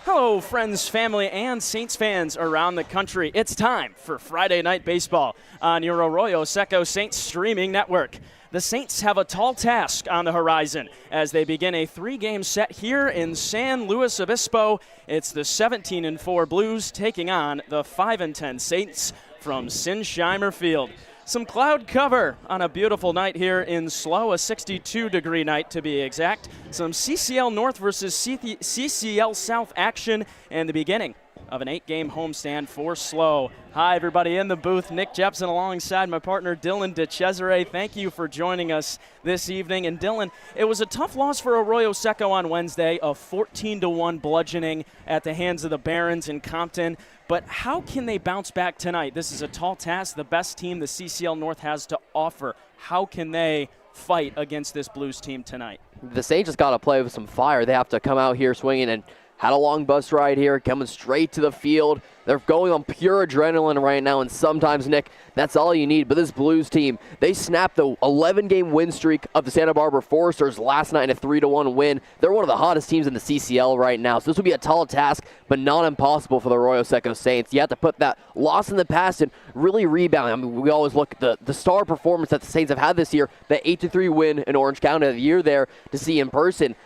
Hello, friends, family, and Saints fans around the country. It's time for Friday Night Baseball on your Arroyo Seco Saints streaming network. The Saints have a tall task on the horizon as they begin a three-game set here in San Luis Obispo. It's the 17-4 Blues taking on the 5-10 Saints from Sinsheimer Field. Some cloud cover on a beautiful night here in SLO, a 62-degree night to be exact. Some CCL North versus CCL South action and the beginning of an 8-game homestand for SLO. Hi, everybody in the booth. Nick Jepson alongside my partner Dylan DeCesare. Thank you for joining us this evening. And Dylan, it was a tough loss for Arroyo Seco on Wednesday, a 14-1 bludgeoning at the hands of the Barons in Compton. But how can they bounce back tonight? This is a tall task, the best team the CCL North has to offer. How can they fight against this Blues team tonight? The Saints just got to play with some fire. They have to come out here swinging, and had a long bus ride here, coming straight to the field. They're going on pure adrenaline right now, and sometimes, Nick, that's all you need. But this Blues team, they snapped the 11-game win streak of the Santa Barbara Foresters last night in a 3-1 win. They're one of the hottest teams in the CCL right now, so this will be a tall task, but not impossible for the Arroyo Seco Saints. You have to put that loss in the past and really rebound. I mean, we always look at the star performance that the Saints have had this year, the 8-3 win in Orange County of the year there to see in person.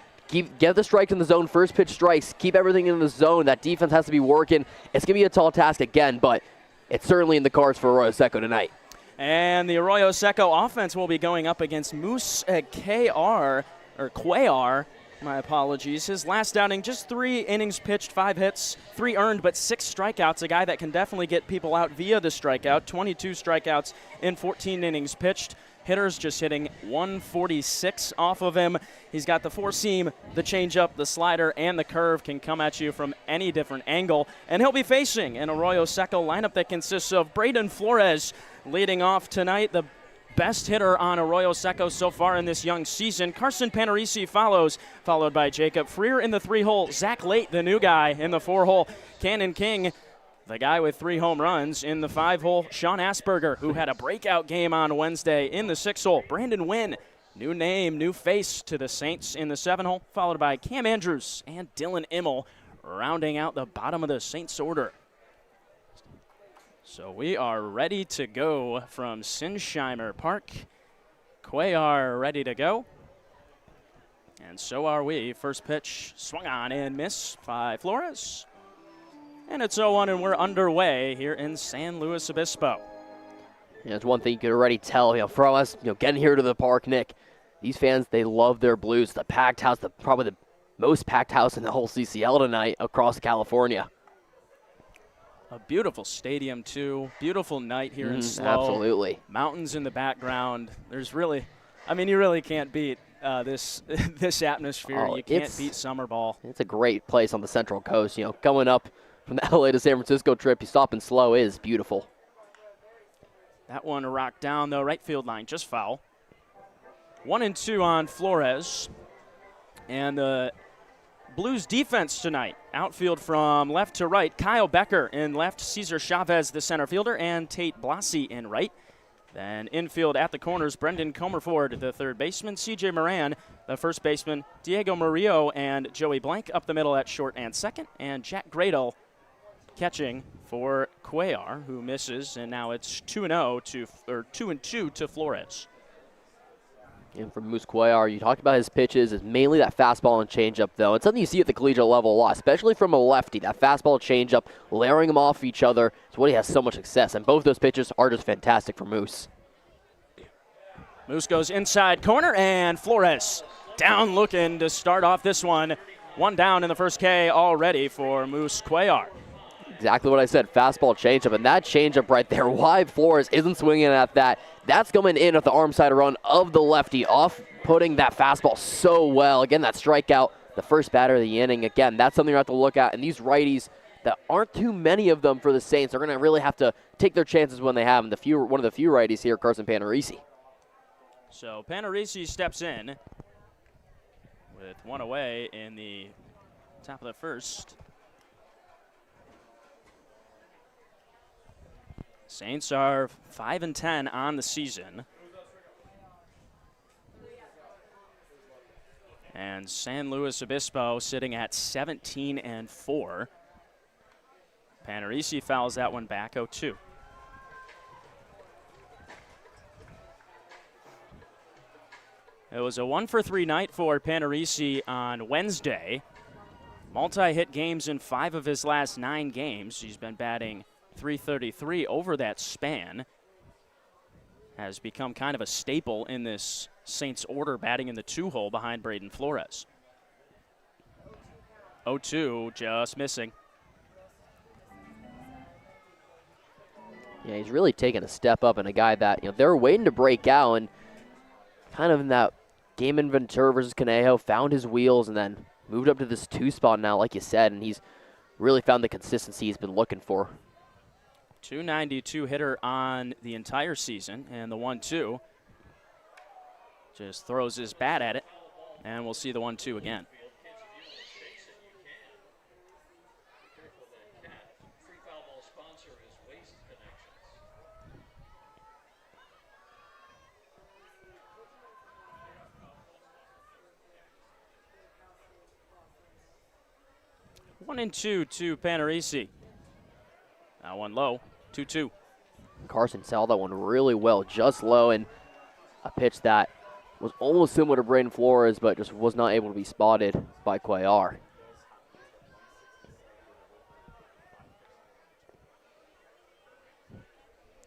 Get the strikes in the zone, first pitch strikes, keep everything in the zone. That defense has to be working. It's going to be a tall task again, but it's certainly in the cards for Arroyo Seco tonight. And the Arroyo Seco offense will be going up against Moose Cuellar, my apologies. His last outing, just 3 innings pitched, 5 hits, 3 earned, but 6 strikeouts. A guy that can definitely get people out via the strikeout. 22 strikeouts in 14 innings pitched. Hitters just hitting 146 off of him. He's got the four-seam, the changeup, the slider, and the curve can come at you from any different angle. And he'll be facing an Arroyo Seco lineup that consists of Braden Flores leading off tonight, the best hitter on Arroyo Seco so far in this young season. Carson Panarisi follows, followed by Jacob Freer in the 3-hole. Zach Late, the new guy, in the 4-hole. Cannon King, the guy with 3 home runs in the 5-hole. Sean Asperger, who had a breakout game on Wednesday in the 6-hole. Brandon Wynn, new name, new face to the Saints in the 7-hole, followed by Cam Andrews and Dylan Immel, rounding out the bottom of the Saints order. So we are ready to go from Sinsheimer Park. Cuellar ready to go. And so are we. First pitch swung on and missed by Flores. And it's 0-1, and we're underway here in San Luis Obispo. Yeah, it's one thing you could already tell, for us, getting here to the park, Nick, these fans, they love their Blues. The packed house, probably the most packed house in the whole CCL tonight across California. A beautiful stadium, too. Beautiful night here in SLO. Absolutely. Mountains in the background. There's really, you really can't beat this atmosphere. You can't beat summer ball. It's a great place on the Central Coast. Coming up from the LA to San Francisco trip, you stop in SLO is beautiful. That one rocked down, though, right field line, just foul. 1-2 on Flores. And the Blues defense tonight, outfield from left to right. Kyle Becker in left, Cesar Chavez, the center fielder, and Tate Blassie in right. Then infield at the corners, Brendan Comerford, the third baseman, C.J. Moran, the first baseman, Diego Murillo and Joey Blank up the middle at short and second, and Jack Gradle catching for Cuellar, who misses, and now it's 2-2 to Flores. And from Moose Cuellar, you talked about his pitches. It's mainly that fastball and changeup, though. It's something you see at the collegiate level a lot, especially from a lefty. That fastball changeup, layering them off each other. It's what he has so much success, and both those pitches are just fantastic for Moose. Moose goes inside corner, and Flores down looking to start off this one. One down in the first K already for Moose Cuellar. Exactly what I said, fastball changeup, and that changeup right there, why Flores isn't swinging at that, that's coming in at the arm side run of the lefty, off putting that fastball so well. Again, that strikeout, the first batter of the inning. Again, that's something you have to look at, and these righties, that aren't too many of them for the Saints, are going to really have to take their chances when they have them. One of the few righties here, Carson Panarisi. So Panarisi steps in with one away in the top of the first. Saints are 5-10 on the season. And And San Luis Obispo sitting at 17-4. Panarisi fouls that one back, 0-2. It was a 1-for-3 night for Panarisi on Wednesday. Multi-hit games in 5 of his last 9 games. He's been batting .333 over that span. Has become kind of a staple in this Saints order, batting in the 2-hole behind Braden Flores. 0-2, just missing. Yeah, he's really taken a step up, and a guy that, you know, they were waiting to break out, and kind of in that game in Ventura versus Conejo, found his wheels and then moved up to this 2 spot now, like you said, and he's really found the consistency he's been looking for. .292 hitter on the entire season, and the 1-2 just throws his bat at it, and we'll see the 1-2 again. One and 2 to Panarisi. That one low, 2-2. Carson saw that one really well, just low, and a pitch that was almost similar to Braden Flores, but just was not able to be spotted by Cuellar.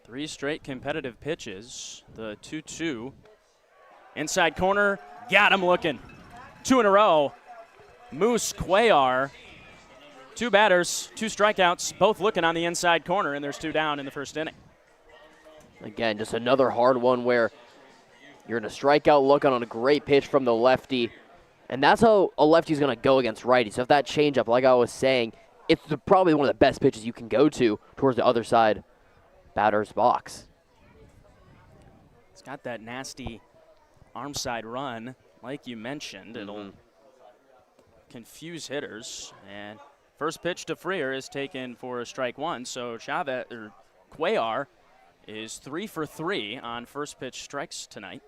Three straight competitive pitches. The 2-2. Inside corner, got him looking. 2 in a row. Moose Cuellar. 2 batters, 2 strikeouts, both looking on the inside corner, and there's 2 down in the first inning. Again, just another hard one where you're in a strikeout looking on a great pitch from the lefty, and that's how a lefty's going to go against righty. So if that changeup, like I was saying, it's probably one of the best pitches you can go to towards the other side batter's box. It's got that nasty arm side run, like you mentioned. It'll confuse hitters, and first pitch to Freer is taken for a strike 1, so Cuellar is 3 for 3 on first pitch strikes tonight.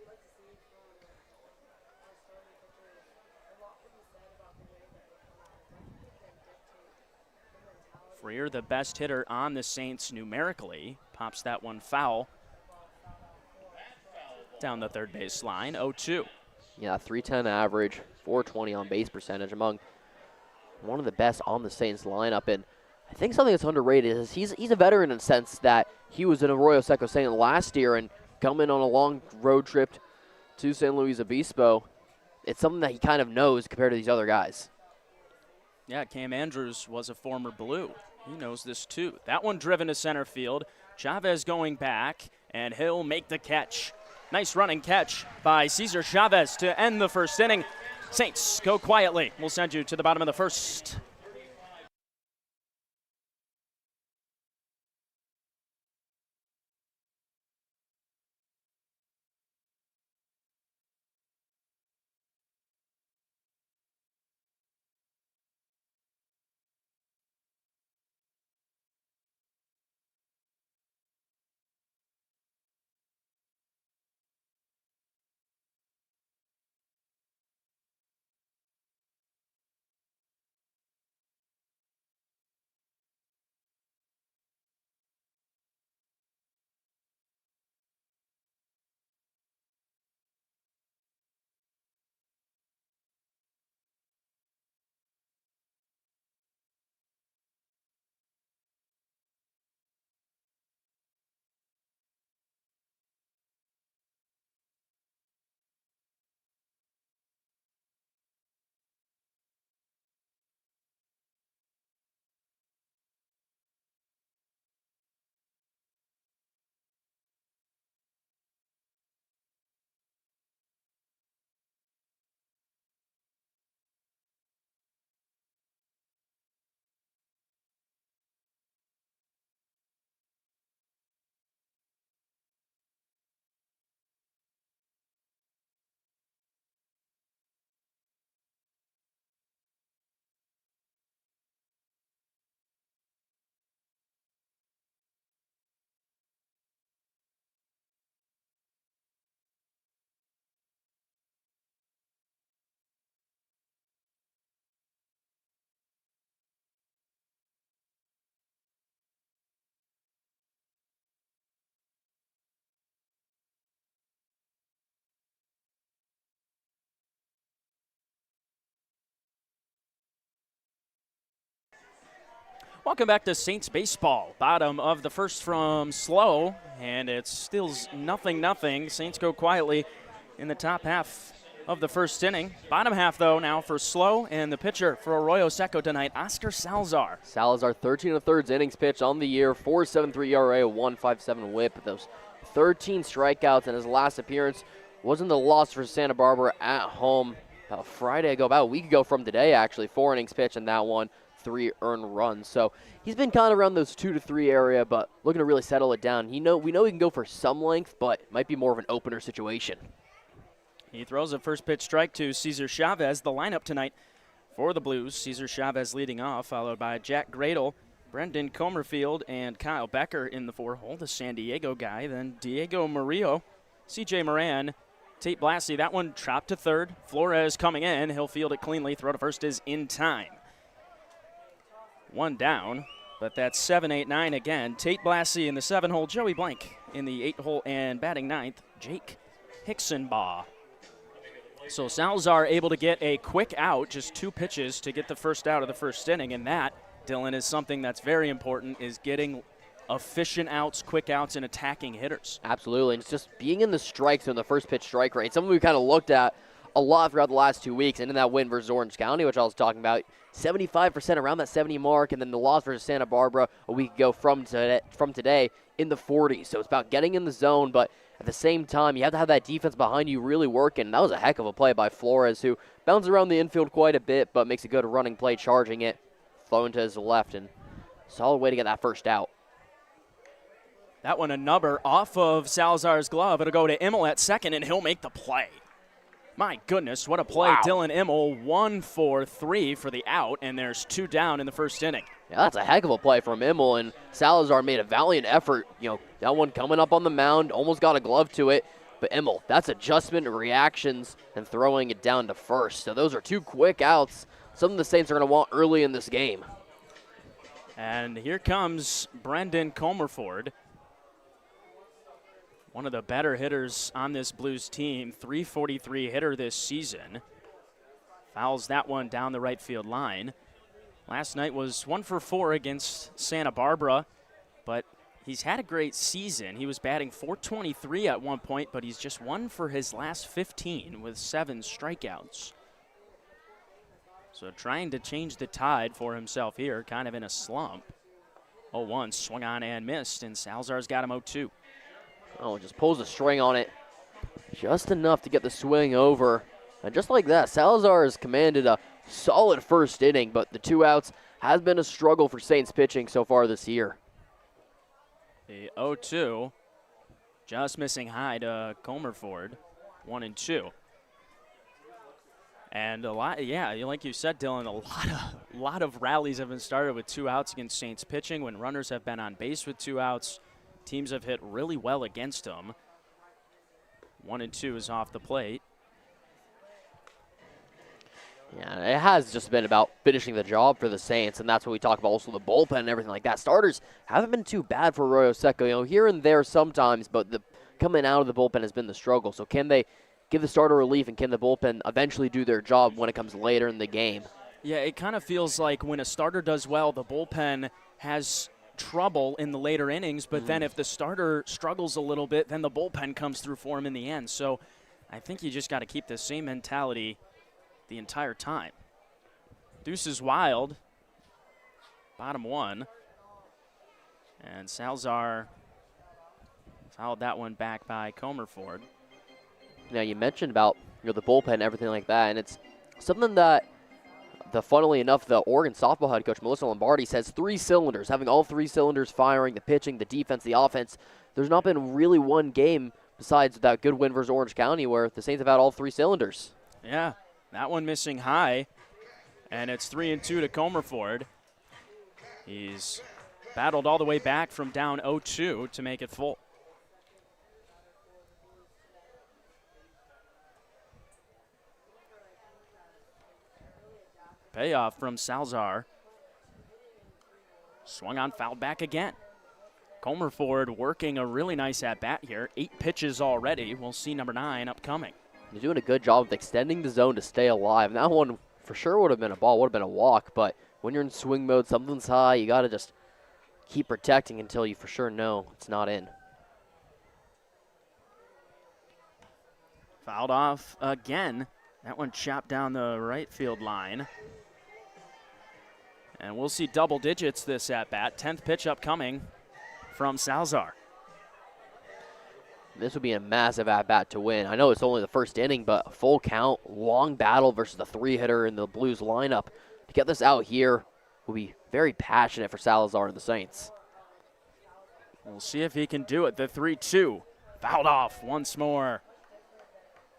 Freer, the best hitter on the Saints numerically, pops that one foul down the third base line, 0-2. Yeah, 310 average, 420 on base percentage, among one of the best on the Saints lineup. And I think something that's underrated is he's a veteran in the sense that he was an Arroyo Seco Saint last year and coming on a long road trip to San Luis Obispo. It's something that he kind of knows compared to these other guys. Yeah, Cam Andrews was a former Blue. He knows this too. That one driven to center field. Chavez going back, and he'll make the catch. Nice running catch by Cesar Chavez to end the first inning. Saints go quietly. We'll send you to the bottom of the first. Welcome back to Saints baseball. Bottom of the first from Slow, and it's still 0-0. Saints go quietly in the top half of the first inning. Bottom half, though, now for Slow, and the pitcher for Arroyo Seco tonight, Oscar Salazar. Salazar, 13 1/3 innings pitched on the year, 4.73 ERA, 1.57 WHIP. Those 13 strikeouts in his last appearance wasn't the loss for Santa Barbara at home about a week ago from today, actually. 4 innings pitched in that one, 3 earned runs. So he's been kind of around those 2 to 3 area, but looking to really settle it down. We know he can go for some length, but it might be more of an opener situation. He throws a first pitch strike to Cesar Chavez. The lineup tonight for the Blues: Cesar Chavez leading off, followed by Jack Gradle, Brendan Comerfield, and Kyle Becker in the 4-hole, the San Diego guy. Then Diego Murillo, C.J. Moran, Tate Blassie. That one chopped to third. Flores coming in. He'll field it cleanly. Throw to first is in time. One down, but that's 7, 8, 9 again. Tate Blassie in the 7-hole. Joey Blank in the 8-hole, and batting ninth, Jake Hicksonbaugh. So Salazar able to get a quick out, just 2 pitches to get the first out of the first inning, and that, Dylan, is something that's very important, is getting efficient outs, quick outs, and attacking hitters. Absolutely, and it's just being in the strike zone, the first pitch strike rate, something we kind of looked at a lot throughout the last 2 weeks, and in that win versus Orange County, which I was talking about, 75% around that 70 mark, and then the loss versus Santa Barbara a week ago from today in the 40s. So it's about getting in the zone, but at the same time, you have to have that defense behind you really working. That was a heck of a play by Flores, who bounces around the infield quite a bit, but makes a good running play, charging it, throwing to his left, and solid way to get that first out. That one a number off of Salazar's glove. It'll go to Immel at second, and he'll make the play. My goodness, what a play. Wow. Dylan Immel, 1 for 3 for the out, and there's 2 down in the first inning. Yeah, that's a heck of a play from Immel, and Salazar made a valiant effort. That one coming up on the mound, almost got a glove to it. But Immel, that's adjustment, reactions, and throwing it down to first. So those are 2 quick outs, something the Saints are going to want early in this game. And here comes Brendan Comerford, one of the better hitters on this Blues team, 343 hitter this season. Fouls that one down the right field line. Last night was 1 for 4 against Santa Barbara, but he's had a great season. He was batting .423 at one point, but he's just 1 for his last 15 with 7 strikeouts. So trying to change the tide for himself here, kind of in a slump. 0-1, swung on and missed, and Salazar's got him 0-2. Oh, just pulls the string on it just enough to get the swing over. And just like that, Salazar has commanded a solid first inning, but the 2 outs has been a struggle for Saints pitching so far this year. The 0-2, just missing high to Comerford, 1 and 2. And a lot, like you said, Dylan, a lot of rallies have been started with 2 outs against Saints pitching. When runners have been on base with 2 outs, teams have hit really well against them. 1 and 2 is off the plate. Yeah, it has just been about finishing the job for the Saints, and that's what we talk about, also the bullpen and everything like that. Starters haven't been too bad for Arroyo Seco, here and there sometimes, but the coming out of the bullpen has been the struggle. So can they give the starter relief, and can the bullpen eventually do their job when it comes later in the game? Yeah, it kind of feels like when a starter does well, the bullpen has trouble in the later innings, but then if the starter struggles a little bit, then the bullpen comes through for him in the end. So I think you just got to keep the same mentality the entire time. Deuce is wild. Bottom 1. And Salazar fouled that one back by Comerford. Now, you mentioned about the bullpen and everything like that, and it's something that, funnily enough, the Oregon softball head coach, Melissa Lombardi, says 3 cylinders, having all 3 cylinders firing, the pitching, the defense, the offense. There's not been really one game besides that good win versus Orange County where the Saints have had all 3 cylinders. Yeah, that one missing high, and it's 3 and 2 to Comerford. He's battled all the way back from down 0-2 to make it full. Payoff from Salazar. Swung on, fouled back again. Comerford working a really nice at-bat here. 8 pitches already. We'll see number 9 upcoming. He's doing a good job of extending the zone to stay alive. And that one for sure would have been a ball, would have been a walk, but when you're in swing mode, something's high, you got to just keep protecting until you for sure know it's not in. Fouled off again. That one chopped down the right field line. And we'll see double digits this at-bat. 10th pitch upcoming from Salazar. This would be a massive at-bat to win. I know it's only the first inning, but a full count, long battle versus the three-hitter in the Blues lineup. To get this out here will be very passionate for Salazar and the Saints. We'll see if he can do it. The 3-2. Fouled off once more.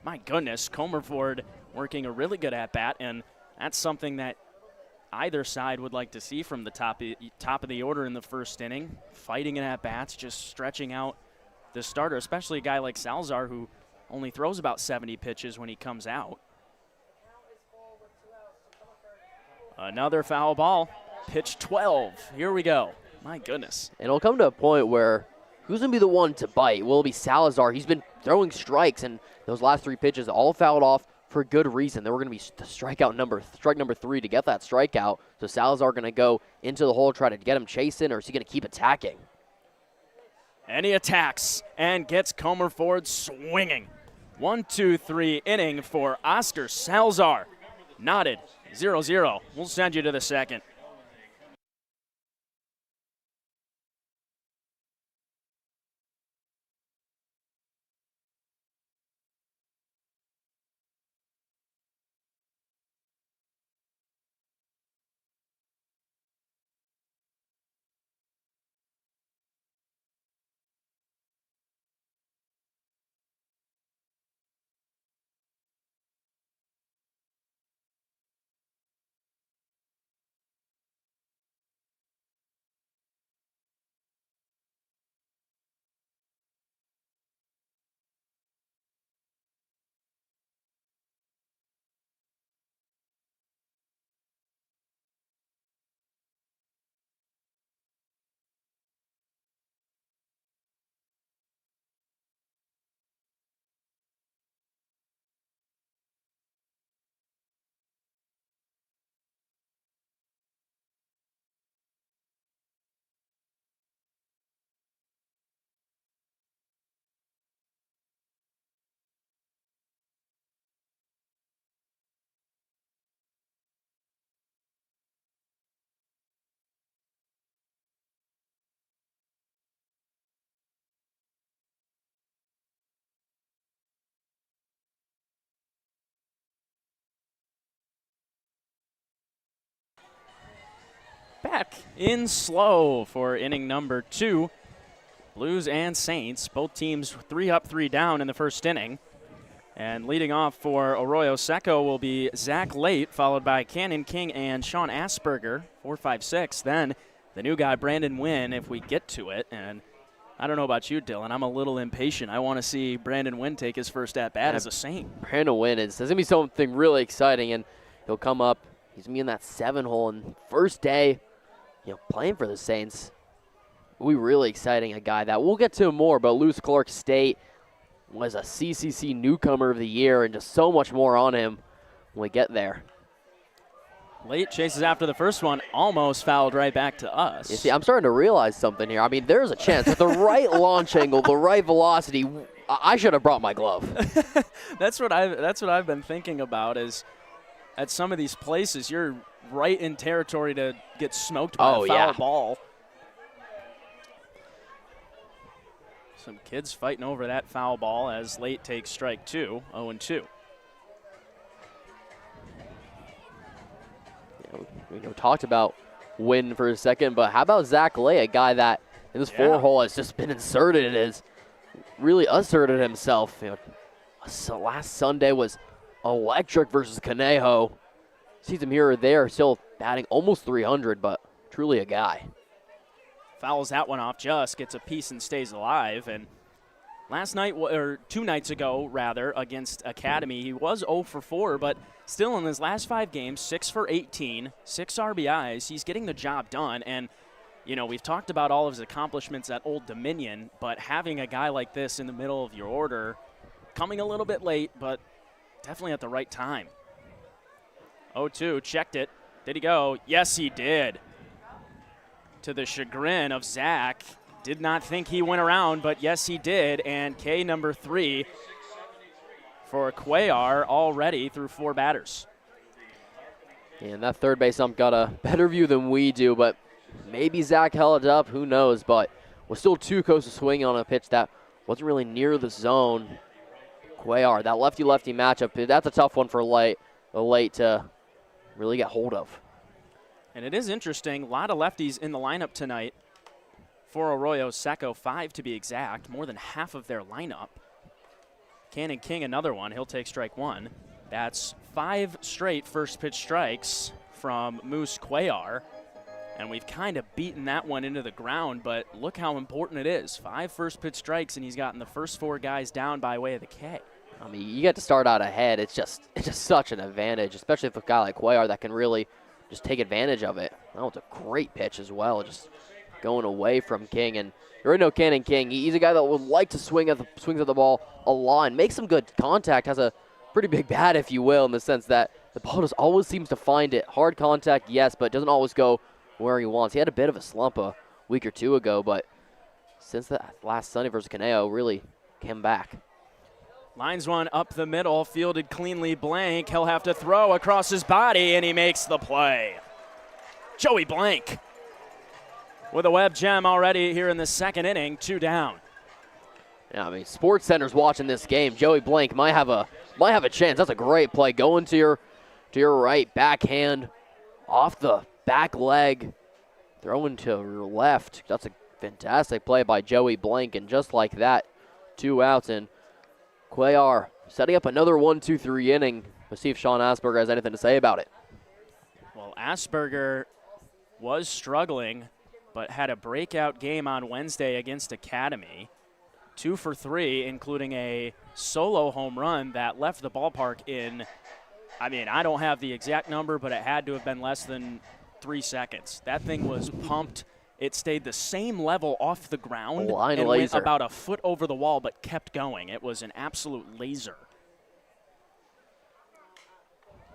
My goodness, Comerford working a really good at-bat, and that's something that either side would like to see from the top of the order in the first inning. Fighting in at-bats, just stretching out the starter, especially a guy like Salazar who only throws about 70 pitches when he comes out. Another foul ball. Pitch 12. Here we go. My goodness. And it'll come to a point where who's going to be the one to bite? Will it be Salazar? He's been throwing strikes, and those last 3 pitches all fouled off for good reason. They were going to be strike number 3 to get that strikeout. So Salazar going to go into the hole, try to get him chasing, or is he going to keep attacking? And he attacks and gets Comerford swinging. 1-2-3 inning for Oscar Salazar. Knotted 0-0. We'll send you to the second. Back in slow for inning number 2. Blues and Saints, both teams 3 up, 3 down in the first inning. And leading off for Arroyo Seco will be Zach Late, followed by Cannon King and Sean Asperger, 4, 5, 6. Then the new guy, Brandon Wynn, if we get to it. And I don't know about you, Dylan. I'm a little impatient. I want to see Brandon Wynn take his first at-bat as a Saint. Brandon Wynn is going to be something really exciting, and he'll come up. He's going to be in that 7 hole, and first day, playing for the Saints. We really exciting, a guy that we'll get to more, but Lewis Clark State was a CCC newcomer of the year, and just so much more on him when we get there. Late chases after the first one, almost fouled right back to us. You see, I'm starting to realize something here. I mean, there's a chance with the right launch angle, the right velocity, I should have brought my glove. That's what I've been thinking about is at some of these places, you're right in territory to get smoked by a foul ball. Some kids fighting over that foul ball as Late takes strike 2, 0-2. We talked about Wynn for a second, but how about Zach Lay, a guy that in this 4 hole has just been inserted and has really asserted himself. Last Sunday was electric versus Conejo. Sees him here or there, still batting almost 300, but truly a guy. Fouls that one off, just gets a piece and stays alive. And last night, or 2 nights ago, rather, against Academy, he was 0 for 4, but still in his last 5 games, 6 for 18, 6 RBIs. He's getting the job done. And, we've talked about all of his accomplishments at Old Dominion, but having a guy like this in the middle of your order, coming a little bit late, but definitely at the right time. 0-2, checked it. Did he go? Yes, he did. To the chagrin of Zach. Did not think he went around, but yes, he did. And K number 3 for Cuellar already through 4 batters. And that third base ump got a better view than we do, but maybe Zach held it up. Who knows? But was still too close to swing on a pitch that wasn't really near the zone. Cuellar, that lefty-lefty matchup, that's a tough one for late to really get hold of. And it is interesting, a lot of lefties in the lineup tonight for Arroyo Seco, 5 to be exact, more than half of their lineup. Cannon King, another one, he'll take strike 1. That's 5 straight first pitch strikes from Moose Cuellar, and we've kind of beaten that one into the ground, but look how important it is. 5 first pitch strikes, and he's gotten the first 4 guys down by way of the K. I mean, you get to start out ahead. It's just such an advantage, especially with a guy like Cuellar that can really just take advantage of it. That was a great pitch as well, just going away from King. And you already know Cannon King. He's a guy that would like to swings at the ball a lot and make some good contact. Has a pretty big bat, if you will, in the sense that the ball just always seems to find it. Hard contact, yes, but doesn't always go where he wants. He had a bit of a slump a week or 2 ago, but since that last Sunday versus Caneo, really came back. Lines one up the middle, fielded cleanly Blank. He'll have to throw across his body, and he makes the play. Joey Blank with a web gem already here in the second inning, 2 down. Yeah, I mean, Sports Center's watching this game. Joey Blank might have a chance. That's a great play. Going to your right, backhand, off the back leg, throwing to your left. That's a fantastic play by Joey Blank, and just like that, 2 outs, and Cuellar setting up another 1-2-3 inning. Let's see if Sean Asperger has anything to say about it. Well, Asperger was struggling, but had a breakout game on Wednesday against Academy. 2 for 3, including a solo home run that left the ballpark in, I mean, I don't have the exact number, but it had to have been less than 3 seconds. That thing was pumped. It stayed the same level off the ground and went about a foot over the wall, but kept going. It was an absolute laser.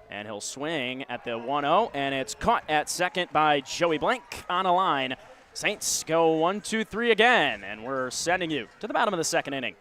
And he'll swing at the 1-0, and it's caught at second by Joey Blank on a line. Saints go 1-2-3 again, and we're sending you to the bottom of the second inning.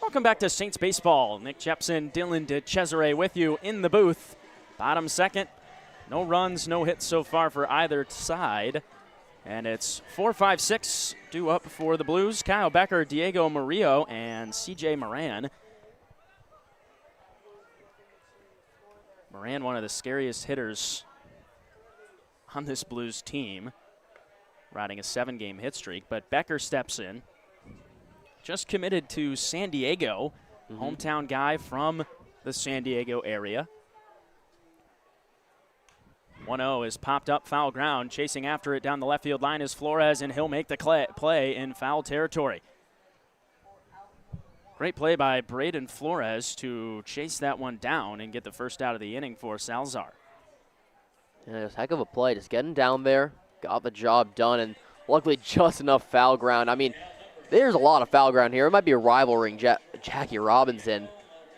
Welcome back to Saints Baseball. Nick Jepson, Dylan DeCesare with you in the booth. Bottom second. No runs, no hits so far for either side. And it's 4-5-6 due up for the Blues. Kyle Becker, Diego Murillo, and C.J. Moran. Moran, one of the scariest hitters on this Blues team, riding a 7-game hit streak. But Becker steps in. Just committed to San Diego, hometown guy from the San Diego area. 1-0 is popped up foul ground. Chasing after it down the left field line is Flores, and he'll make the play in foul territory. Great play by Braden Flores to chase that one down and get the first out of the inning for Salazar. Yeah, it was a heck of a play, just getting down there, got the job done, and luckily just enough foul ground. I mean, there's a lot of foul ground here. It might be a rivalry Jackie Robinson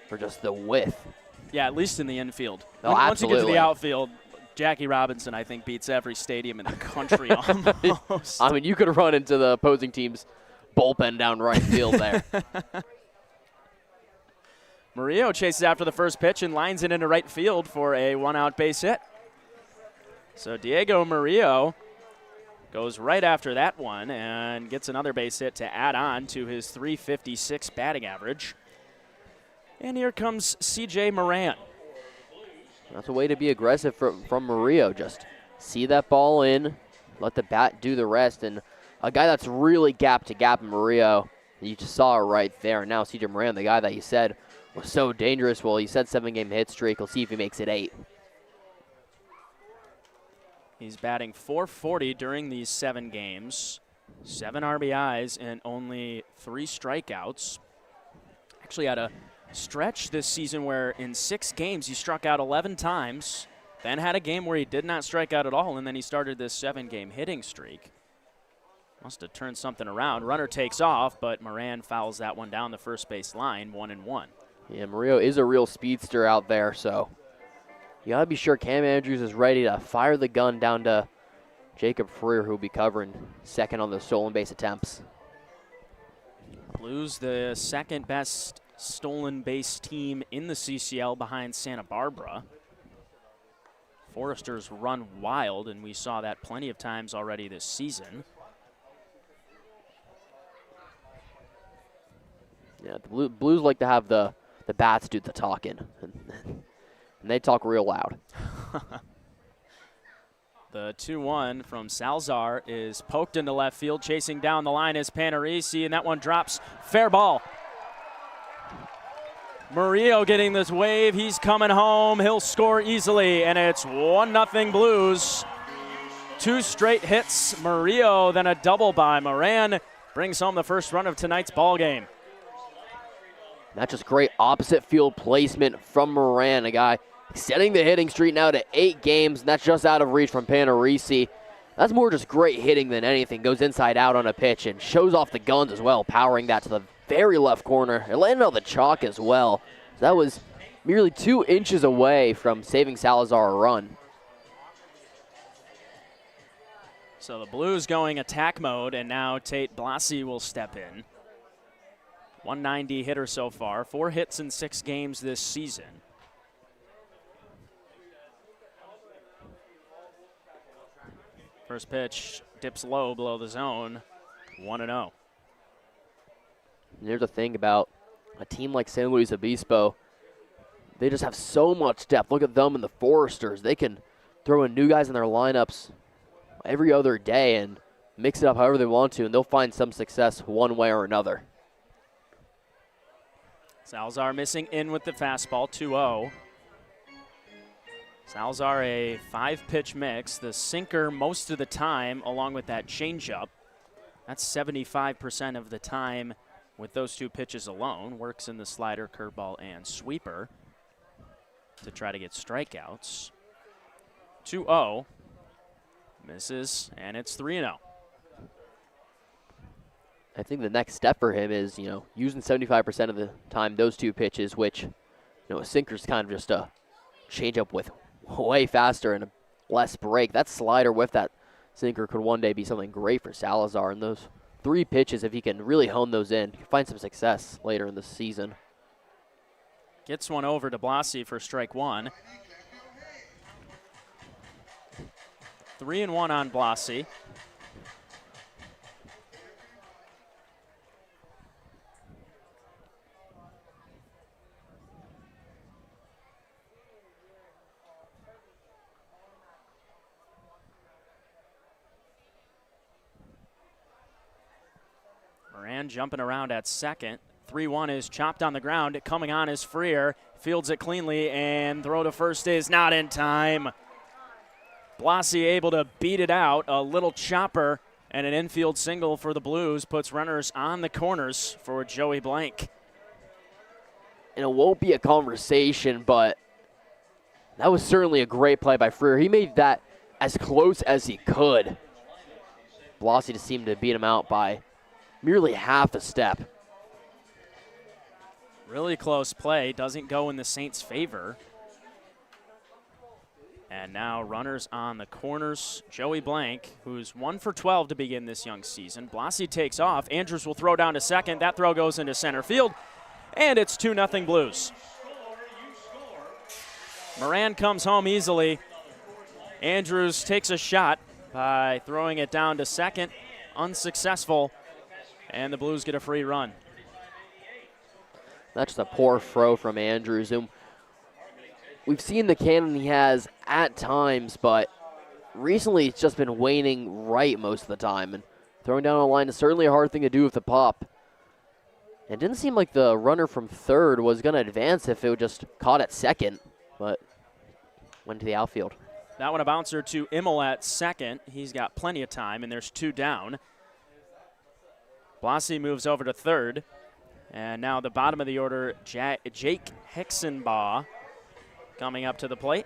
for just the width. Yeah, at least in the infield. Oh, Once you get to absolutely. the outfield, Jackie Robinson, I think, beats every stadium in the country almost. I mean, you could run into the opposing team's bullpen down right field there. Murillo chases after the first pitch and lines it into right field for a one-out base hit. So Diego Murillo goes right after that one and gets another base hit to add on to his .356 batting average. And here comes C.J. Moran. That's a way to be aggressive from Murillo. Just see that ball in, let the bat do the rest. And a guy that's really gap to gap in Murillo, you just saw it right there. Now C.J. Moran, the guy that you said was so dangerous. Well, he said 7-game hit streak. We'll see if he makes it 8. He's batting .440 during these 7 games. 7 RBIs and only 3 strikeouts. Actually had a stretch this season where in 6 games he struck out 11 times, then had a game where he did not strike out at all, and then he started this 7-game hitting streak. Must have turned something around. Runner takes off, but Moran fouls that one down the first base line, 1-1. Yeah, Murillo is a real speedster out there, so you got to be sure Cam Andrews is ready to fire the gun down to Jacob Freer, who will be covering second on the stolen base attempts. Blues the second best stolen base team in the CCL behind Santa Barbara. Foresters run wild, and we saw that plenty of times already this season. Yeah, the Blues like to have the bats do the talking, and they talk real loud. The 2-1 from Salazar is poked into left field. Chasing down the line is Panarisi, and that one drops. Fair ball. Murillo getting this wave. He's coming home. He'll score easily, and it's 1-0 Blues. 2 straight hits. Murillo, then a double by Moran. Brings home the first run of tonight's ball game. That's just great opposite field placement from Moran, a guy extending the hitting streak now to 8 games, and that's just out of reach from Panarisi. That's more just great hitting than anything. Goes inside out on a pitch and shows off the guns as well, powering that to the very left corner. It landed on the chalk as well. So that was merely 2 inches away from saving Salazar a run. So the Blues going attack mode, and now Tate Blasi will step in. 190 hitter so far, 4 hits in 6 games this season. First pitch dips low below the zone, 1-0. There's the thing about a team like San Luis Obispo. They just have so much depth. Look at them and the Foresters. They can throw in new guys in their lineups every other day and mix it up however they want to, and they'll find some success one way or another. Salazar missing in with the fastball, 2-0. Salazar a 5-pitch mix. The sinker most of the time, along with that changeup. That's 75% of the time with those 2 pitches alone. Works in the slider, curveball, and sweeper to try to get strikeouts. 2-0. Misses, and it's 3-0. I think the next step for him is, using 75% of the time those 2 pitches, which, a sinker's kind of just a changeup with way faster and a less break. That slider with that sinker could one day be something great for Salazar. And those 3 pitches, if he can really hone those in, find some success later in the season. Gets one over to Blasi for strike 1. 3-1 on Blasi. Moran jumping around at second. 3-1 is chopped on the ground. Coming on is Freer. Fields it cleanly, and throw to first is not in time. Blasi able to beat it out. A little chopper and an infield single for the Blues puts runners on the corners for Joey Blank. And it won't be a conversation, but that was certainly a great play by Freer. He made that as close as he could. Blasi just seemed to beat him out by merely half a step. Really close play. Doesn't go in the Saints' favor. And now runners on the corners. Joey Blank, who's 1 for 12 to begin this young season. Blasi takes off. Andrews will throw down to second. That throw goes into center field. And it's 2-0 Blues. Moran comes home easily. Andrews takes a shot by throwing it down to second. Unsuccessful. And the Blues get a free run. That's just a poor throw from Andrews. And we've seen the cannon he has at times, but recently it's just been waning right most of the time. And throwing down a line is certainly a hard thing to do with the pop. It didn't seem like the runner from third was going to advance if it was just caught at second, but went to the outfield. That one a bouncer to Immel at second. He's got plenty of time, and there's 2 down. Blasi moves over to third. And now the bottom of the order, Jake Hexenbaugh coming up to the plate.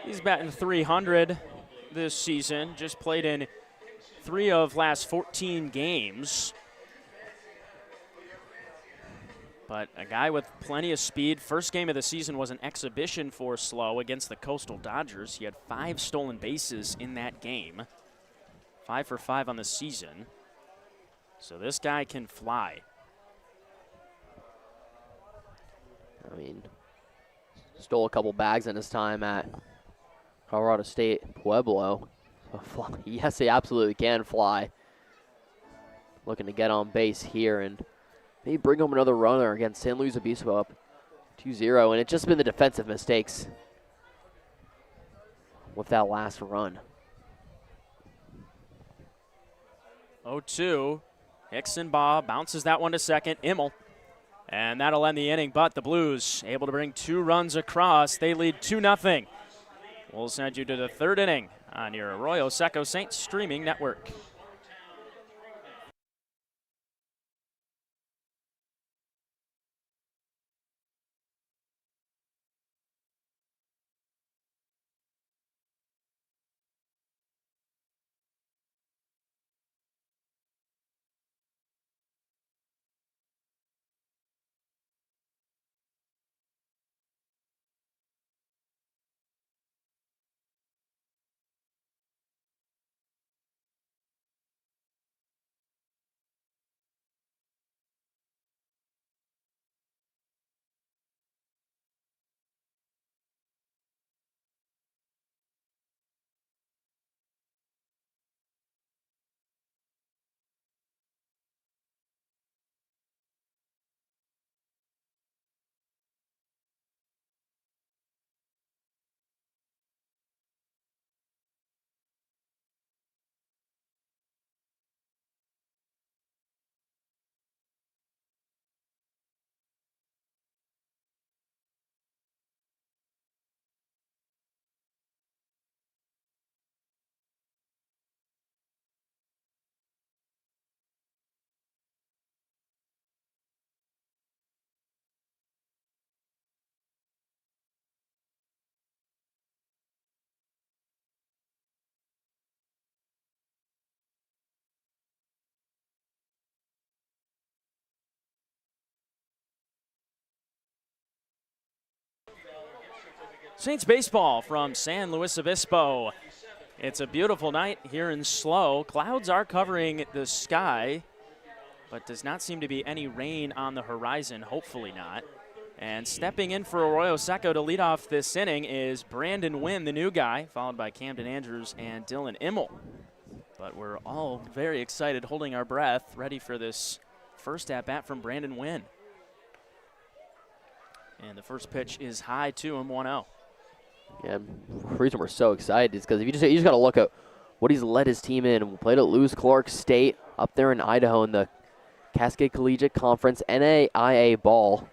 He's batting .300 this season, just played in 3 of last 14 games. But a guy with plenty of speed. First game of the season was an exhibition for Slow against the Coastal Dodgers. He had 5 stolen bases in that game. 5 for 5 on the season. So this guy can fly. I mean, stole a couple bags in his time at Colorado State Pueblo. Yes, he absolutely can fly. Looking to get on base here and maybe bring home another runner against San Luis Obispo up 2-0. And it's just been the defensive mistakes with that last run. 0-2. Hexenbaugh bounces that one to second. Immel. And that'll end the inning, but the Blues able to bring 2 runs across. They lead 2-0. We'll send you to the 3rd inning on your Arroyo Seco Saints streaming network. Saints baseball from San Luis Obispo. It's a beautiful night here in Slow. Clouds are covering the sky, but does not seem to be any rain on the horizon, hopefully not. And stepping in for Arroyo Seco to lead off this inning is Brandon Wynn, the new guy, followed by Camden Andrews and Dylan Immel. But we're all very excited, holding our breath, ready for this first at-bat from Brandon Wynn. And the first pitch is high to him, 1-0. Yeah, the reason we're so excited is because if you just got to look at what he's led his team in. We played at Lewis Clark State up there in Idaho in the Cascade Collegiate Conference NAIA ball.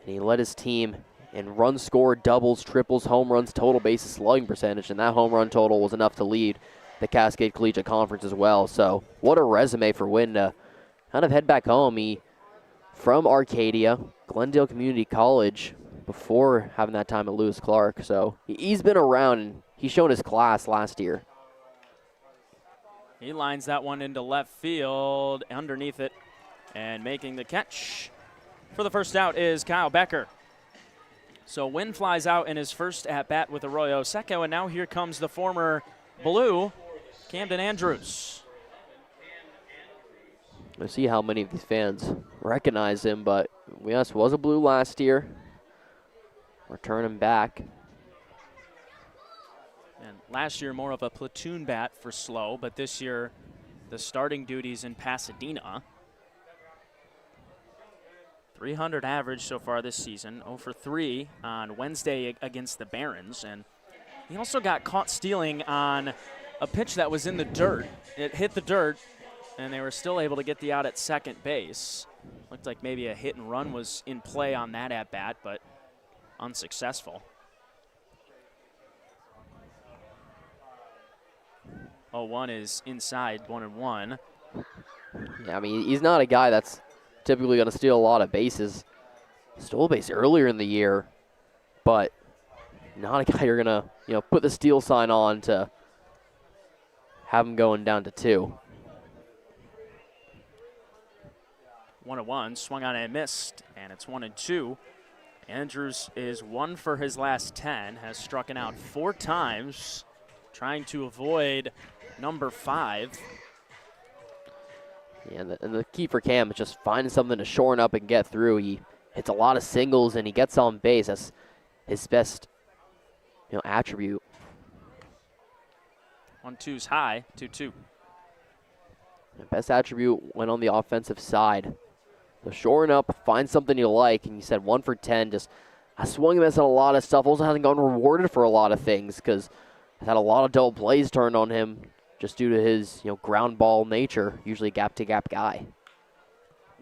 And he led his team in run score, doubles, triples, home runs, total bases, slugging percentage, and that home run total was enough to lead the Cascade Collegiate Conference as well. So what a resume for Wynn to kind of head back home. He from Arcadia, Glendale Community College, before having that time at Lewis Clark. So he's been around, and he's shown his class last year. He lines that one into left field, underneath it, and making the catch for the first out is Kyle Becker. So Wynn flies out in his first at-bat with Arroyo Seco, and now here comes the former Blue, Camden Andrews. Let's see how many of these fans recognize him, but yes, was a Blue last year. Return him back. And last year more of a platoon bat for Slow, but this year the starting duties in Pasadena. 300 average so far this season, 0 for 3 on Wednesday against the Barons, and he also got caught stealing on a pitch that was in the dirt. It hit the dirt, and they were still able to get the out at second base. Looked like maybe a hit and run was in play on that at-bat, but unsuccessful. 0-1 is inside, 1-1. Yeah, I mean, he's not a guy that's typically going to steal a lot of bases. Stole a base earlier in the year, but not a guy you're going to, put the steal sign on to have him going down to 2. 1-1, swung on and missed, and it's 1-2. Andrews is 1 for his last 10, has struck out 4 times, trying to avoid number 5. Yeah, and the key for Cam is just finding something to shorten up and get through. He hits a lot of singles and he gets on base. That's his best, attribute. 1-2's high, 2-2. Best attribute went on the offensive side. So shorten up, find something you like, and you said 1 for 10. Just swung and missed on a lot of stuff. Also hasn't gotten rewarded for a lot of things because has had a lot of double plays turned on him just due to his ground ball nature, usually gap-to-gap guy.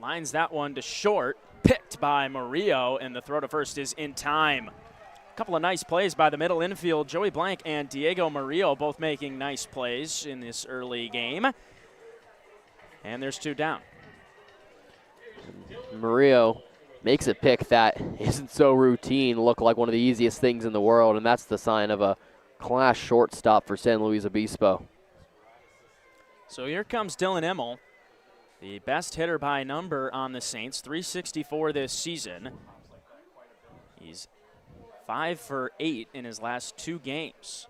Lines that one to short, picked by Murillo, and the throw to first is in time. A couple of nice plays by the middle infield. Joey Blank and Diego Murillo both making nice plays in this early game. And there's 2 down. Murillo makes a pick that isn't so routine look like one of the easiest things in the world, and that's the sign of a class shortstop for San Luis Obispo. So here comes Dylan Immel, the best hitter by number on the Saints, 364 this season. He's 5 for 8 in his last 2 games.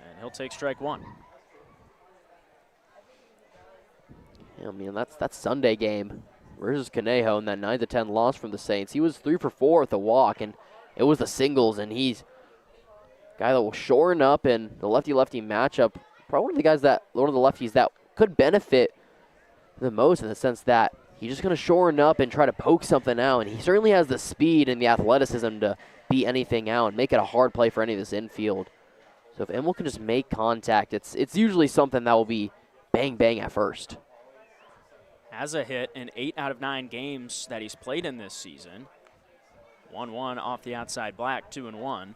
And he'll take strike 1. Yeah, I mean, that's Sunday game versus Conejo in that 9-10 loss from the Saints. He was 3 for 4 with a walk, and it was the singles, and he's a guy that will shorten up in the lefty-lefty matchup. Probably one of the lefties that could benefit the most in the sense that he's just going to shorten up and try to poke something out, and he certainly has the speed and the athleticism to beat anything out and make it a hard play for any of this infield. So if Immel can just make contact, it's usually something that will be bang-bang at first. Has a hit in 8 out of 9 games that he's played in this season. 1-1 off the outside black, 2-1.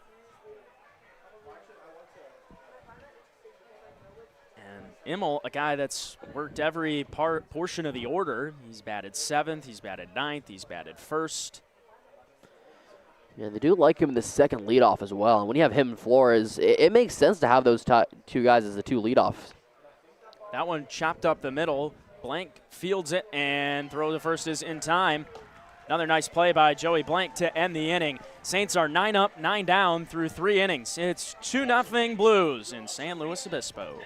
And Immel, a guy that's worked every portion of the order. He's batted 7th, he's batted 9th, he's batted 1st. Yeah, they do like him in the second leadoff as well. And when you have him and Flores, it makes sense to have those 2 guys as the 2 leadoffs. That one chopped up the middle. Blank fields it and throw to first is in time. Another nice play by Joey Blank to end the inning. Saints are 9 up, 9 down through 3 innings. It's 2-0 Blues in San Luis Obispo.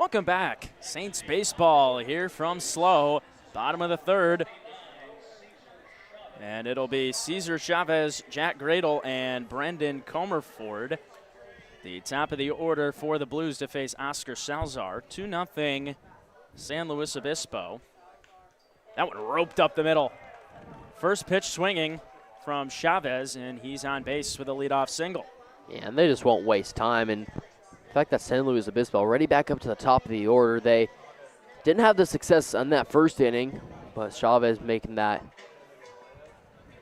Welcome back. Saints baseball here from Slow, bottom of the third. And it'll be Cesar Chavez, Jack Gradle, and Brendan Comerford. The top of the order for the Blues to face Oscar Salazar. 2-0 San Luis Obispo. That one roped up the middle. First pitch swinging from Chavez, and he's on base with a leadoff single. Yeah, and they just won't waste time. And the fact that San Luis Obispo already back up to the top of the order, they didn't have the success on that first inning, but Chavez making that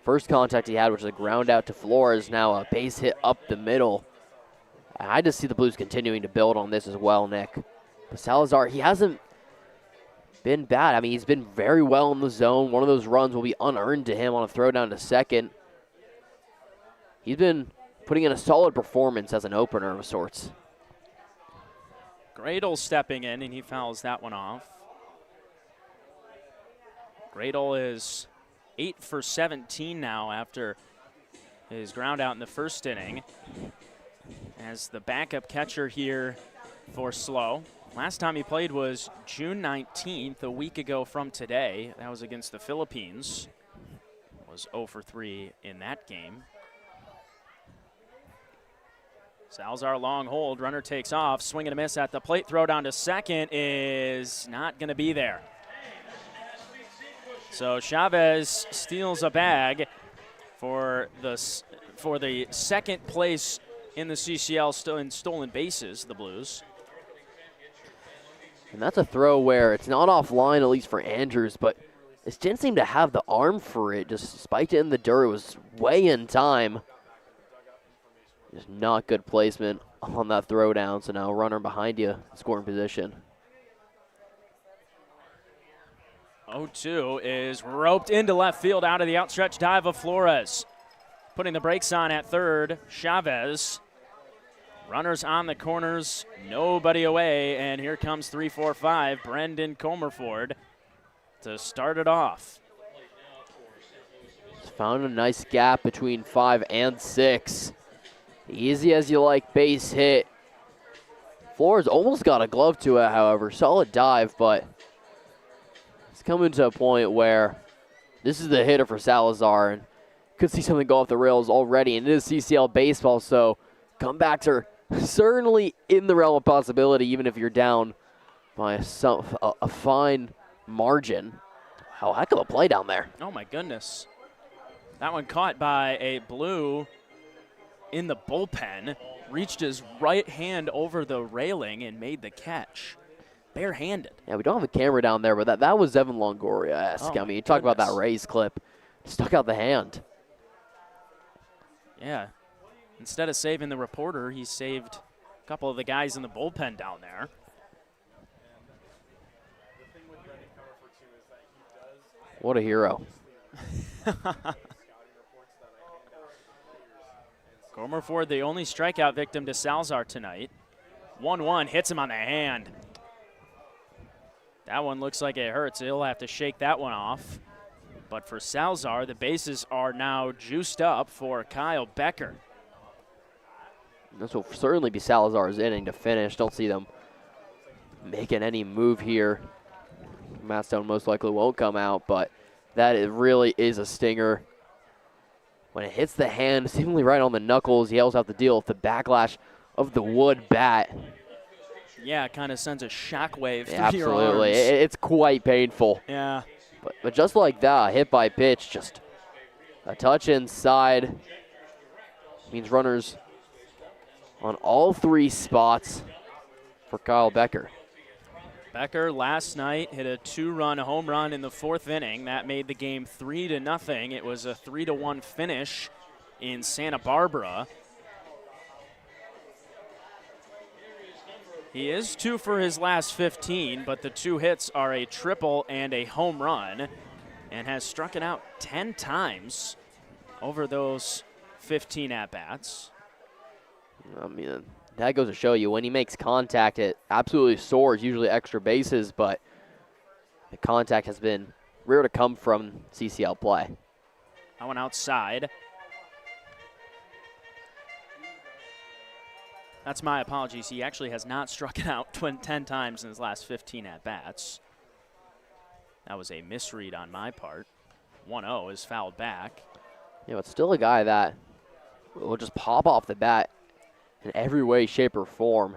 first contact he had, which was a ground out to Flores, now a base hit up the middle. I just see the Blues continuing to build on this as well, Nick. But Salazar, he hasn't been bad. I mean, he's been very well in the zone. One of those runs will be unearned to him on a throw down to second. He's been putting in a solid performance as an opener of sorts. Gradle stepping in, and he fouls that one off. Gradle is 8 for 17 now after his ground out in the first inning as the backup catcher here for Slow. Last time he played was June 19th, a week ago from today. That was against the Philippines. Was 0 for 3 in that game. Salazar long hold, runner takes off, swing and a miss at the plate. Throw down to second is not going to be there. So Chavez steals a bag for the second place in the CCL in stolen bases, the Blues. And that's a throw where it's not offline, at least for Andrews, but this didn't seem to have the arm for it. Just spiked it in the dirt. It was way in time. Just not good placement on that throw down. So now runner behind you, scoring position. 0-2 is roped into left field out of the outstretched dive of Flores. Putting the brakes on at third, Chavez. Runners on the corners, nobody away, and here comes 3-4-5, Brendan Comerford to start it off. Found a nice gap between 5 and 6. Easy as you like base hit. Flores almost got a glove to it, however. Solid dive, but it's coming to a point where this is the hitter for Salazar, and could see something go off the rails already, and it is CCL baseball, so comebacks are certainly in the realm of possibility, even if you're down by a fine margin. How heck of a play down there. Oh, my goodness. That one caught by a Blue in the bullpen, reached his right hand over the railing and made the catch. Barehanded. Yeah, we don't have a camera down there, but that was Evan Longoria-esque. Oh, I mean, you talk about that Rays clip. Stuck out the hand. Yeah. Instead of saving the reporter, he saved a couple of the guys in the bullpen down there. What a hero. Comerford, the only strikeout victim to Salazar tonight. 1-1, hits him on the hand. That one looks like it hurts. He'll have to shake that one off. But for Salazar, the bases are now juiced up for Kyle Becker. This will certainly be Salazar's inning to finish. Don't see them making any move here. Matt Stone most likely won't come out, but that really is a stinger. When it hits the hand, seemingly right on the knuckles, he else have to deal with the backlash of the wood bat. Yeah, it kind of sends a shockwave through Absolutely. your arms. It's quite painful. Yeah. But just like that, hit by pitch, just a touch inside. Means runners on all 3 spots for Kyle Becker. Becker last night hit a 2-run home run in the 4th inning. That made the game 3-0. It was a 3-1 finish in Santa Barbara. He is 2 for his last 15, but the 2 hits are a triple and a home run, and has struck it out 10 times over those 15 at-bats. I mean, that goes to show you when he makes contact, it absolutely soars, usually extra bases, but the contact has been rare to come from CCL play. That one outside. That's my apologies. He actually has not struck it out 10 times in his last 15 at-bats. That was a misread on my part. 1-0 is fouled back. Yeah, but still a guy that will just pop off the bat in every way, shape, or form.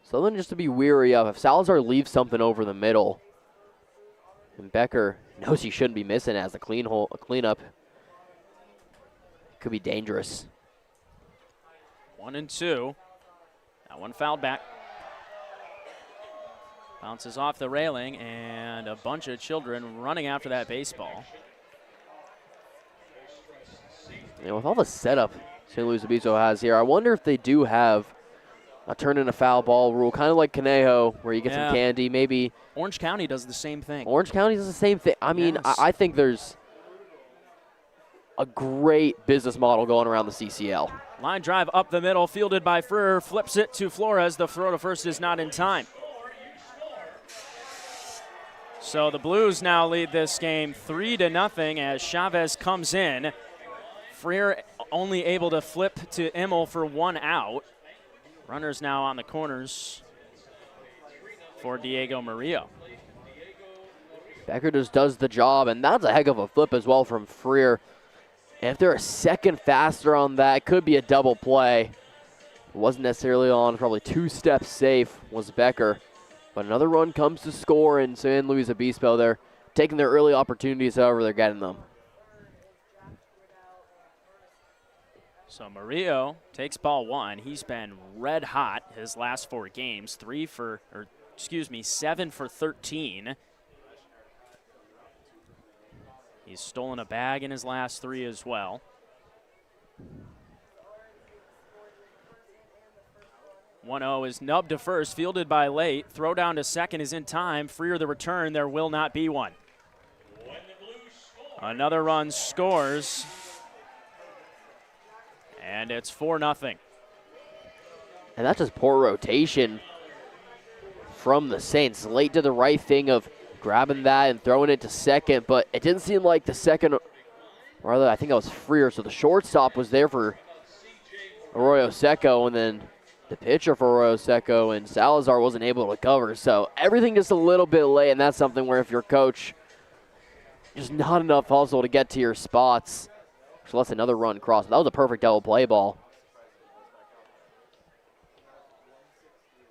Something just to be weary of. If Salazar leaves something over the middle, and Becker knows he shouldn't be missing as a cleanup, it could be dangerous. 1-2. That one fouled back. Bounces off the railing, and a bunch of children running after that baseball. And with all the setup St. Louis Obispo has here, I wonder if they do have a turn in a foul ball rule, kind of like Conejo, where you get some candy, maybe. Orange County does the same thing. Orange County does the same thing. I mean, Yes. I think there's a great business model going around the CCL. Line drive up the middle, fielded by Freer, flips it to Flores. The throw to first is not in time. So the Blues now lead this game 3-0 as Chavez comes in. Freer only able to flip to Immel for one out. Runners now on the corners for Diego Murillo. Becker just does the job, and that's a heck of a flip as well from Freer. And if they're a second faster on that, it could be a double play. It wasn't necessarily on, probably 2 steps safe was Becker. But another run comes to score, and San Luis Obispo, they're taking their early opportunities, however they're getting them. So Murillo takes ball 1. He's been red hot his last 4 games. 7 for 13. He's stolen a bag in his last 3 as well. 1-0 is nubbed to first, fielded by Late. Throw down to second is in time. Freer the return, there will not be one. Another run scores. And it's 4-0. And that's just poor rotation from the Saints. Late did the right thing of grabbing that and throwing it to second, but it didn't seem like the second, or rather I think that was Freer, so the shortstop was there for Arroyo Seco, and then the pitcher for Arroyo Seco and Salazar wasn't able to cover. So everything just a little bit late, and that's something where if you're coach, just not enough hustle to get to your spots. So that's another run cross. That was a perfect double play ball.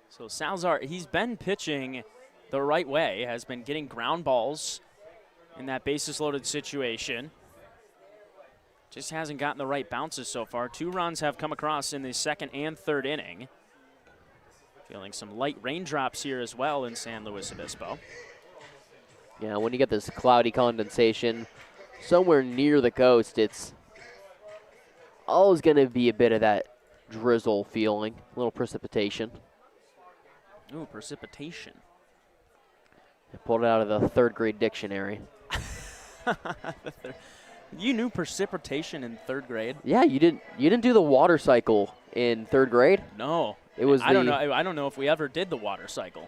So Salazar, he's been pitching the right way, has been getting ground balls in that bases loaded situation. Just hasn't gotten the right bounces so far. 2 runs have come across in the second and third inning. Feeling some light raindrops here as well in San Luis Obispo. Yeah, when you get this cloudy condensation somewhere near the coast, it's always going to be a bit of that drizzle feeling, a little precipitation. Ooh, precipitation. I pulled it out of the 3rd grade dictionary. You knew precipitation in 3rd grade? Yeah, you didn't do the water cycle in 3rd grade? No. It was I don't know if we ever did the water cycle.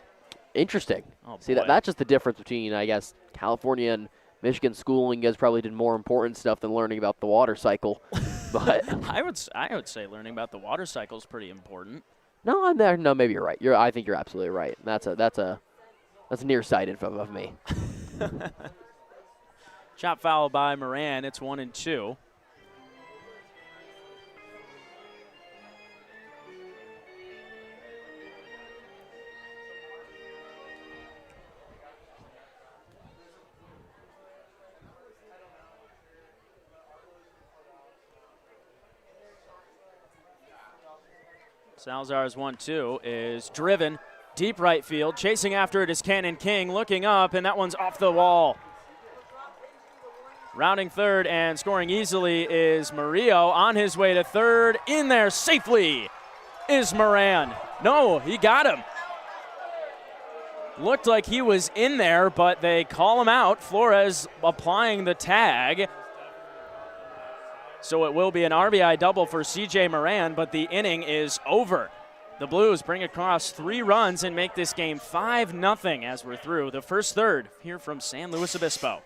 Interesting. Oh, see, boy. that's just the difference between, I guess, California and Michigan schooling. You guys probably did more important stuff than learning about the water cycle. But I would say learning about the water cycle is pretty important. no, I'm there. No, maybe you're right. I think you're absolutely right. That's nearsighted of me. Chop foul by Moran. It's 1-2. Salazar's 1-2 is driven deep right field. Chasing after it is Cannon King, looking up, and that one's off the wall. Rounding third and scoring easily is Murillo. On his way to third, in there safely is Moran. No, he got him. Looked like he was in there, but they call him out. Flores applying the tag. So it will be an RBI double for C.J. Moran, but the inning is over. The Blues bring across 3 runs and make this game 5-0 as we're through the first third here from San Luis Obispo.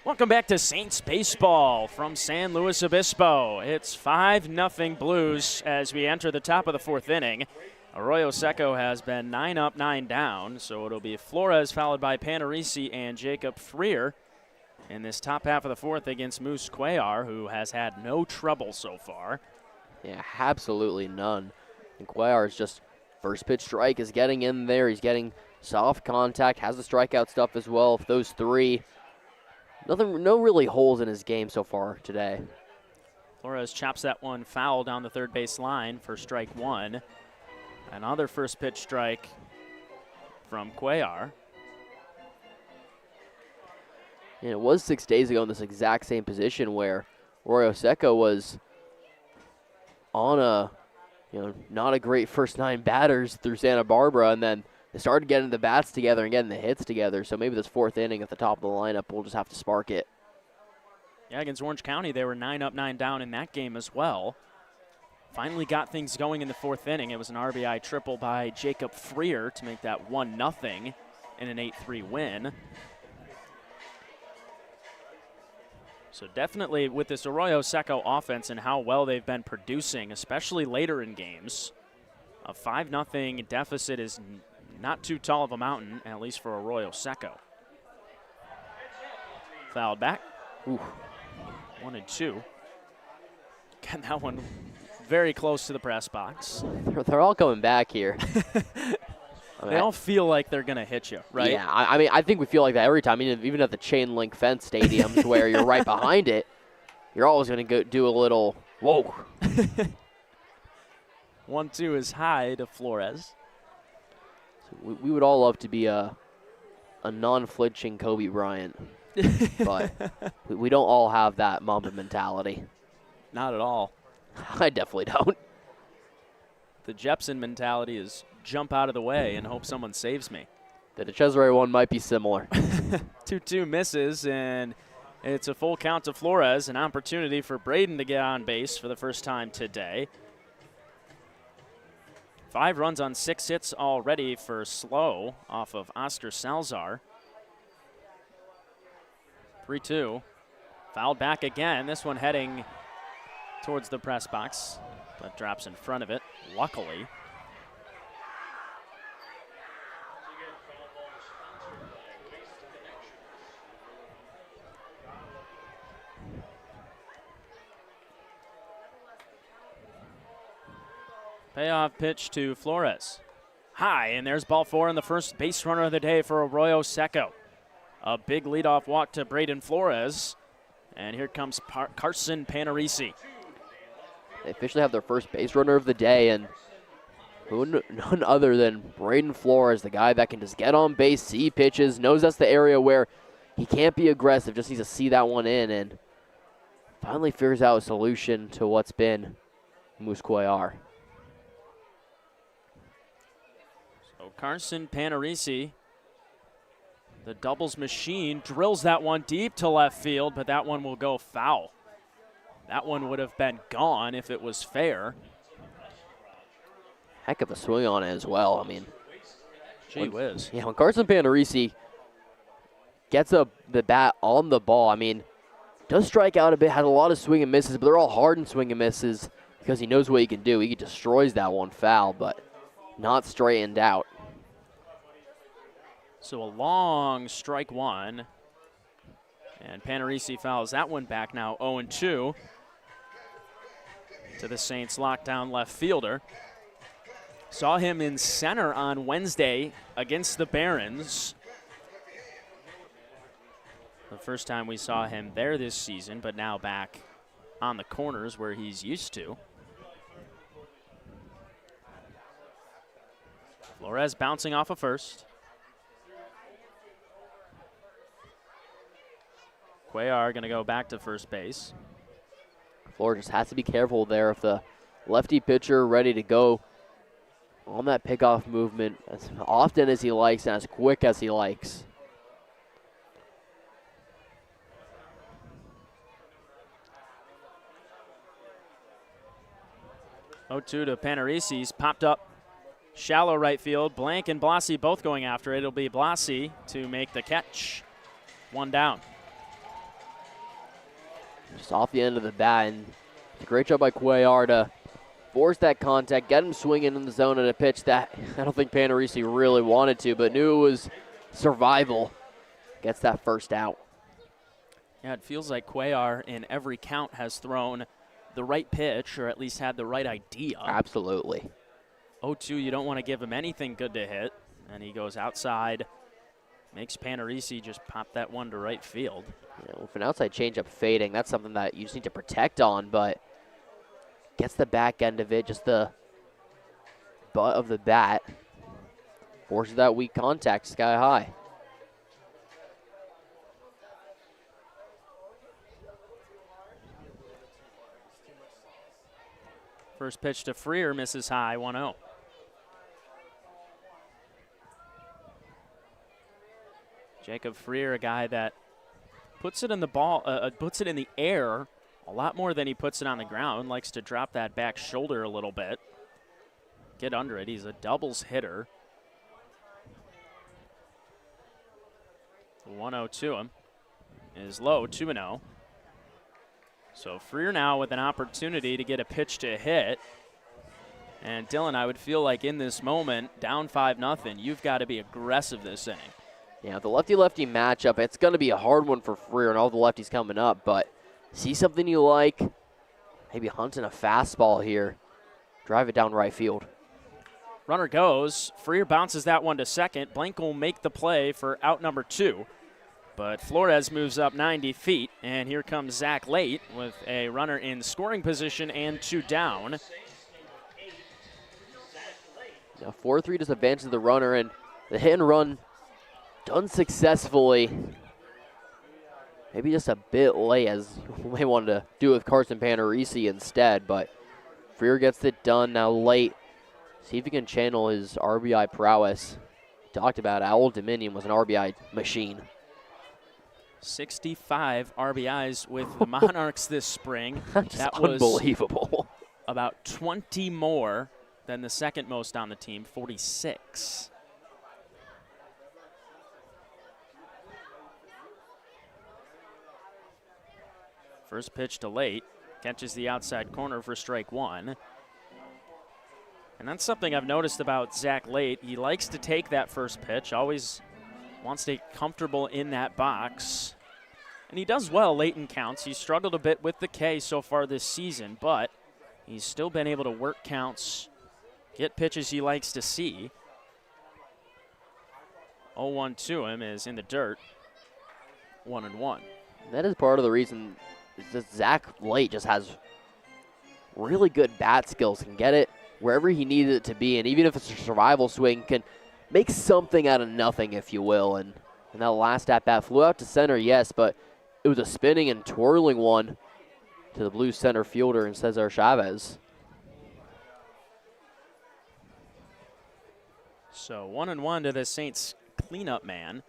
Welcome back to Saints baseball from San Luis Obispo. It's 5-0 Blues as we enter the top of the 4th inning. Arroyo Seco has been 9 up, 9 down, so it'll be Flores followed by Panarisi and Jacob Freer in this top half of the 4th against Moose Cuellar, who has had no trouble so far. Yeah, absolutely none. And Cuellar is just first pitch strike is getting in there. He's getting soft contact, has the strikeout stuff as well. If those 3, no really holes in his game so far today. Flores chops that one foul down the third base line for strike 1. Another first pitch strike from Cuellar. And it was 6 days ago in this exact same position where Arroyo Seco was on a, not a great first 9 batters through Santa Barbara, and then they started getting the bats together and getting the hits together. So maybe this 4th inning at the top of the lineup will just have to spark it. Yeah, against Orange County, they were 9 up, 9 down in that game as well. Finally got things going in the 4th inning. It was an RBI triple by Jacob Freer to make that 1-0 in an 8-3 win. So definitely with this Arroyo Seco offense and how well they've been producing, especially later in games, a 5-0 deficit is not too tall of a mountain, at least for Arroyo Seco. Fouled back. Ooh. 1-2. Got that one very close to the press box. They're all coming back here. They all feel like they're going to hit you, right? Yeah, I mean, I think we feel like that every time, even at the chain link fence stadiums where you're right behind it, you're always going to go do a little, whoa. 1-2 is high to Flores. So we would all love to be a non-flinching Kobe Bryant, but we don't all have that Mamba mentality. Not at all. I definitely don't. The Jepsen mentality is jump out of the way and hope someone saves me. The DeCesare one might be similar. 2-2 misses, and it's a full count to Flores, an opportunity for Braden to get on base for the first time today. 5 runs on 6 hits already for Slow off of Oscar Salazar. 3-2. Fouled back again. This one heading towards the press box, but drops in front of it, luckily. Payoff pitch to Flores. High, and there's ball 4 and the first base runner of the day for Arroyo Seco. A big leadoff walk to Braden Flores, and here comes Carson Panarisi. They officially have their first base runner of the day, and none other than Braden Flores, the guy that can just get on base, see pitches, knows that's the area where he can't be aggressive, just needs to see that one in, and finally figures out a solution to what's been Moose Cuellar. So Carson Panarisi, the doubles machine, drills that one deep to left field, but that one will go foul. That one would have been gone if it was fair. Heck of a swing on it as well. I mean, gee whiz. Yeah, when Carson Panarisi gets the bat on the ball, I mean, does strike out a bit, has a lot of swing and misses, but they're all hard and swing and misses because he knows what he can do. He destroys that one foul, but not straightened out. So a long strike 1. And Panarisi fouls that one back now, 0-2 to the Saints lockdown left fielder. Saw him in center on Wednesday against the Barons. The first time we saw him there this season, but now back on the corners where he's used to. Flores bouncing off of first. Cuellar going to go back to first base. Flores just has to be careful there if the lefty pitcher ready to go on that pickoff movement as often as he likes and as quick as he likes. Oh, 2 to Panarisi's popped up shallow right field. Blank and Blasi both going after it. It'll be Blasi to make the catch. 1 down. just off the end of the bat. And it's a great job by Cuellar to force that contact, get him swinging in the zone at a pitch that I don't think Panarisi really wanted to, but knew it was survival. Gets that first out. Yeah, it feels like Cuellar in every count has thrown the right pitch, or at least had the right idea. Absolutely. 0-2, you don't want to give him anything good to hit. And he goes outside, makes Panarisi just pop that one to right field. Yeah, with an outside changeup fading, that's something that you just need to protect on, but gets the back end of it, just the butt of the bat. Forces that weak contact sky high. First pitch to Freer, misses high, 1-0. Jacob Freer, a guy that puts it in the air a lot more than he puts it on the ground. Likes to drop that back shoulder a little bit, get under it. He's a doubles hitter. 1-0 to him is low, 2-0. So Freer now with an opportunity to get a pitch to hit. And Dylan, I would feel like in this moment, down 5-0, you've got to be aggressive this inning. Yeah, the lefty-lefty matchup, it's going to be a hard one for Freer and all the lefties coming up, but see something you like, maybe hunting a fastball here, drive it down right field. Runner goes, Freer bounces that one to second. Blank will make the play for out number 2. But Flores moves up 90 feet, and here comes Zach Late with a runner in scoring position and 2 down. Now 4-3 just advances the runner, and the hit and run done successfully. Maybe just a bit late, as we may want to do with Carson Panarisi instead, but Freer gets it done now late. See if he can channel his RBI prowess. Talked about Owl Dominion was an RBI machine. 65 RBIs with the Monarchs this spring. That was unbelievable. About 20 more than the second most on the team, 46. First pitch to Late, catches the outside corner for strike 1. And that's something I've noticed about Zach Late. He likes to take that first pitch, always wants to get comfortable in that box. And he does well late in counts. He's struggled a bit with the K so far this season, but he's still been able to work counts, get pitches he likes to see. 0-1 to him is in the dirt, 1-1. That is part of the reason that Zach Late just has really good bat skills, can get it wherever he needs it to be, and even if it's a survival swing, can make something out of nothing, if you will. And that last at-bat flew out to center, yes, but it was a spinning and twirling one to the Blues center fielder and Cesar Chavez. So 1-1 to the Saints cleanup man.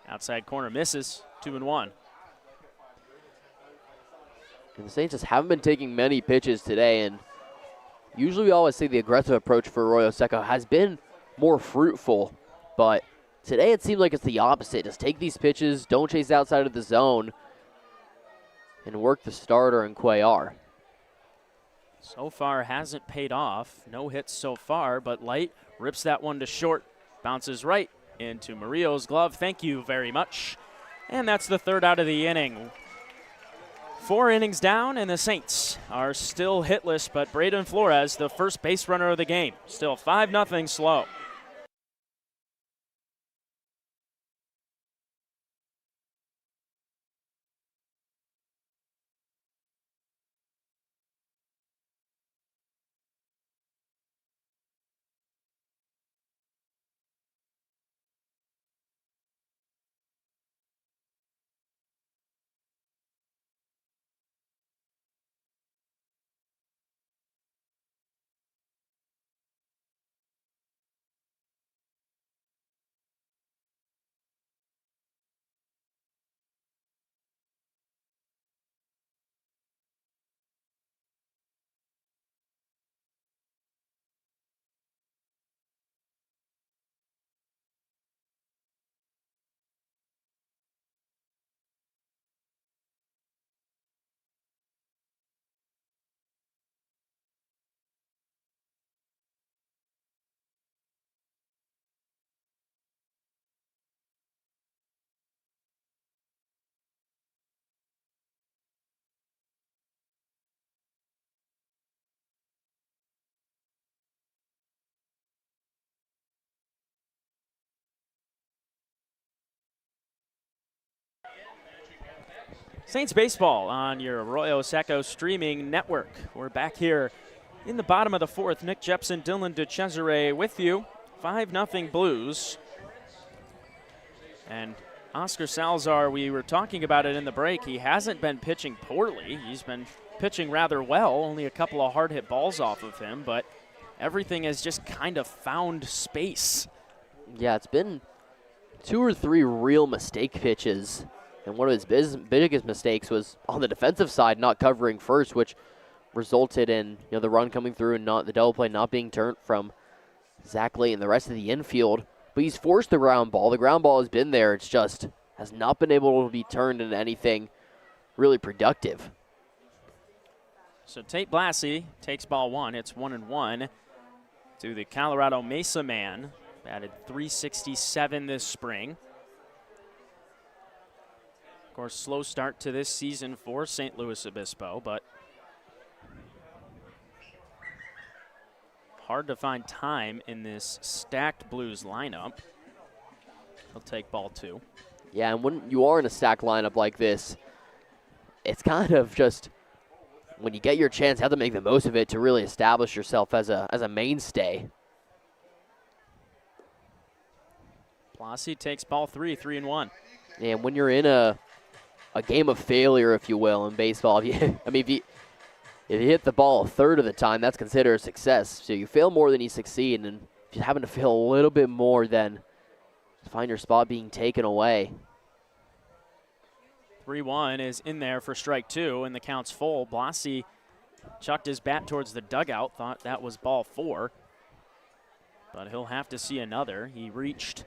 Outside corner misses, 2-1. And the Saints just haven't been taking many pitches today, and usually we always say the aggressive approach for Arroyo Seco has been more fruitful, but today it seems like it's the opposite. Just take these pitches, don't chase outside of the zone, and work the starter and Cuellar. So far hasn't paid off. No hits so far, but Light rips that one to short, bounces right into Murillo's glove. Thank you very much. And that's the third out of the inning. 4 innings down, and the Saints are still hitless, but Braden Flores, the first base runner of the game, still 5-0 slow. Saints baseball on your Arroyo Seco streaming network. We're back here in the bottom of the fourth. Nick Jepson, Dylan DeCesare with you. 5-0 Blues. And Oscar Salazar, we were talking about it in the break. He hasn't been pitching poorly. He's been pitching rather well. Only a couple of hard hit balls off of him, but everything has just kind of found space. Yeah, it's been 2 or 3 real mistake pitches. And one of his biggest mistakes was on the defensive side, not covering first, which resulted in the run coming through and not the double play not being turned from Zach Lee and the rest of the infield. But he's forced the ground ball. The ground ball has been there. It's just has not been able to be turned into anything really productive. So Tate Blassie takes ball 1. It's 1-1 to the Colorado Mesa man. Batted .367 this spring. Of course, slow start to this season for St. Louis Obispo, but hard to find time in this stacked Blues lineup. He'll take ball 2. Yeah, and when you are in a stacked lineup like this, it's kind of just when you get your chance, you have to make the most of it to really establish yourself as a mainstay. Blassie takes ball 3, 3-1. And when you're in a game of failure, if you will, in baseball, if you hit the ball a third of the time, that's considered a success. So you fail more than you succeed, and if you happen to fail a little bit more, then find your spot being taken away. 3-1 is in there for strike 2, and the count's full. Blassie chucked his bat towards the dugout, thought that was ball 4, but he'll have to see another. He reached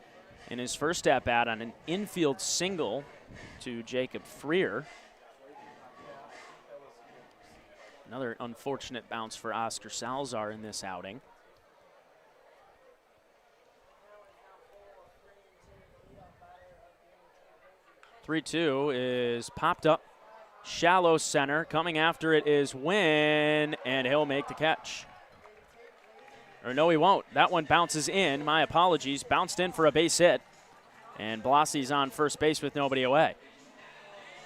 in his first at-bat on an infield single to Jacob Freer. Another unfortunate bounce for Oscar Salazar in this outing. (3-2) is popped up. Shallow center. Coming after it is Wynn, and he'll make the catch. Or no, he won't. That one bounces in. My apologies. Bounced in for a base hit. And Blassie's on first base with nobody away.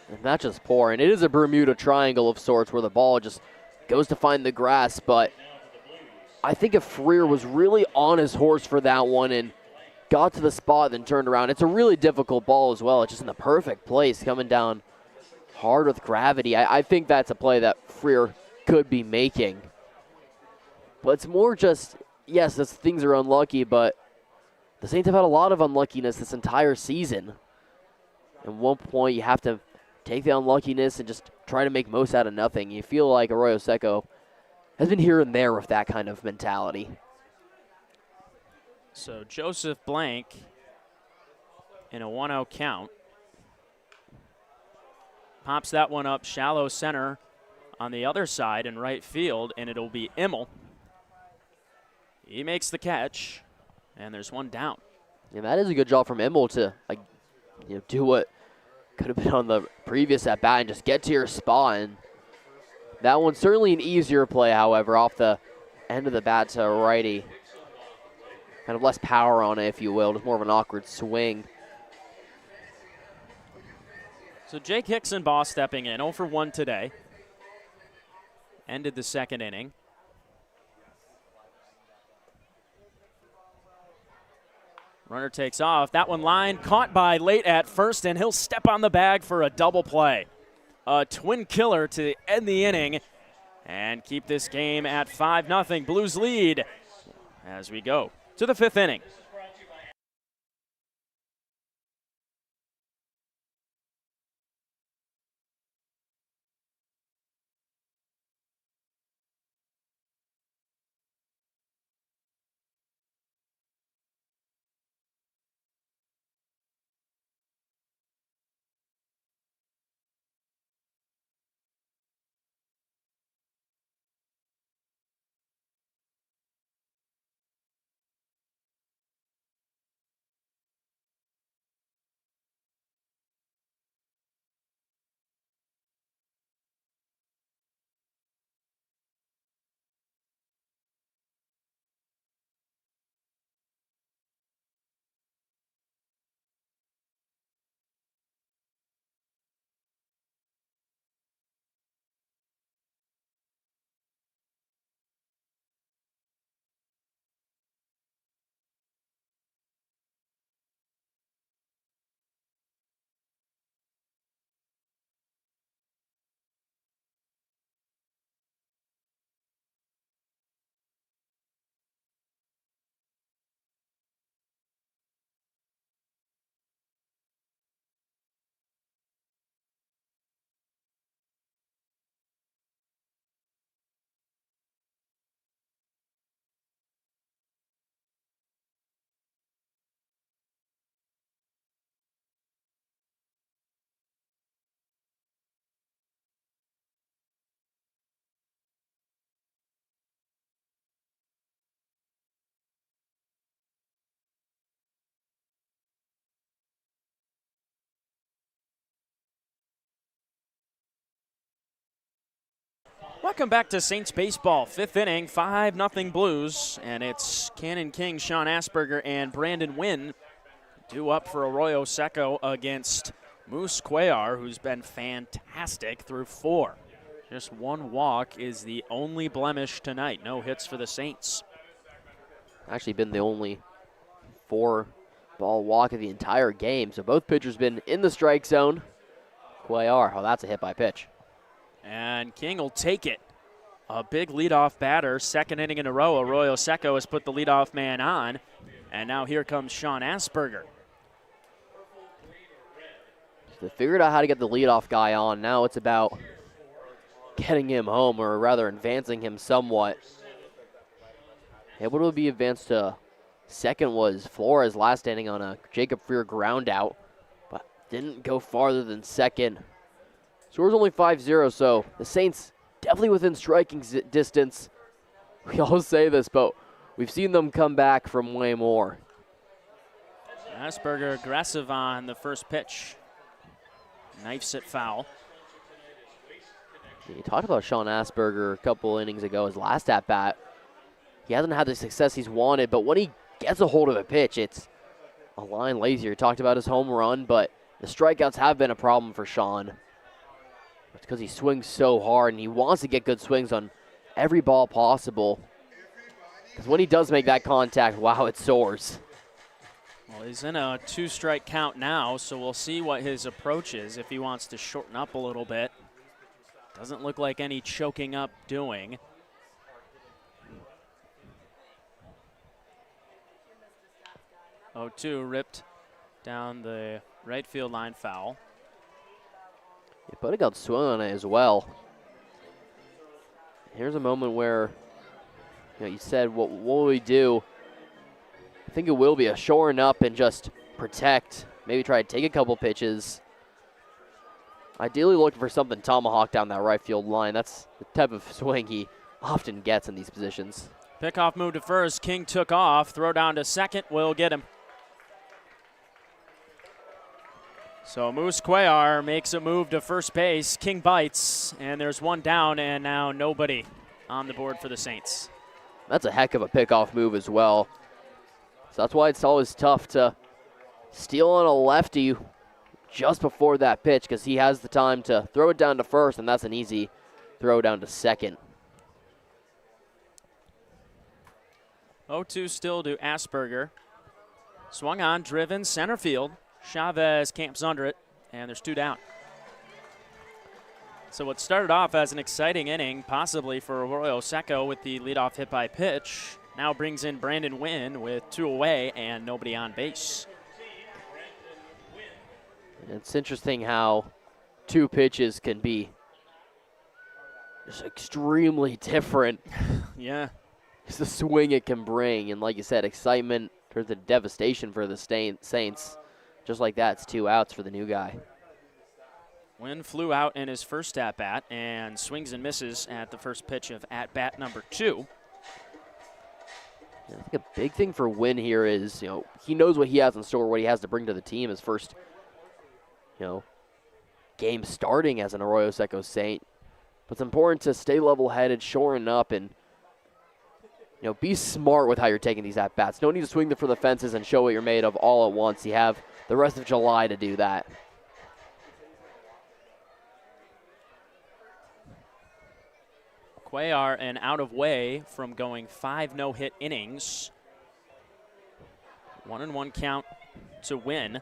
And that's just poor. And it is a Bermuda Triangle of sorts where the ball just goes to find the grass. But I think if Freer was really on his horse for that one and got to the spot and then turned around, it's a really difficult ball as well. It's just in the perfect place, coming down hard with gravity. I think that's a play that Freer could be making. But it's more just, yes, things are unlucky, but the Saints have had a lot of unluckiness this entire season. At one point, you have to take the unluckiness and just try to make most out of nothing. You feel like Arroyo Seco has been here and there with that kind of mentality. So Joseph Blank in a 1-0 count. Pops that one up shallow center on the other side in right field, and it'll be Immel. He makes the catch, and there's one down. And that is a good job from Immel to do what could have been on the previous at-bat and just get to your spot. And that one's certainly an easier play, however, off the end of the bat to righty. Kind of less power on it, if you will. Just more of an awkward swing. So Jake Hickson-Baugh stepping in, 0 for 1 today. Ended the second inning. Runner takes off. That one line caught by late at first, and he'll step on the bag for a double play. A twin killer to end the inning and keep this game at 5-0. Blues lead as we go to the 5th inning. Welcome back to Saints baseball. Fifth inning, 5-0 Blues, and it's Cannon King, Sean Asperger, and Brandon Wynn due up for Arroyo Seco against Moose Cuellar, who's been fantastic through 4. Just 1 walk is the only blemish tonight. No hits for the Saints. Actually been the only 4-ball walk of the entire game, so both pitchers been in the strike zone. Cuellar, oh, that's a hit by pitch. And King will take it. A big leadoff batter, second inning in a row. Arroyo Seco has put the leadoff man on. And now here comes Sean Asperger. They figured out how to get the leadoff guy on. Now it's about getting him home, or rather advancing him somewhat. Able to be advanced to second was Flores last inning on a Jacob Freer ground out, but didn't go farther than second. Score's only 5-0, so the Saints definitely within striking distance. We always say this, but we've seen them come back from way more. Asperger aggressive on the first pitch. Knifes it foul. You talked about Sean Asperger a couple innings ago, his last at-bat. He hasn't had the success he's wanted, but when he gets a hold of a pitch, it's a line lazier. You talked about his home run, but the strikeouts have been a problem for Sean. It's because he swings so hard, and he wants to get good swings on every ball possible. Because when he does make that contact, wow, it soars. Well, he's in a 2-strike count now, so we'll see what his approach is if he wants to shorten up a little bit. Doesn't look like any choking up doing. Oh, 2 ripped down the right field line foul. Yeah, Buddy got swung on it as well. Here's a moment where, you said, what will we do? I think it will be a shoring up and just protect. Maybe try to take a couple pitches. Ideally looking for something tomahawk down that right field line. That's the type of swing he often gets in these positions. Pickoff move to first. King took off. Throw down to second. Will get him. So Moose Cuellar makes a move to first base. King bites, and there's 1 down, and now nobody on the board for the Saints. That's a heck of a pickoff move as well. So that's why it's always tough to steal on a lefty just before that pitch, because he has the time to throw it down to first, and that's an easy throw down to second. 0-2 still to Asperger. Swung on, driven, center field. Chavez camps under it, and there's 2 down. So what started off as an exciting inning, possibly for Arroyo Seco with the leadoff hit by pitch, now brings in Brandon Wynn with 2 away and nobody on base. It's interesting how 2 pitches can be just extremely different. Yeah. It's the swing it can bring, and like you said, excitement or the devastation for the Saints. Just like that, it's 2 outs for the new guy. Wynn flew out in his first at-bat and swings and misses at the first pitch of at-bat number 2. I think a big thing for Wynn here is, he knows what he has in store, what he has to bring to the team. His first, game starting as an Arroyo Seco Saint. But it's important to stay level-headed, shoring up, and be smart with how you're taking these at-bats. No need to swing for the fences and show what you're made of all at once. You have the rest of July to do that. Cuellar and out of way from going 5 no-hit innings. 1-1 count to Wynn.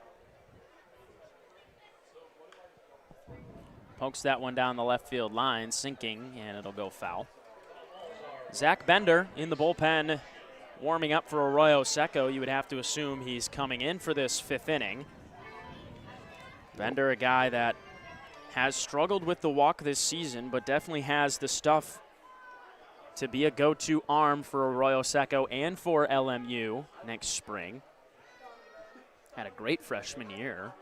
Pokes that one down the left field line, sinking, and it'll go foul. Zach Bender in the bullpen, warming up for Arroyo Seco. You would have to assume he's coming in for this 5th inning. Bender, a guy that has struggled with the walk this season, but definitely has the stuff to be a go-to arm for Arroyo Seco and for LMU next spring. Had a great freshman year.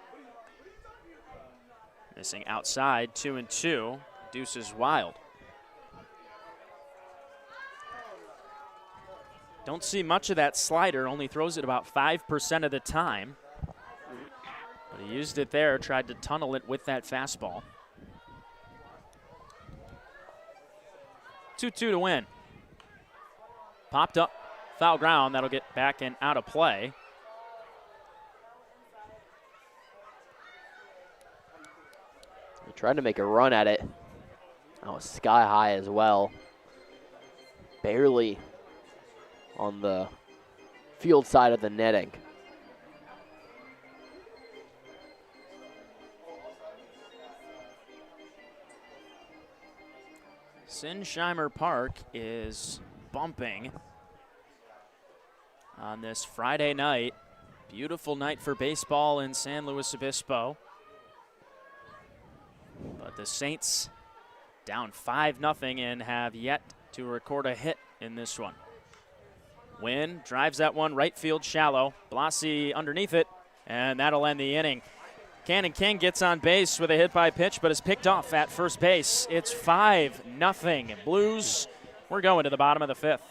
Missing outside, 2-2. Deuce is wild. Don't see much of that slider, only throws it about 5% of the time. But he used it there, tried to tunnel it with that fastball. 2-2 to win. Popped up, foul ground. That'll get back and out of play. He tried to make a run at it. That was sky high as well. Barely on the field side of the netting. Sinsheimer Park is bumping on this Friday night. Beautiful night for baseball in San Luis Obispo. But the Saints down 5-0 and have yet to record a hit in this one. Wynn drives that one right field shallow. Blasi underneath it, and that'll end the inning. Cannon King gets on base with a hit by pitch, but is picked off at first base. It's 5-0 Blues. We're going to the bottom of the fifth.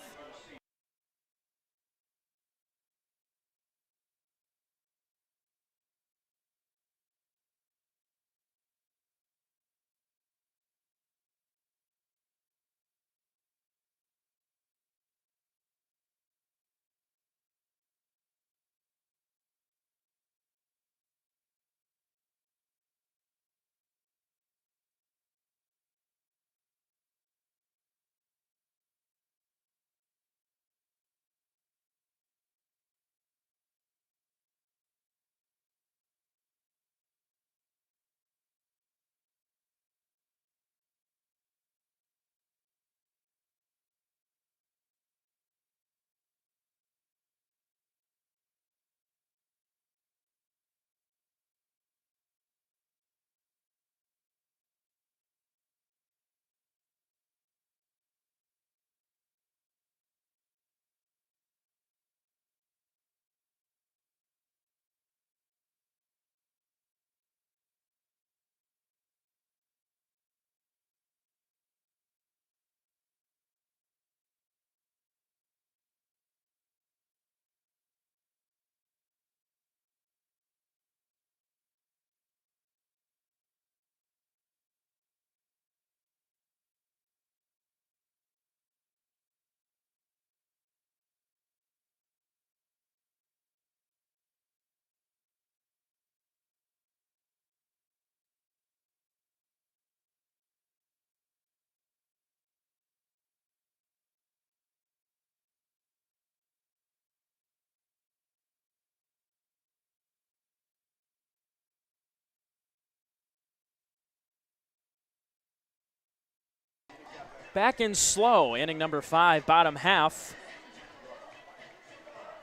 Back in slow, inning number 5, bottom half.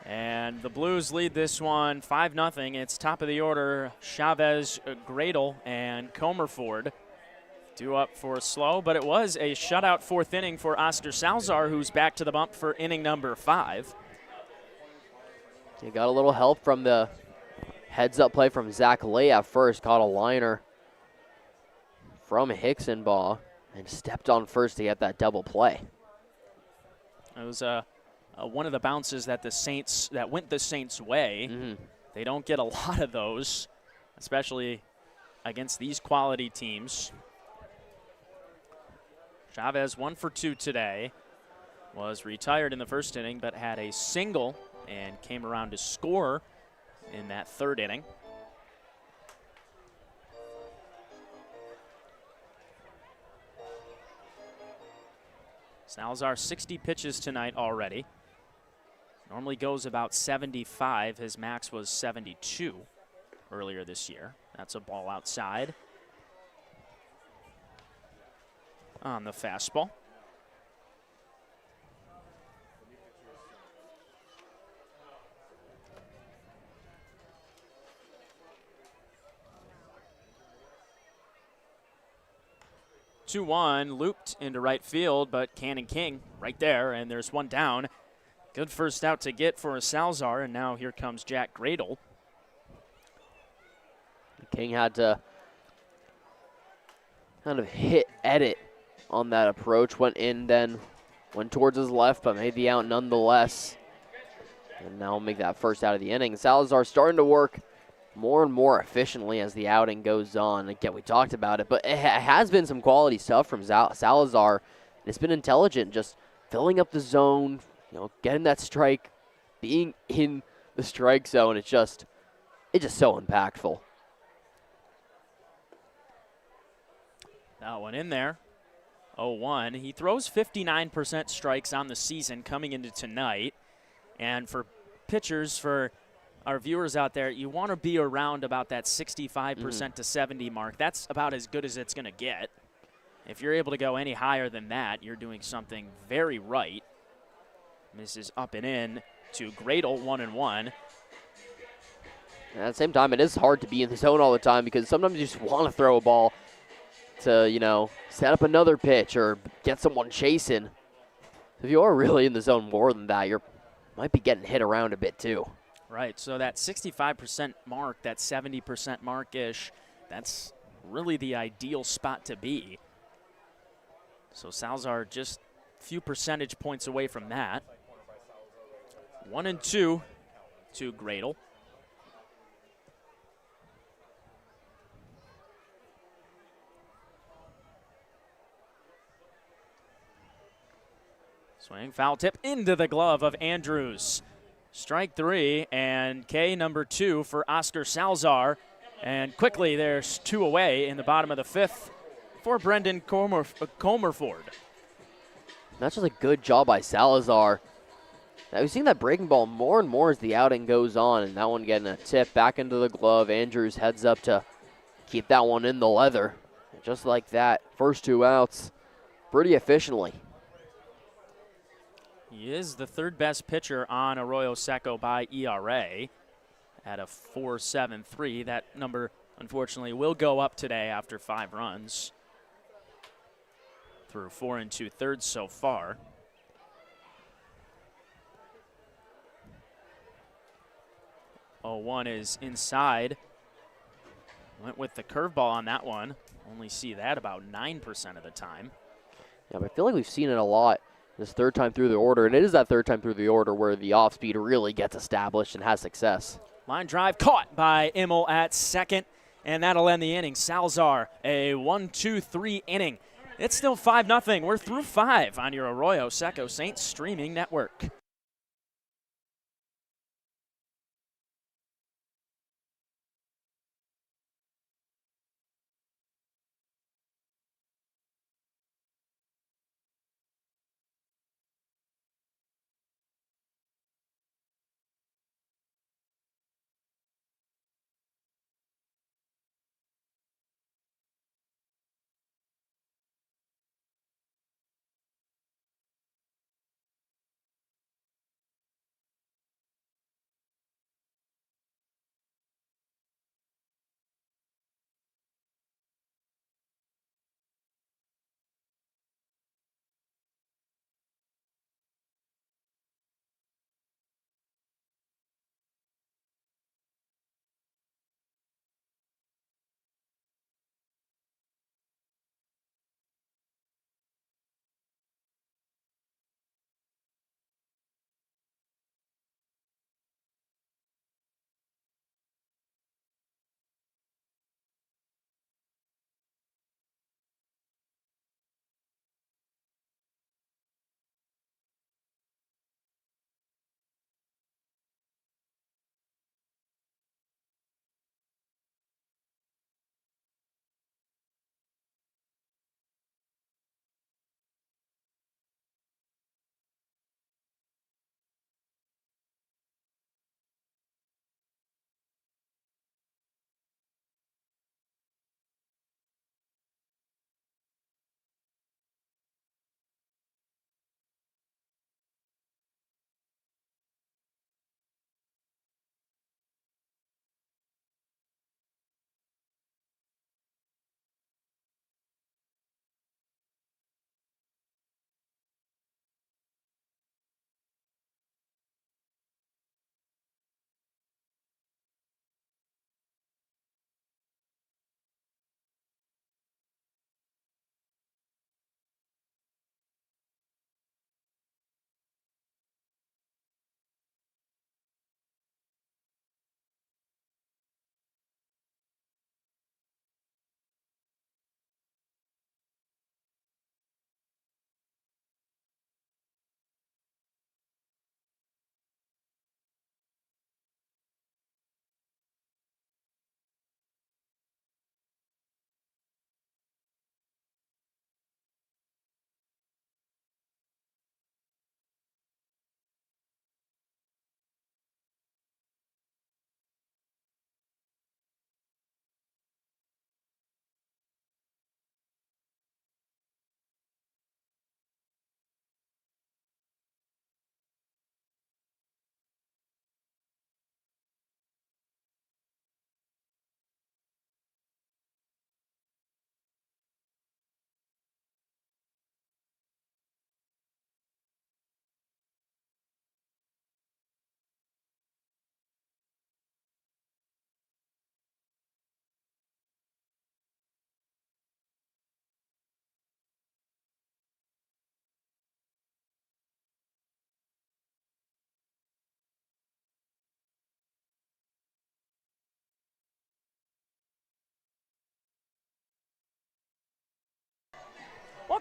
And the Blues lead this one 5-0. It's top of the order, Chavez, Gradle, and Comerford. Due up for slow, but it was a shutout 4th inning for Oscar Salazar, who's back to the bump for inning number 5. He got a little help from the heads-up play from Zach Lay at first, caught a liner from Hicksonbaugh and stepped on first to get that double play. It was one of the bounces that went the Saints' way. They don't get a lot of those, especially against these quality teams. Chavez 1 for 2 today. Was retired in the first inning, but had a single and came around to score in that 3rd inning. Salazar 60 pitches tonight already. Normally goes about 75. His max was 72 earlier this year. That's a ball outside on the fastball. Two-1 looped into right field, but Cannon King right there, and there's one down. Good first out to get for Salazar, and now here comes Jack Gradle. King had to kind of hit edit on that approach, went in, then went towards his left, but made the out nonetheless. And now make that first out of the inning. Salazar starting to work more and more efficiently as the outing goes on. Again, we talked about it, but it has been some quality stuff from Salazar And it's been intelligent, just filling up the zone, getting that strike, being in the strike zone. It's just so impactful. That one in there. 0-1. He throws 59% strikes on the season coming into tonight. And for pitchers, for our viewers out there, you want to be around about that 65% to 70 mark. That's about as good as it's going to get. If you're able to go any higher than that, you're doing something very right. Misses up and in to Gradle, 1-1. And at the same time, it is hard to be in the zone all the time because sometimes you just want to throw a ball to, set up another pitch or get someone chasing. If you are really in the zone more than that, you might be getting hit around a bit too. Right, so that 65% mark, that 70% mark-ish, that's really the ideal spot to be. So Salazar just a few percentage points away from that. 1-2 to Gradle. Swing, foul tip into the glove of Andrews. Strike 3 and K number 2 for Oscar Salazar. And quickly there's 2 away in the bottom of the 5th for Brendan Comerford. That's just a good job by Salazar. Now, we've seen that breaking ball more and more as the outing goes on, and that one getting a tip back into the glove. Andrews heads up to keep that one in the leather. Just like that, first 2 outs pretty efficiently. He is the 3rd best pitcher on Arroyo Seco by ERA at a 4.73. That number, unfortunately, will go up today after 5 runs through 4 2/3 so far. Oh, 1 is inside. Went with the curveball on that one. Only see that about 9% of the time. Yeah, but I feel like we've seen it a lot this 3rd time through the order, and it is that 3rd time through the order where the off-speed really gets established and has success. Line drive caught by Immel at second, and that'll end the inning. Salazar, a 1-2-3 inning. It's still 5-0. We're through 5 on your Arroyo Seco Saints streaming network.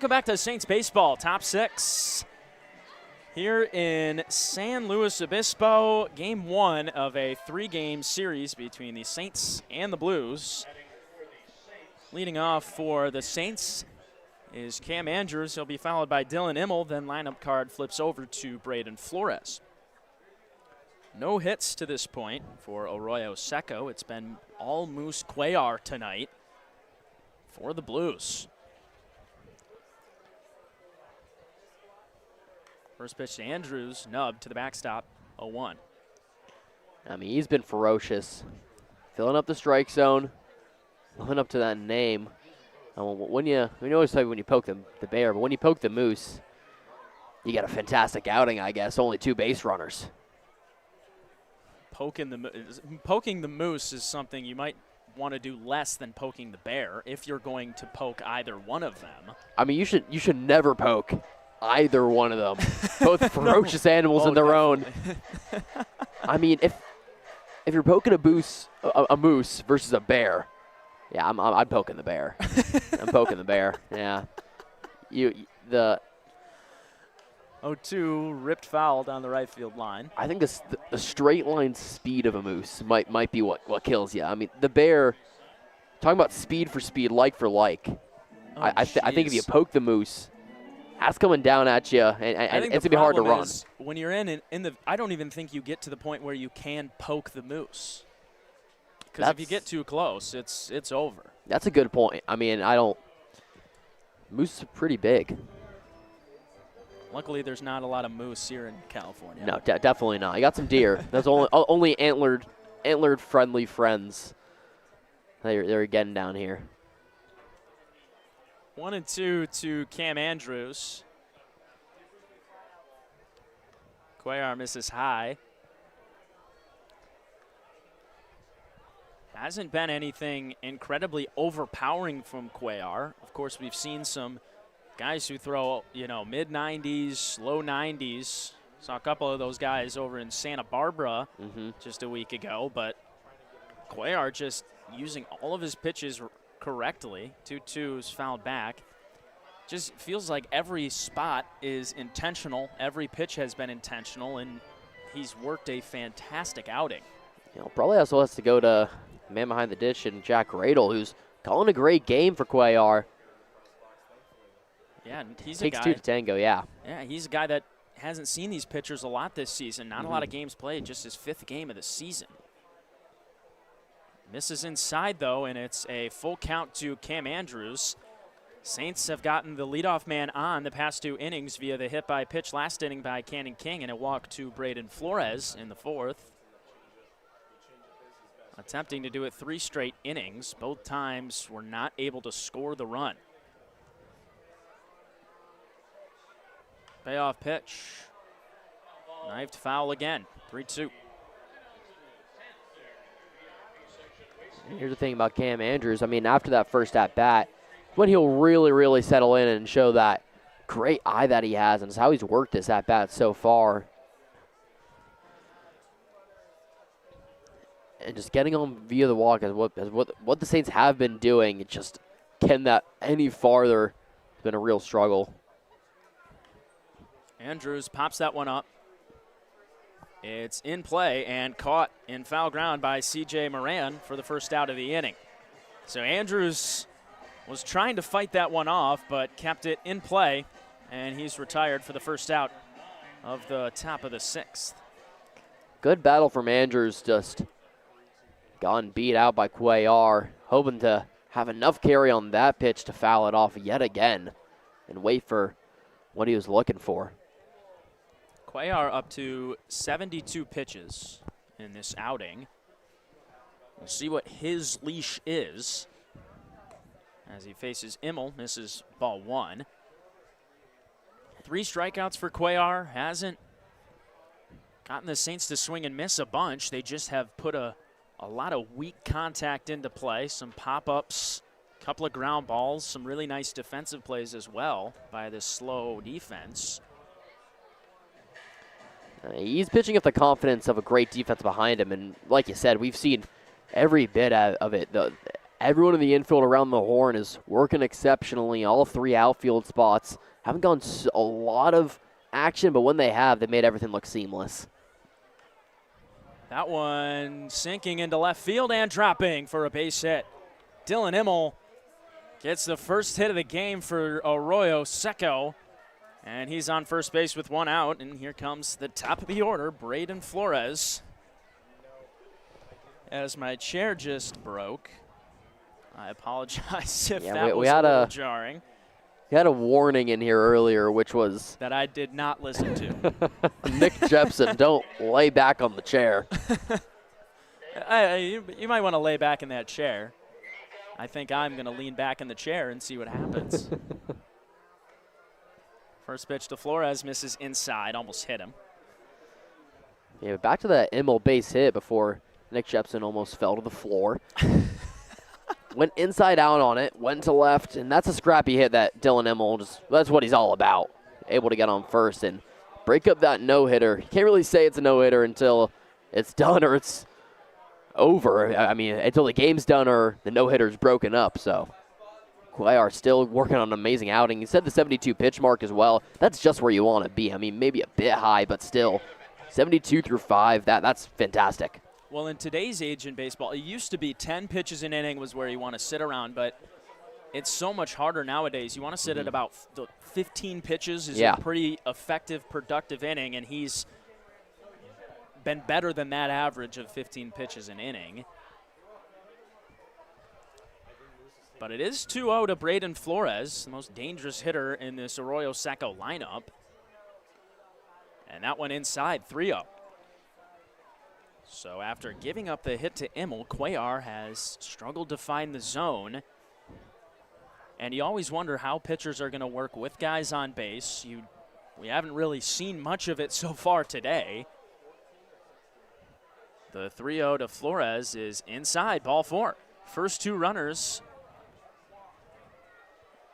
Welcome back to Saints Baseball, top 6. Here in San Luis Obispo, game 1 of a 3-game series between the Saints and the Blues. Leading off for the Saints is Cam Andrews. He'll be followed by Dylan Immel. Then lineup card flips over to Braden Flores. No hits to this point for Arroyo Seco. It's been all Moose Cuellar tonight for the Blues. First pitch to Andrews, nub to the backstop, 0-1. I mean, he's been ferocious, filling up the strike zone, living up to that name. When you always say when you poke the bear, but when you poke the moose, you get a fantastic outing, I guess. Only 2 base runners. Poking the moose is something you might want to do less than poking the bear if you're going to poke either one of them. I mean, you should never poke either one of them. Both ferocious animals in their own. I mean, if you're poking a moose versus a bear, yeah, I'm poking the bear. I'm poking the bear. Yeah. The 0-2 ripped foul down the right field line. I think the straight line speed of a moose might be what kills you. I mean, the bear, talking about speed for speed, like for like. I think if you poke the moose, that's coming down at you, and it's going to be hard to run. When you're in the, I don't even think you get to the point where you can poke the moose. Because if you get too close, it's over. That's a good point. I mean, moose are pretty big. Luckily, there's not a lot of moose here in California. No, definitely not. You got some deer. Those only antlered friendly friends they're getting down here. 1-2 to Cam Andrews. Cuellar misses high. Hasn't been anything incredibly overpowering from Cuellar. Of course, we've seen some guys who throw, mid-90s, low 90s. Saw a couple of those guys over in Santa Barbara just a week ago, but Cuellar just using all of his pitches correctly. 2-2s fouled back. Just feels like every spot is intentional. Every pitch has been intentional, and he's worked a fantastic outing. Probably also has to go to man behind the dish and Jack Radel, who's calling a great game for Cuellar. Yeah, he's Takes a guy. 2 to tango, yeah. Yeah, he's a guy that hasn't seen these pitchers a lot this season. Not a lot of games played, just his 5th game of the season. Misses inside, though, and it's a full count to Cam Andrews. Saints have gotten the leadoff man on the past 2 innings via the hit by pitch last inning by Cannon King and a walk to Braden Flores in the 4th. Attempting to do it 3 straight innings. Both times were not able to score the run. Payoff pitch. Knifed foul again. 3-2. Here's the thing about Cam Andrews. I mean, after that first at-bat, when he'll really, really settle in and show that great eye that he has, and it's how he's worked this at-bat so far. And just getting on via the walk is what the Saints have been doing. It just, can that any farther? It's been a real struggle. Andrews pops that one up. It's in play and caught in foul ground by C.J. Moran for the first out of the inning. So Andrews was trying to fight that one off, but kept it in play, and he's retired for the first out of the top of the 6th. Good battle from Andrews, just gotten beat out by Cuellar, hoping to have enough carry on that pitch to foul it off yet again and wait for what he was looking for. Cuellar up to 72 pitches in this outing. We'll see what his leash is as he faces Immel, misses ball 1. 3 strikeouts for Cuellar. Hasn't gotten the Saints to swing and miss a bunch. They just have put a lot of weak contact into play, some pop-ups, a couple of ground balls, some really nice defensive plays as well by this slow defense. He's pitching with the confidence of a great defense behind him, and like you said, we've seen every bit of it. Everyone in the infield around the horn is working exceptionally. All 3 outfield spots haven't gone a lot of action, but when they have, they made everything look seamless. That one sinking into left field and dropping for a base hit. Dylan Immel gets the first hit of the game for Arroyo Seco, and he's on first base with 1 out. And here comes the top of the order, Braden Flores. As my chair just broke, I apologize if that was a little jarring. We had a warning in here earlier, which was that I did not listen to. Nick Jepson, don't lay back on the chair. You might want to lay back in that chair. I think I'm going to lean back in the chair and see what happens. First pitch to Flores, misses inside, almost hit him. Yeah, back to that Immel base hit before Nick Jepson almost fell to the floor. Went inside out on it, went to left, and that's a scrappy hit that Dylan Immel that's what he's all about. Able to get on first and break up that no-hitter. You can't really say it's a no-hitter until it's done or it's over. I mean, until the game's done or the no-hitter's broken up. So Cuellar still working on an amazing outing. He said the 72 pitch mark as well. That's just where you want to be. I mean, maybe a bit high, but still 72 through 5, that's fantastic. Well, in today's age in baseball, it used to be 10 pitches an inning was where you want to sit around, but it's so much harder nowadays. You want to sit at about 15 pitches is a pretty effective, productive inning, and he's been better than that average of 15 pitches an inning. But it is 2-0 to Braden Flores, the most dangerous hitter in this Arroyo Seco lineup. And that one inside, 3-0. So after giving up the hit to Immel, Cuellar has struggled to find the zone. And you always wonder how pitchers are going to work with guys on base. We haven't really seen much of it so far today. The 3-0 to Flores is inside, ball 4. First 2 runners,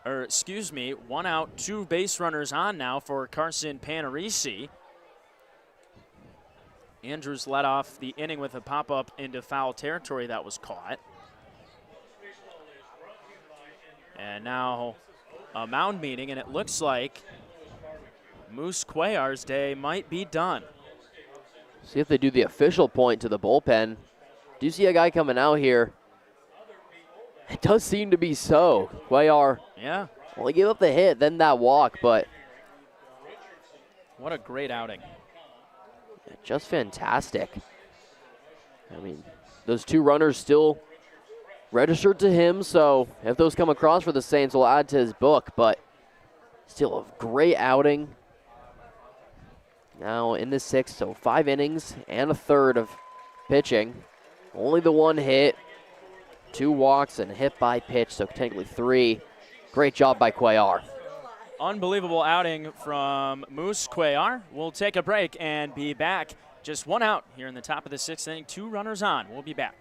or excuse me, 1 out, 2 base runners on now for Carson Panarisi. Andrews led off the inning with a pop-up into foul territory that was caught. And now a mound meeting, and it looks like Moose Cuellar's day might be done. See if they do the official point to the bullpen. Do you see a guy coming out here? It does seem to be so. Cuellar, well, he gave up the hit, then that walk, but what a great outing. Just fantastic. I mean, those 2 runners still registered to him, so if those come across for the Saints, we'll add to his book, but still a great outing. Now in the 6th, so 5 innings and a third of pitching. Only the 1 hit, 2 walks, and a hit by pitch, so technically 3. Great job by Cuellar. Unbelievable outing from Moose Cuellar. We'll take a break and be back. Just 1 out here in the top of the 6th inning, 2 runners on. We'll be back.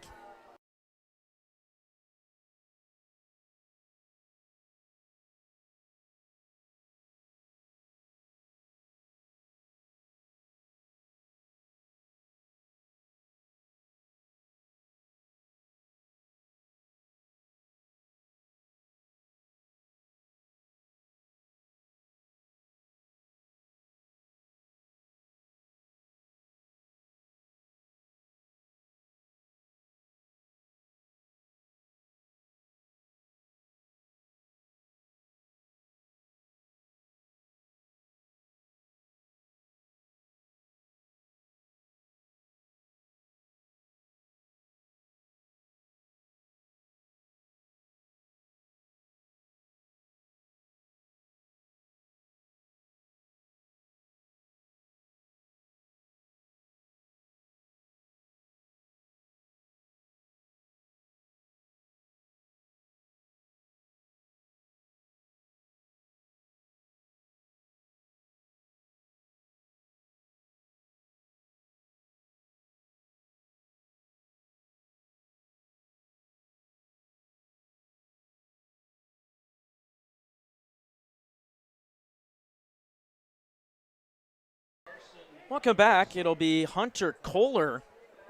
Welcome back. It'll be Hunter Kohler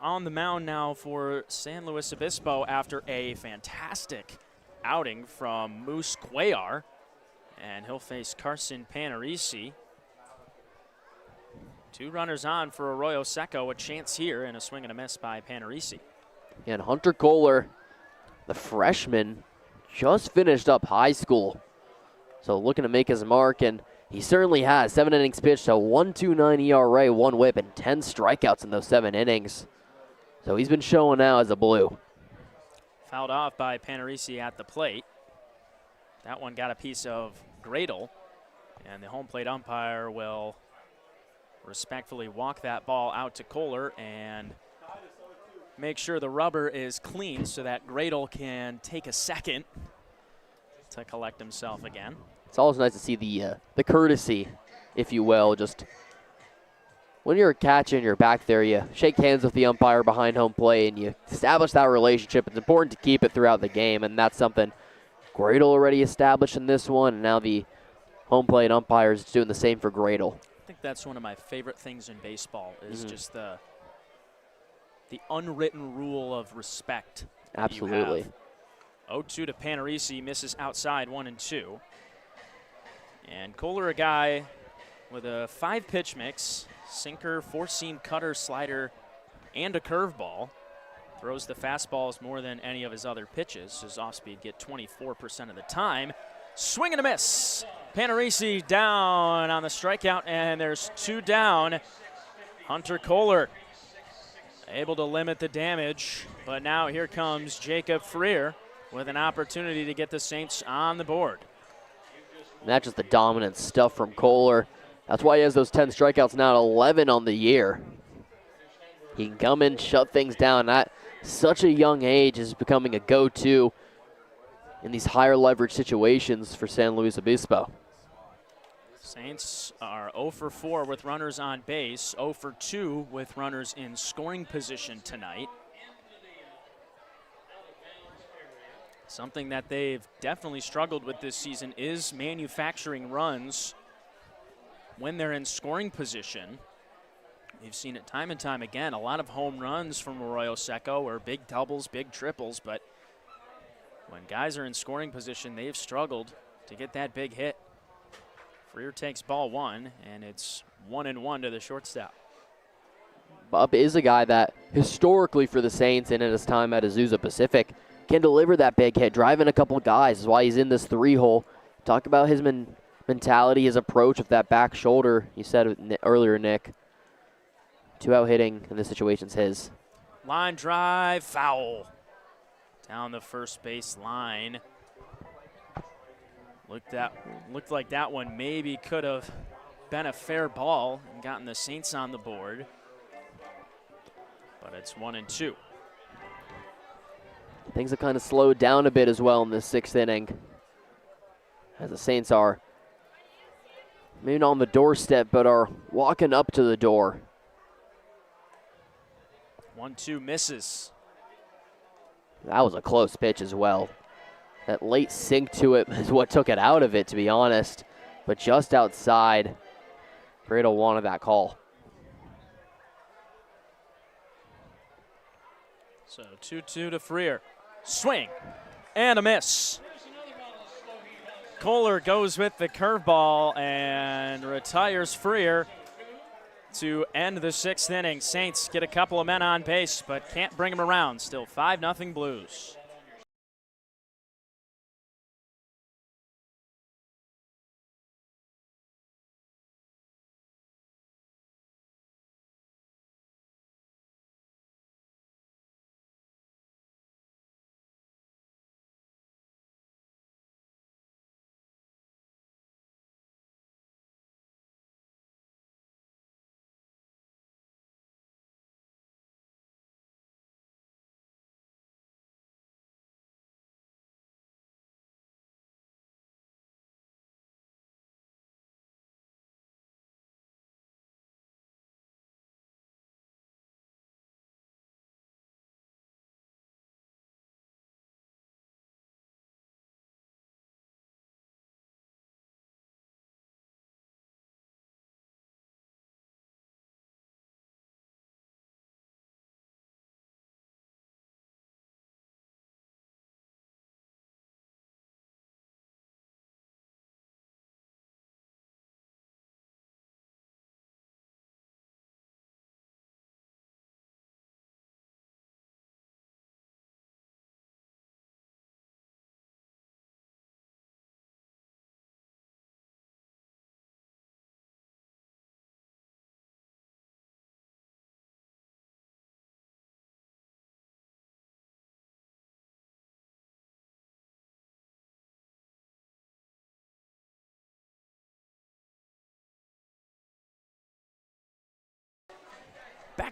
on the mound now for San Luis Obispo after a fantastic outing from Moose Cuellar. And he'll face Carson Panarisi. 2 runners on for Arroyo Seco. A chance here and a swing and a miss by Panarisi. And Hunter Kohler, the freshman, just finished up high school. So looking to make his mark, and he certainly has. 7 innings pitched, a 1.29 ERA, 1 whip, and 10 strikeouts in those 7 innings. So he's been showing now as a Blue. Fouled off by Panarisi at the plate. That one got a piece of Gradle, and the home plate umpire will respectfully walk that ball out to Kohler and make sure the rubber is clean so that Gradle can take a second to collect himself again. It's always nice to see the courtesy, if you will. Just when you're a catcher and you're back there, you shake hands with the umpire behind home plate and you establish that relationship. It's important to keep it throughout the game, and that's something Gradle already established in this one, and now the home plate umpire is doing the same for Gradle. I think that's one of my favorite things in baseball is just the unwritten rule of respect. Absolutely. 0-2 to Panarisi, misses outside 1-2. And Kohler, a guy with a 5-pitch mix, sinker, 4-seam cutter, slider, and a curveball. Throws the fastballs more than any of his other pitches. His off-speed get 24% of the time. Swing and a miss. Panarisi down on the strikeout, and there's 2 down. Hunter Kohler able to limit the damage, but now here comes Jacob Freer with an opportunity to get the Saints on the board. And that's just the dominant stuff from Kohler. That's why he has those 10 strikeouts now, 11 on the year. He can come in, shut things down. At such a young age is becoming a go-to in these higher leverage situations for San Luis Obispo. Saints are 0 for 4 with runners on base, 0 for 2 with runners in scoring position tonight. Something that they've definitely struggled with this season is manufacturing runs when they're in scoring position. You've seen it time and time again. A lot of home runs from Arroyo Seco or big doubles, big triples, but when guys are in scoring position, they've struggled to get that big hit. Freer takes ball 1, and it's 1-1 to the shortstop. Bub is a guy that historically for the Saints and in his time at Azusa Pacific can deliver that big hit, driving a couple of guys. Is why he's in this 3-hole. Talk about his mentality, his approach with that back shoulder. You said it earlier, Nick. 2-out hitting in this situation's his. Line drive, foul. Down the first base line. Looked like that one maybe could have been a fair ball and gotten the Saints on the board. But it's 1-2. Things have kind of slowed down a bit as well in this 6th inning, as the Saints are maybe not on the doorstep, but are walking up to the door. 1-2 misses. That was a close pitch as well. That late sink to it is what took it out of it, to be honest. But just outside, Gradle wanted that call. So 2-2 to Freer. Swing and a miss. Kohler goes with the curveball and retires Freer to end the 6th inning. Saints get a couple of men on base, but can't bring them around. Still 5-0 Blues.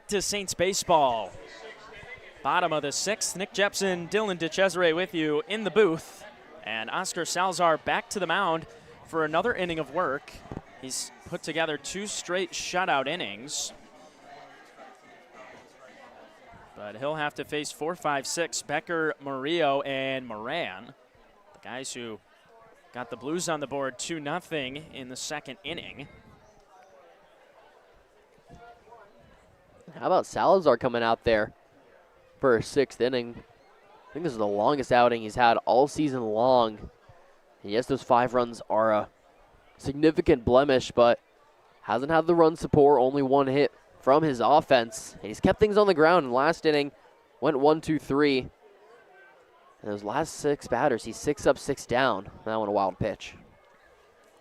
back to Saints baseball. Bottom of the 6th. Nick Jepson, Dylan DeCesare with you in the booth. And Oscar Salazar back to the mound for another inning of work. He's put together 2 straight shutout innings. But he'll have to face 4, 5, 6, Becker, Murillo, and Moran. The guys who got the Blues on the board 2-0 in the 2nd inning. How about Salazar coming out there for a 6th inning? I think this is the longest outing he's had all season long. And yes, those 5 runs are a significant blemish, but hasn't had the run support, only 1 hit from his offense. And he's kept things on the ground. In the last inning, went 1, 2, 3. And those last 6 batters, he's 6 up, 6 down. That one a wild pitch.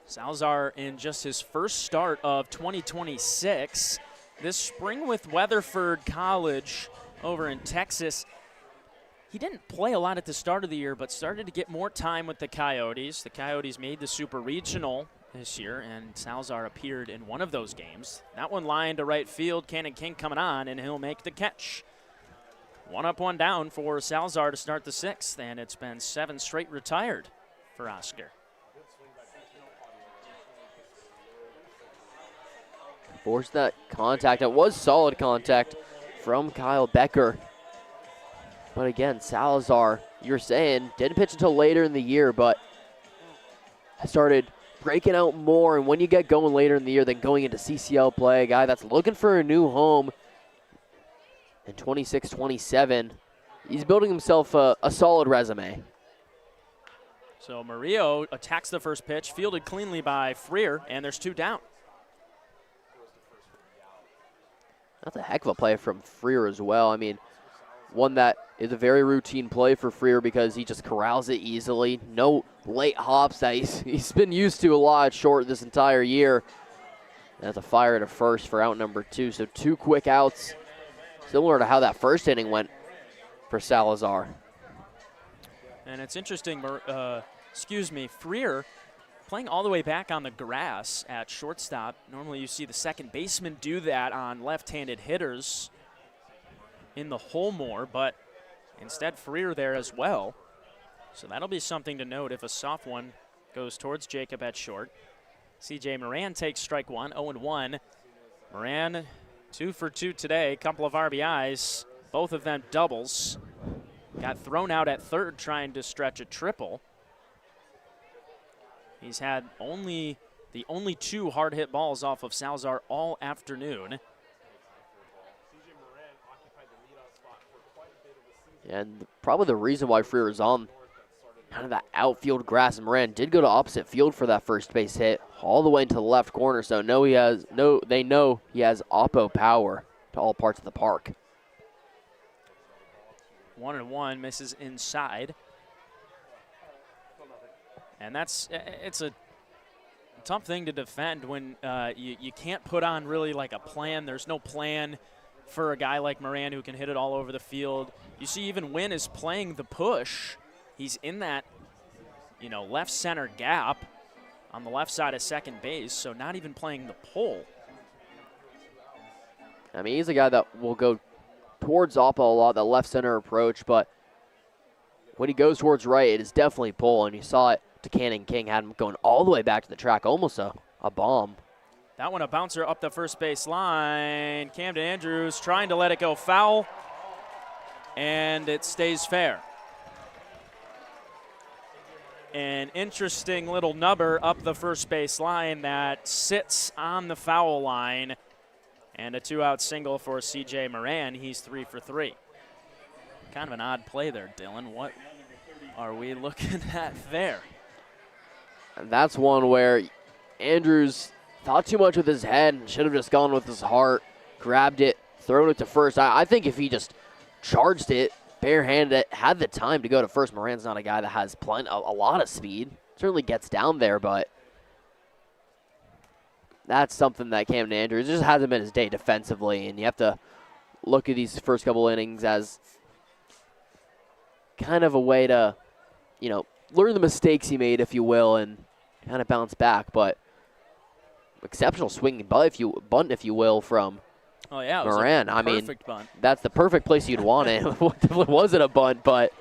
Salazar in just his first start of 2026. This spring with Weatherford College over in Texas. He didn't play a lot at the start of the year, but started to get more time with the Coyotes. The Coyotes made the Super Regional this year, and Salazar appeared in one of those games. That one lined to right field. Cannon King coming on, and he'll make the catch. 1 up, 1 down for Salazar to start the 6th, and it's been 7 straight retired for Oscar. Forced that contact. It was solid contact from Kyle Becker. But again, Salazar, you're saying, didn't pitch until later in the year, but started breaking out more. And when you get going later in the year, then going into CCL play, a guy that's looking for a new home in 26-27, he's building himself a solid resume. So Murillo attacks the first pitch, fielded cleanly by Freer, and there's 2 down. That's a heck of a play from Freer as well. I mean, one that is a very routine play for Freer because he just corrals it easily. No late hops that he's been used to a lot short this entire year. That's a fire to first for out number 2. So 2 quick outs, similar to how that first inning went for Salazar. And it's interesting, Freer playing all the way back on the grass at shortstop. Normally you see the second baseman do that on left-handed hitters in the hole more, but instead Freer there as well. So that'll be something to note if a soft one goes towards Jacob at short. CJ Moran takes strike 1, 0-1. Moran 2 for 2 today, couple of RBIs, both of them doubles. Got thrown out at third trying to stretch a triple. He's had the only 2 hard hit balls off of Salazar all afternoon. And probably the reason why Freer is on kind of that outfield grass, and Moran did go to opposite field for that first base hit, all the way into the left corner. So they know he has oppo power to all parts of the park. 1-1, misses inside. And it's a tough thing to defend when you can't put on really like a plan. There's no plan for a guy like Moran who can hit it all over the field. You see even Wynn is playing the push. He's in that, left center gap on the left side of second base, so not even playing the pull. I mean, he's a guy that will go towards oppo a lot, that left center approach, but when he goes towards right, it is definitely pull, and you saw it to Cannon King, had him going all the way back to the track, almost a bomb. That one a bouncer up the first base line. Camden Andrews trying to let it go foul, and it stays fair. An interesting little nubber up the first base line that sits on the foul line, and a 2-out single for CJ Moran. He's 3 for 3. Kind of an odd play there, Dylan. What are we looking at there? And that's one where Andrews thought too much with his head and should have just gone with his heart, grabbed it, thrown it to first. I think if he just charged it, barehanded it, had the time to go to first. Moran's not a guy that has a lot of speed. Certainly gets down there, but that's something that Camden Andrews just hasn't been his day defensively, and you have to look at these first couple innings as kind of a way to, learn the mistakes he made, if you will, and kind of bounce back. But exceptional swinging bunt, if you will, from Oh, yeah, it was Moran. a I mean, perfect bunt. that's the perfect place you'd want it. It wasn't a bunt, but.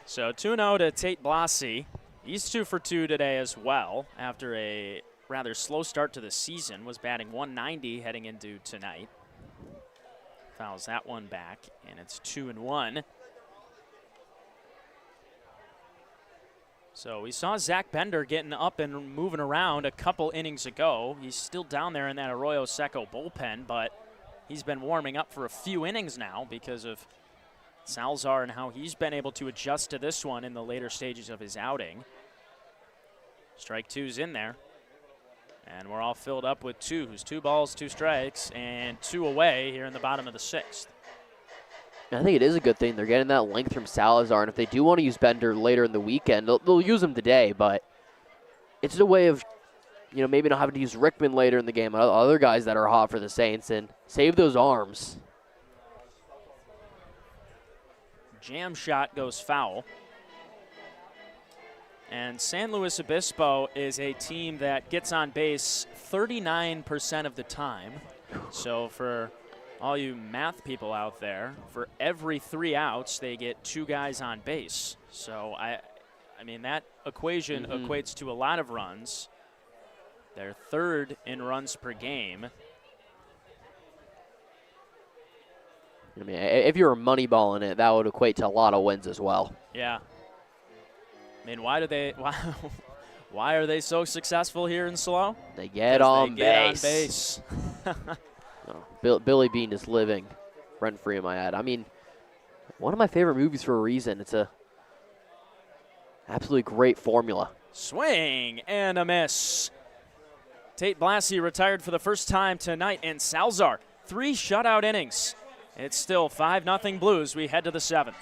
So 2-0 to Tate Blassie. He's 2 for 2 today as well after a rather slow start to the season. Was batting 190 heading into tonight. Fouls that one back, and it's 2-1. So we saw Zach Bender getting up and moving around a couple innings ago. He's still down there in that Arroyo Seco bullpen, but he's been warming up for a few innings now because of Salazar and how he's been able to adjust to this one in the later stages of his outing. Strike 2's in there. And we're all filled up with 2s. 2 balls, 2 strikes, and 2 away here in the bottom of the 6th. I think it is a good thing. They're getting that length from Salazar, and if they do want to use Bender later in the weekend, they'll use him today, but it's a way of, maybe not having to use Rickman later in the game, other guys that are hot for the Saints, and save those arms. Jam shot goes foul. And San Luis Obispo is a team that gets on base 39% of the time. So for all you math people out there, for every 3 outs, they get 2 guys on base. So, I mean, that equation equates to a lot of runs. They're 3rd in runs per game. I mean, if you were moneyballing it, that would equate to a lot of wins as well. Yeah. I mean, why are they so successful here in SLO? They get on base. Billy Beane is living rent-free in my head. I mean, one of my favorite movies for a reason. It's a absolutely great formula. Swing and a miss. Tate Blassie retired for the first time tonight, and Salazar, 3 shutout innings. It's still 5-0 Blues. We head to the 7th.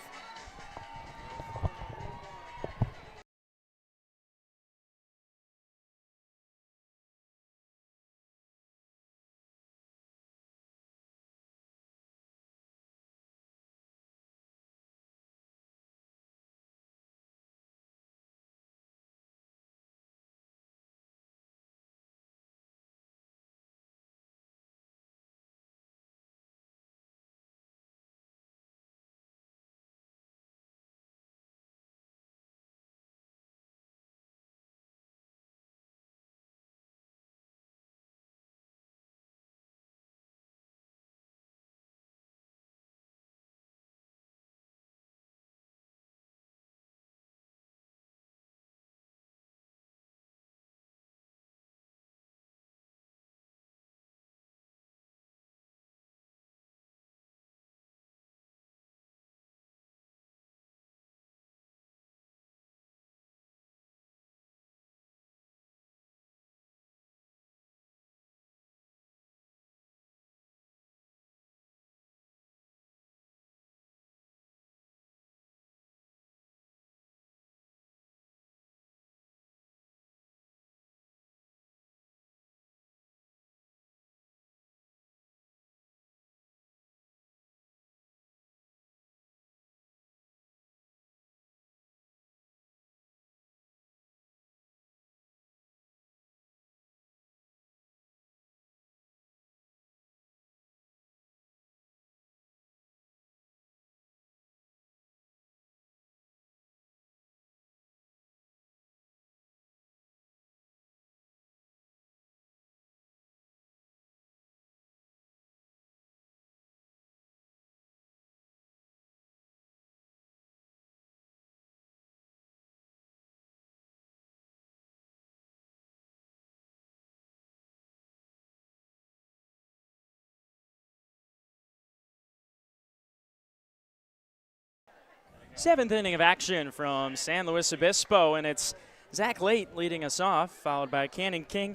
Seventh inning of action from San Luis Obispo, and it's Zach Late leading us off, followed by Cannon King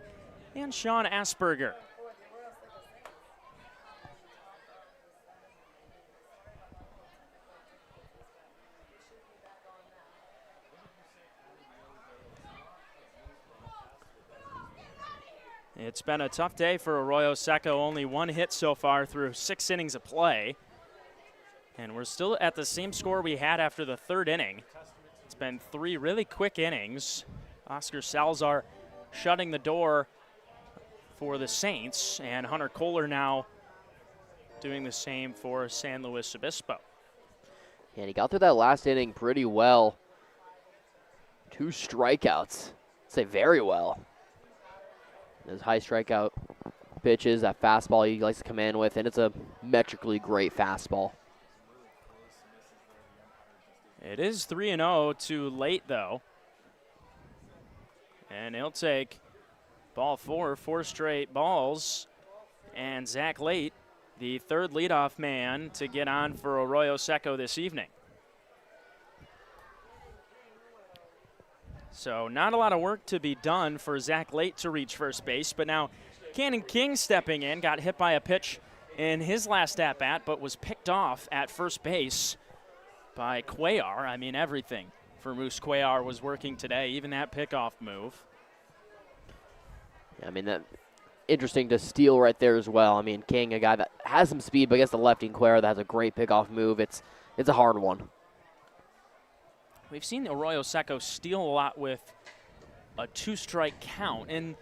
and Sean Asperger. It's been a tough day for Arroyo Seco, only 1 hit so far through 6 innings of play. And we're still at the same score we had after the 3rd inning. It's been 3 really quick innings. Oscar Salazar shutting the door for the Saints, and Hunter Kohler now doing the same for San Luis Obispo. Yeah, and he got through that last inning pretty well. 2 strikeouts. I'd say very well. Those high strikeout pitches, that fastball he likes to come in with, and it's a metrically great fastball. It is 3-0 to Late, though. And he'll take ball 4 straight balls. And Zach Late, the third leadoff man to get on for Arroyo Seco this evening. So not a lot of work to be done for Zach Late to reach first base, but now Cannon King stepping in, got hit by a pitch in his last at-bat, but was picked off at first base by Cuellar. I mean, everything for Moose Cuellar was working today, even that pickoff move. Yeah, I mean, that interesting to steal right there as well. I mean, King, a guy that has some speed, but against the lefty Cuellar that has a great pickoff move. It's a hard one. We've seen Arroyo Seco steal a lot with a 2-strike count, and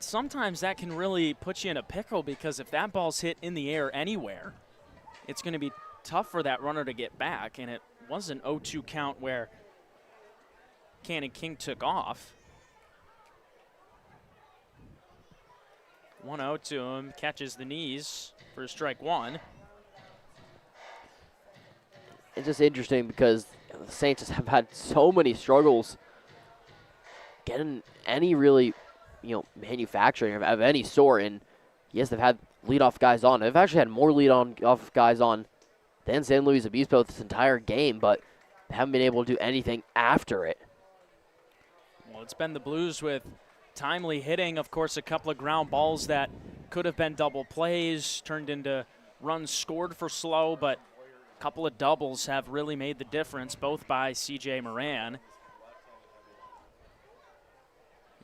sometimes that can really put you in a pickle because if that ball's hit in the air anywhere, it's going to be tough for that runner to get back, and it was an 0-2 count where Cannon King took off. 1-0 to him, catches the knees for strike 1. It's just interesting because the Saints just have had so many struggles getting any really, manufacturing of any sort. And yes, they've had leadoff guys on. They've actually had more leadoff guys on than San Luis Obispo this entire game, but they haven't been able to do anything after it. Well, it's been the Blues with timely hitting. Of course, a couple of ground balls that could have been double plays, turned into runs scored for Slow, but a couple of doubles have really made the difference, both by C.J. Moran.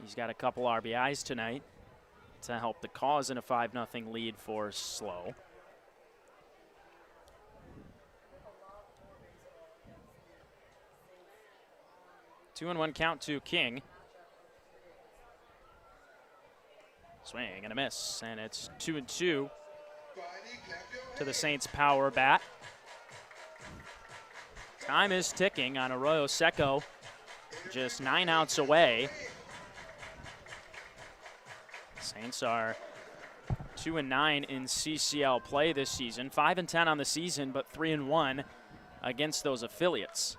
He's got a couple RBIs tonight to help the cause in a 5-0 lead for Slow. Two and 1 count to King. Swing and a miss, and it's 2-2 to the Saints' power bat. Time is ticking on Arroyo Seco, just 9 outs away. Saints are 2-9 in CCL play this season, 5-10 on the season, but 3-1 against those affiliates.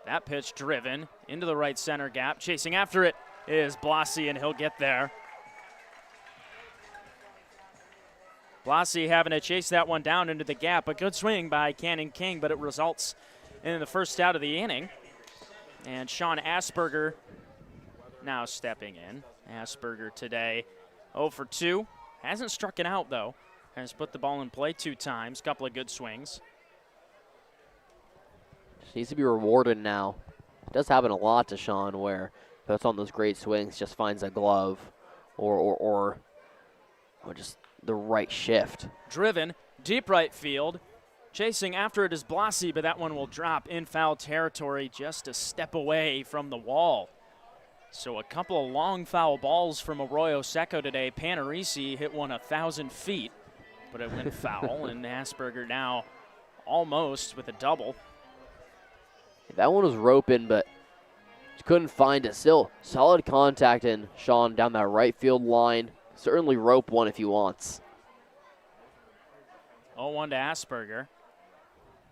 That pitch driven into the right center gap. Chasing after it is Blasi, and he'll get there. Blasi having to chase that one down into the gap. A good swing by Cannon King, but it results in the first out of the inning. And Sean Asperger now stepping in. Asperger today 0 for 2. Hasn't struck it out, though. Has put the ball in play 2 times. Couple of good swings. Just needs to be rewarded now. It does happen a lot to Sean where puts on those great swings, just finds a glove or just the right shift. Driven, deep right field. Chasing after it is Blasi, but that one will drop in foul territory just a step away from the wall. So a couple of long foul balls from Arroyo Seco today. Panarisi hit one 1,000 feet, but it went foul, and Asperger now almost with a double. That one was roping, but couldn't find it. Still solid contact in Sean down that right field line. Certainly rope one if he wants. 0-1 to Asperger.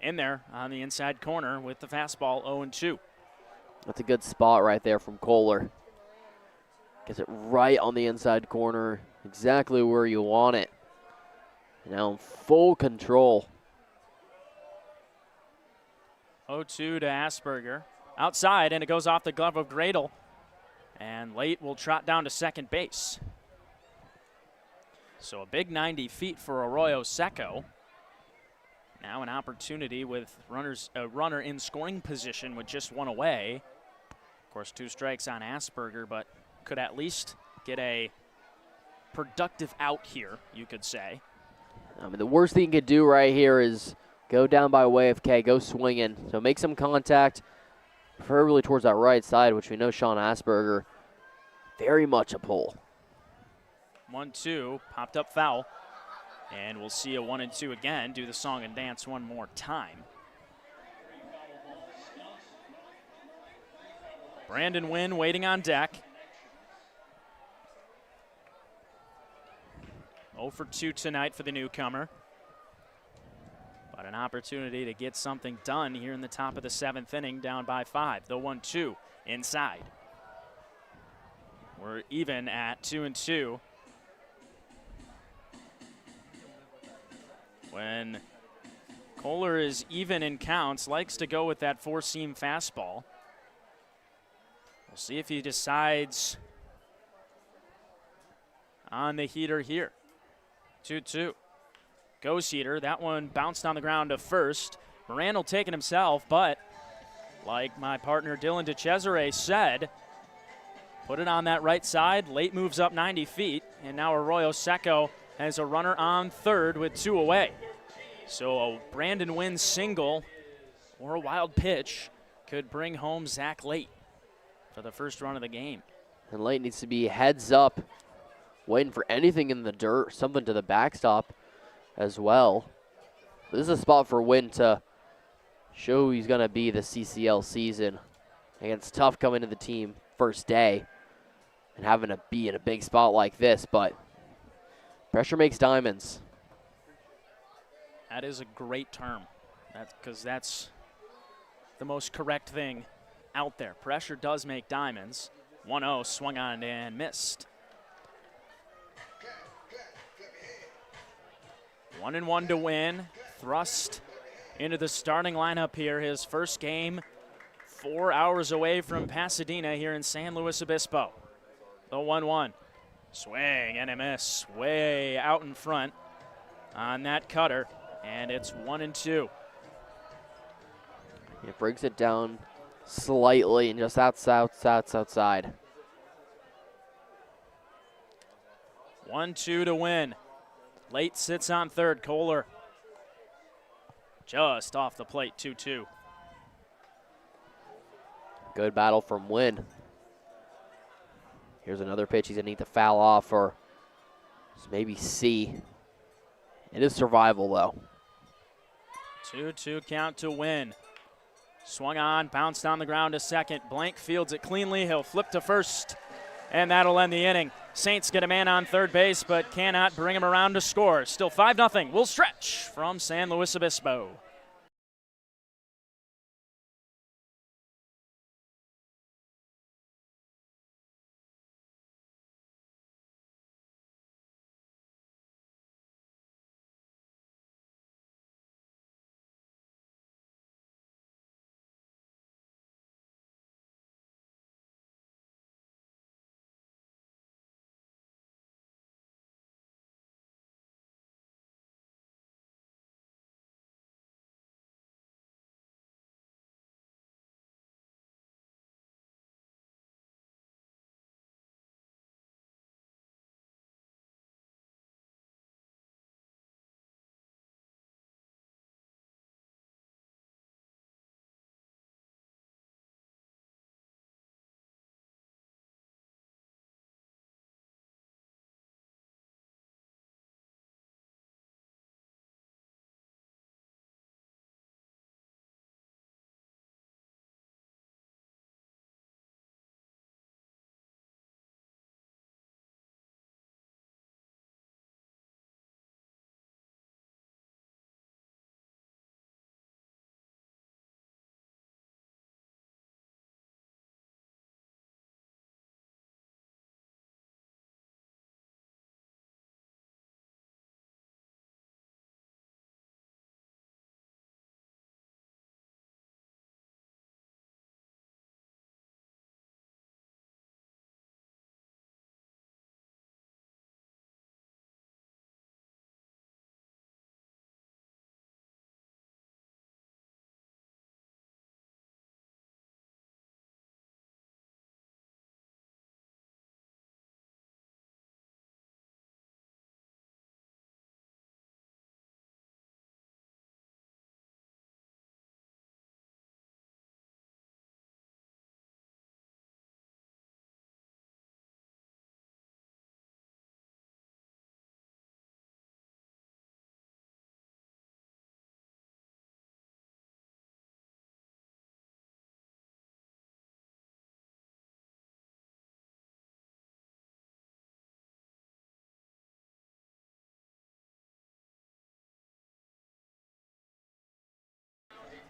In there on the inside corner with the fastball, 0-2. That's a good spot right there from Kohler. Gets it right on the inside corner, exactly where you want it. Now in full control. 0-2 to Asperger. Outside, and it goes off the glove of Gradle. And Late will trot down to second base. So a big 90 feet for Arroyo Seco. Now an opportunity with a runner in scoring position with just one away. Of course, 2 strikes on Asperger, but could at least get a productive out here, you could say. I mean, the worst thing you could do right here is go down by way of K, go swinging. So make some contact, preferably towards that right side, which we know Sean Asperger very much a pull. 1-2, popped up foul. And we'll see a 1-2 again. Do the song and dance one more time. Brandon Wynn waiting on deck. 0 for 2 tonight for the newcomer. But an opportunity to get something done here in the top of the 7th inning, down by 5. The 1-2 inside. We're even at 2-2. When Kohler is even in counts, likes to go with that four-seam fastball. We'll see if he decides on the heater here. 2-2. Goes heater. That one bounced on the ground to first. Moran will take it himself, but like my partner Dylan DeCesare said, put it on that right side. Late moves up 90 feet, and now Arroyo Seco has a runner on third with 2 away. So a Brandon Wynn single or a wild pitch could bring home Zach Late for the first run of the game. And Late needs to be heads up, waiting for anything in the dirt, something to the backstop as well. This is a spot for Wynn to show who he's going to be this CCL season. And it's tough coming to the team first day and having to be in a big spot like this, but pressure makes diamonds. That is a great term, because that's the most correct thing out there. Pressure does make diamonds. 1-0, swung on and missed. 1-1 to Win. Thrust into the starting lineup here. His first game 4 hours away from Pasadena here in San Luis Obispo. The 1-1. Swing and a miss. Way out in front on that cutter. And it's 1-2. It brings it down slightly and just outside. 1-2 to Win. Late sits on third. Kohler just off the plate. 2-2. Good battle from Wynn. Here's another pitch he's going to need to foul off or maybe see. It is survival, though. 2-2 count to Win. Swung on, bounced on the ground to second. Blank fields it cleanly. He'll flip to first, and that'll end the inning. Saints get a man on third base, but cannot bring him around to score. Still 5-0. We'll stretch from San Luis Obispo.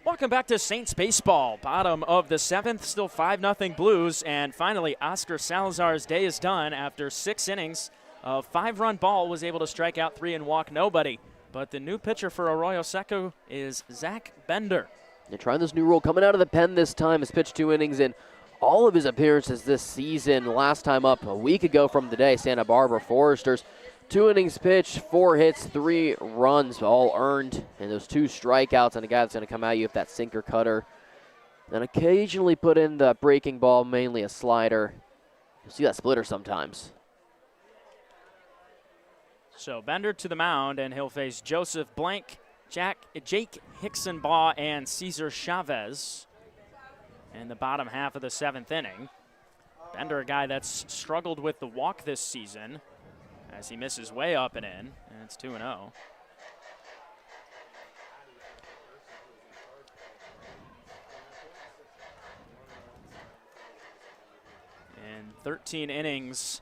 Welcome back to Saints baseball. Bottom of the 7th, still 5-0 Blues. And finally, Oscar Salazar's day is done after 6 innings of 5-run ball, was able to strike out 3 and walk nobody. But the new pitcher for Arroyo Seco is Zach Bender. They're trying this new role. Coming out of the pen this time, has pitched 2 innings in all of his appearances this season. Last time up a week ago from today, Santa Barbara Foresters. 2 innings pitched, 4 hits, 3 runs, all earned, and those 2 strikeouts, and a guy that's going to come at you with that sinker cutter. And occasionally put in the breaking ball, mainly a slider. You'll see that splitter sometimes. So Bender to the mound, and he'll face Joseph Blank, Jake Hickson-Baugh, and Cesar Chavez in the bottom half of the 7th inning. Bender, a guy that's struggled with the walk this season, as he misses way up and in, and it's 2-0. In 13 innings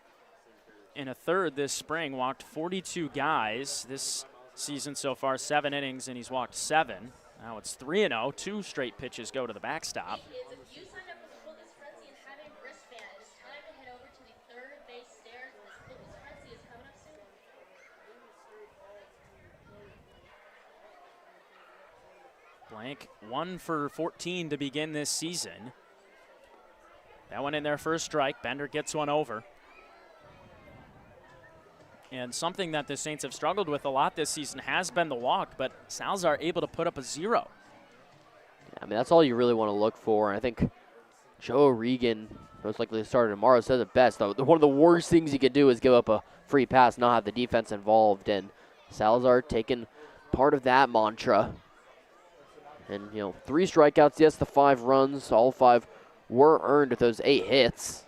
in a third this spring, walked 42 guys. This season so far, 7 innings, and he's walked 7. Now it's 3-0. 2 straight pitches go to the backstop. Blank 1 for 14 to begin this season. That one in their first strike. Bender gets one over. And something that the Saints have struggled with a lot this season has been the walk, but Salazar able to put up a 0. Yeah, I mean, that's all you really want to look for. And I think Joe Regan, most likely to start tomorrow, says it best. Though one of the worst things you could do is give up a free pass, not have the defense involved. And Salazar taking part of that mantra. And, 3 strikeouts, yes, the 5 runs, all 5 were earned with those 8 hits.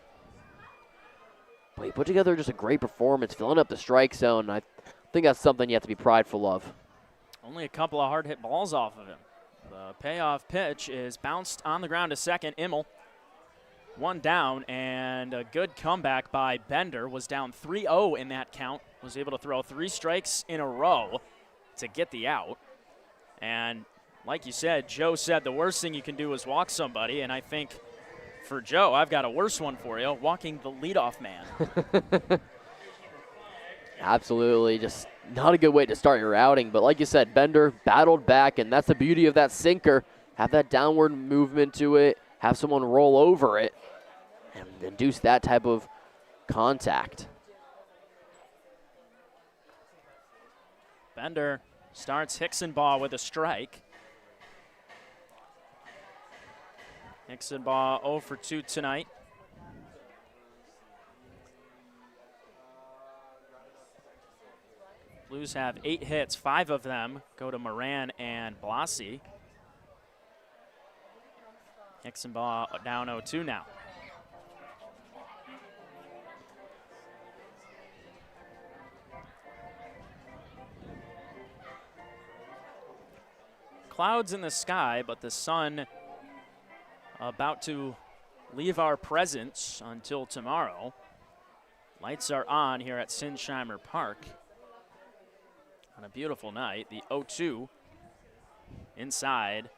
But he put together just a great performance, filling up the strike zone. I think that's something you have to be prideful of. Only a couple of hard hit balls off of him. The payoff pitch is bounced on the ground to second. Immel, 1 down, and a good comeback by Bender. Was down 3-0 in that count. Was able to throw 3 strikes in a row to get the out. And like you said, Joe said the worst thing you can do is walk somebody, and I think for Joe, I've got a worse one for you, walking the leadoff man. Absolutely, just not a good way to start your outing, but like you said, Bender battled back, and that's the beauty of that sinker. Have that downward movement to it, have someone roll over it, and induce that type of contact. Bender starts Hickson-Baugh with a strike. Hickson-Baugh 0 for 2 tonight. Blues have 8 hits, 5 of them go to Moran and Blasi. Hickson-Baugh down 0-2 now. Clouds in the sky, but the sun about to leave our presence until tomorrow. Lights are on here at Sinsheimer Park on a beautiful night. The 0-2 inside.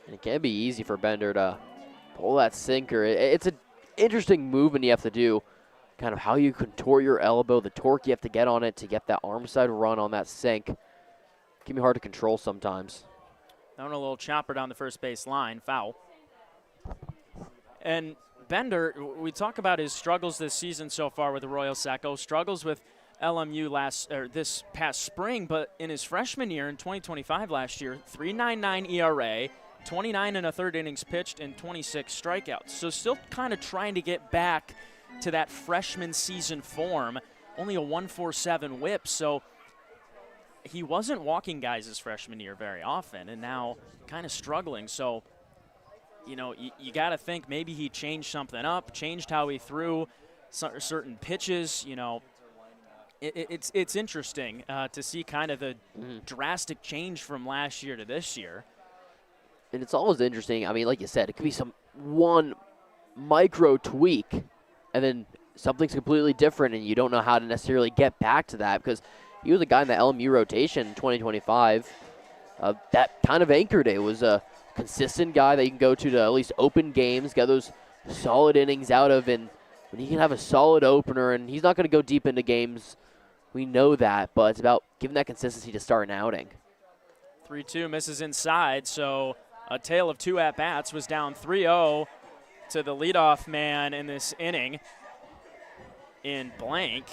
And it can be easy for Bender to pull that sinker. It's an interesting movement you have to do, kind of how you contour your elbow, the torque you have to get on it to get that arm side run on that sink. It can be hard to control sometimes. Throwing a little chopper down the first base line, foul. And Bender, we talk about his struggles this season so far with Arroyo Seco, struggles with LMU this past spring, but in his freshman year in 2025 last year, 3.99 ERA, 29 and a third innings pitched, and 26 strikeouts. So still kind of trying to get back to that freshman season form, only a 1.47 whip, so he wasn't walking guys his freshman year very often, and now kind of struggling. So, you got to think maybe he changed something up, changed how he threw certain pitches. It's interesting to see kind of the drastic change from last year to this year. And it's always interesting. I mean, like you said, it could be one micro tweak, and then something's completely different, and you don't know how to necessarily get back to that because he was a guy in the LMU rotation in 2025 that kind of anchored it. Was a consistent guy that you can go to at least open games, get those solid innings out of, and when he can have a solid opener, and he's not going to go deep into games, we know that, but it's about giving that consistency to start an outing. 3-2 misses inside, so a tale of two at-bats. Was down 3-0 to the leadoff man in this inning in blank,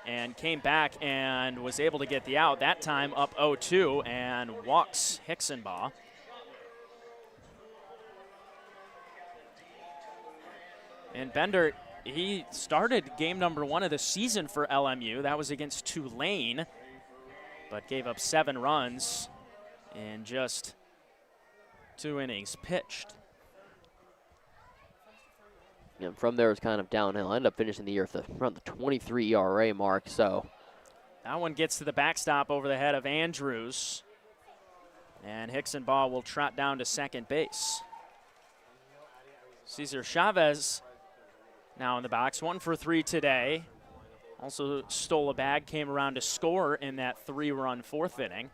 and came back and was able to get the out, that time up 0-2, and walks Hixenbaugh. And Bender, he started game number 1 of the season for LMU. That was against Tulane, but gave up 7 runs in just 2 innings pitched. And from there, it's kind of downhill. I ended up finishing the year around the 23 ERA mark, so. That one gets to the backstop over the head of Andrews, and Hixenbaugh will trot down to second base. Cesar Chavez now in the box, 1 for 3 today. Also stole a bag, came around to score in that 3-run 4th inning.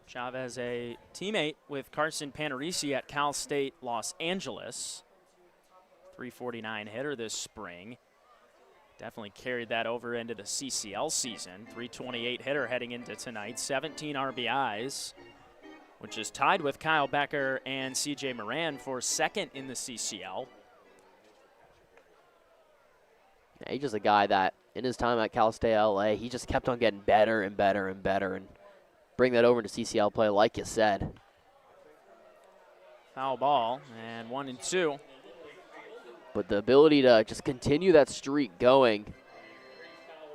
Chavez, a teammate with Carson Panarisi at Cal State Los Angeles. 349 hitter this spring. Definitely carried that over into the CCL season. 328 hitter heading into tonight. 17 RBIs, which is tied with Kyle Becker and CJ Moran for second in the CCL. Yeah, he's just a guy that in his time at Cal State LA, he just kept on getting better and better and better, and bring that over into CCL play, like you said. Foul ball, and 1-2. But the ability to just continue that streak going.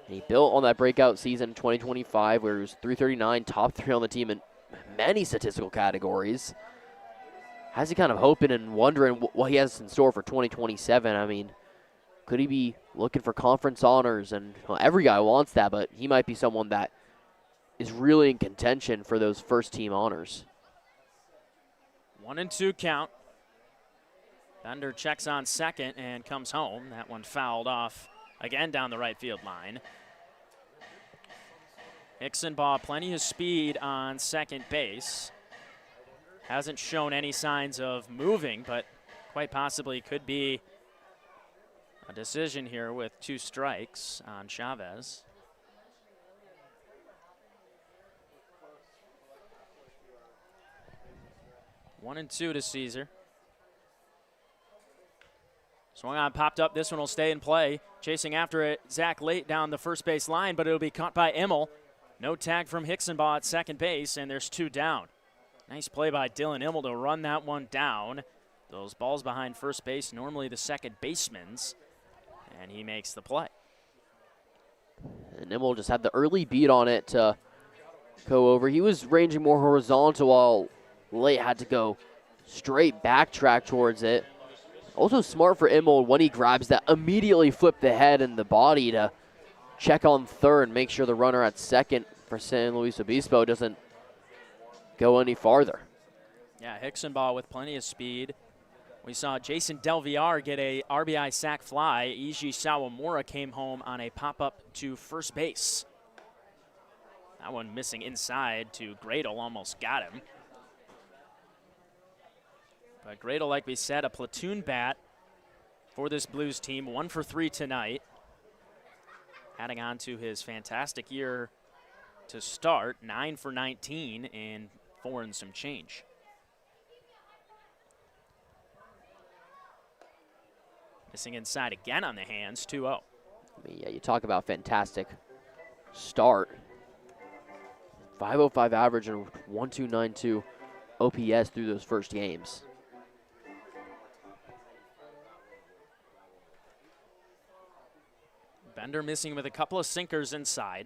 And he built on that breakout season in 2025 where he was 339, top 3 on the team in many statistical categories. Has he kind of hoping and wondering what he has in store for 2027? I mean, could he be looking for conference honors? And well, every guy wants that, but he might be someone that is really in contention for those first team honors. 1-2 count. Bender checks on second and comes home. That one fouled off again down the right field line. Hixenbaugh, plenty of speed on second base. Hasn't shown any signs of moving, but quite possibly could be a decision here with 2 strikes on Chavez. One and 2 to Caesar. Swung on, popped up. This one will stay in play. Chasing after it, Zach Late down the first base line, but it'll be caught by Immel. No tag from Hixenbaugh at second base, and there's 2 down. Nice play by Dylan Immel to run that one down. Those balls behind first base, normally the second baseman's, and he makes the play. And Immel just had the early beat on it to go over. He was ranging more horizontal while Late had to go straight backtrack towards it. Also smart for Immel when he grabs that, immediately flip the head and the body to check on third, make sure the runner at second for San Luis Obispo doesn't go any farther. Yeah, Hixenbaugh with plenty of speed. We saw Jason Delviar get a RBI sac fly. Eiji Sawamura came home on a pop-up to first base. That one missing inside to Gradle, almost got him. But Gradle, like we said, a platoon bat for this Blues team. 1 for 3 tonight. Adding on to his fantastic year to start. 9 for 19 and 4 and some change. Missing inside again on the hands, 2-0. I mean, yeah, you talk about fantastic start. 505 average and 1.292 OPS through those first games. Bender missing with a couple of sinkers inside.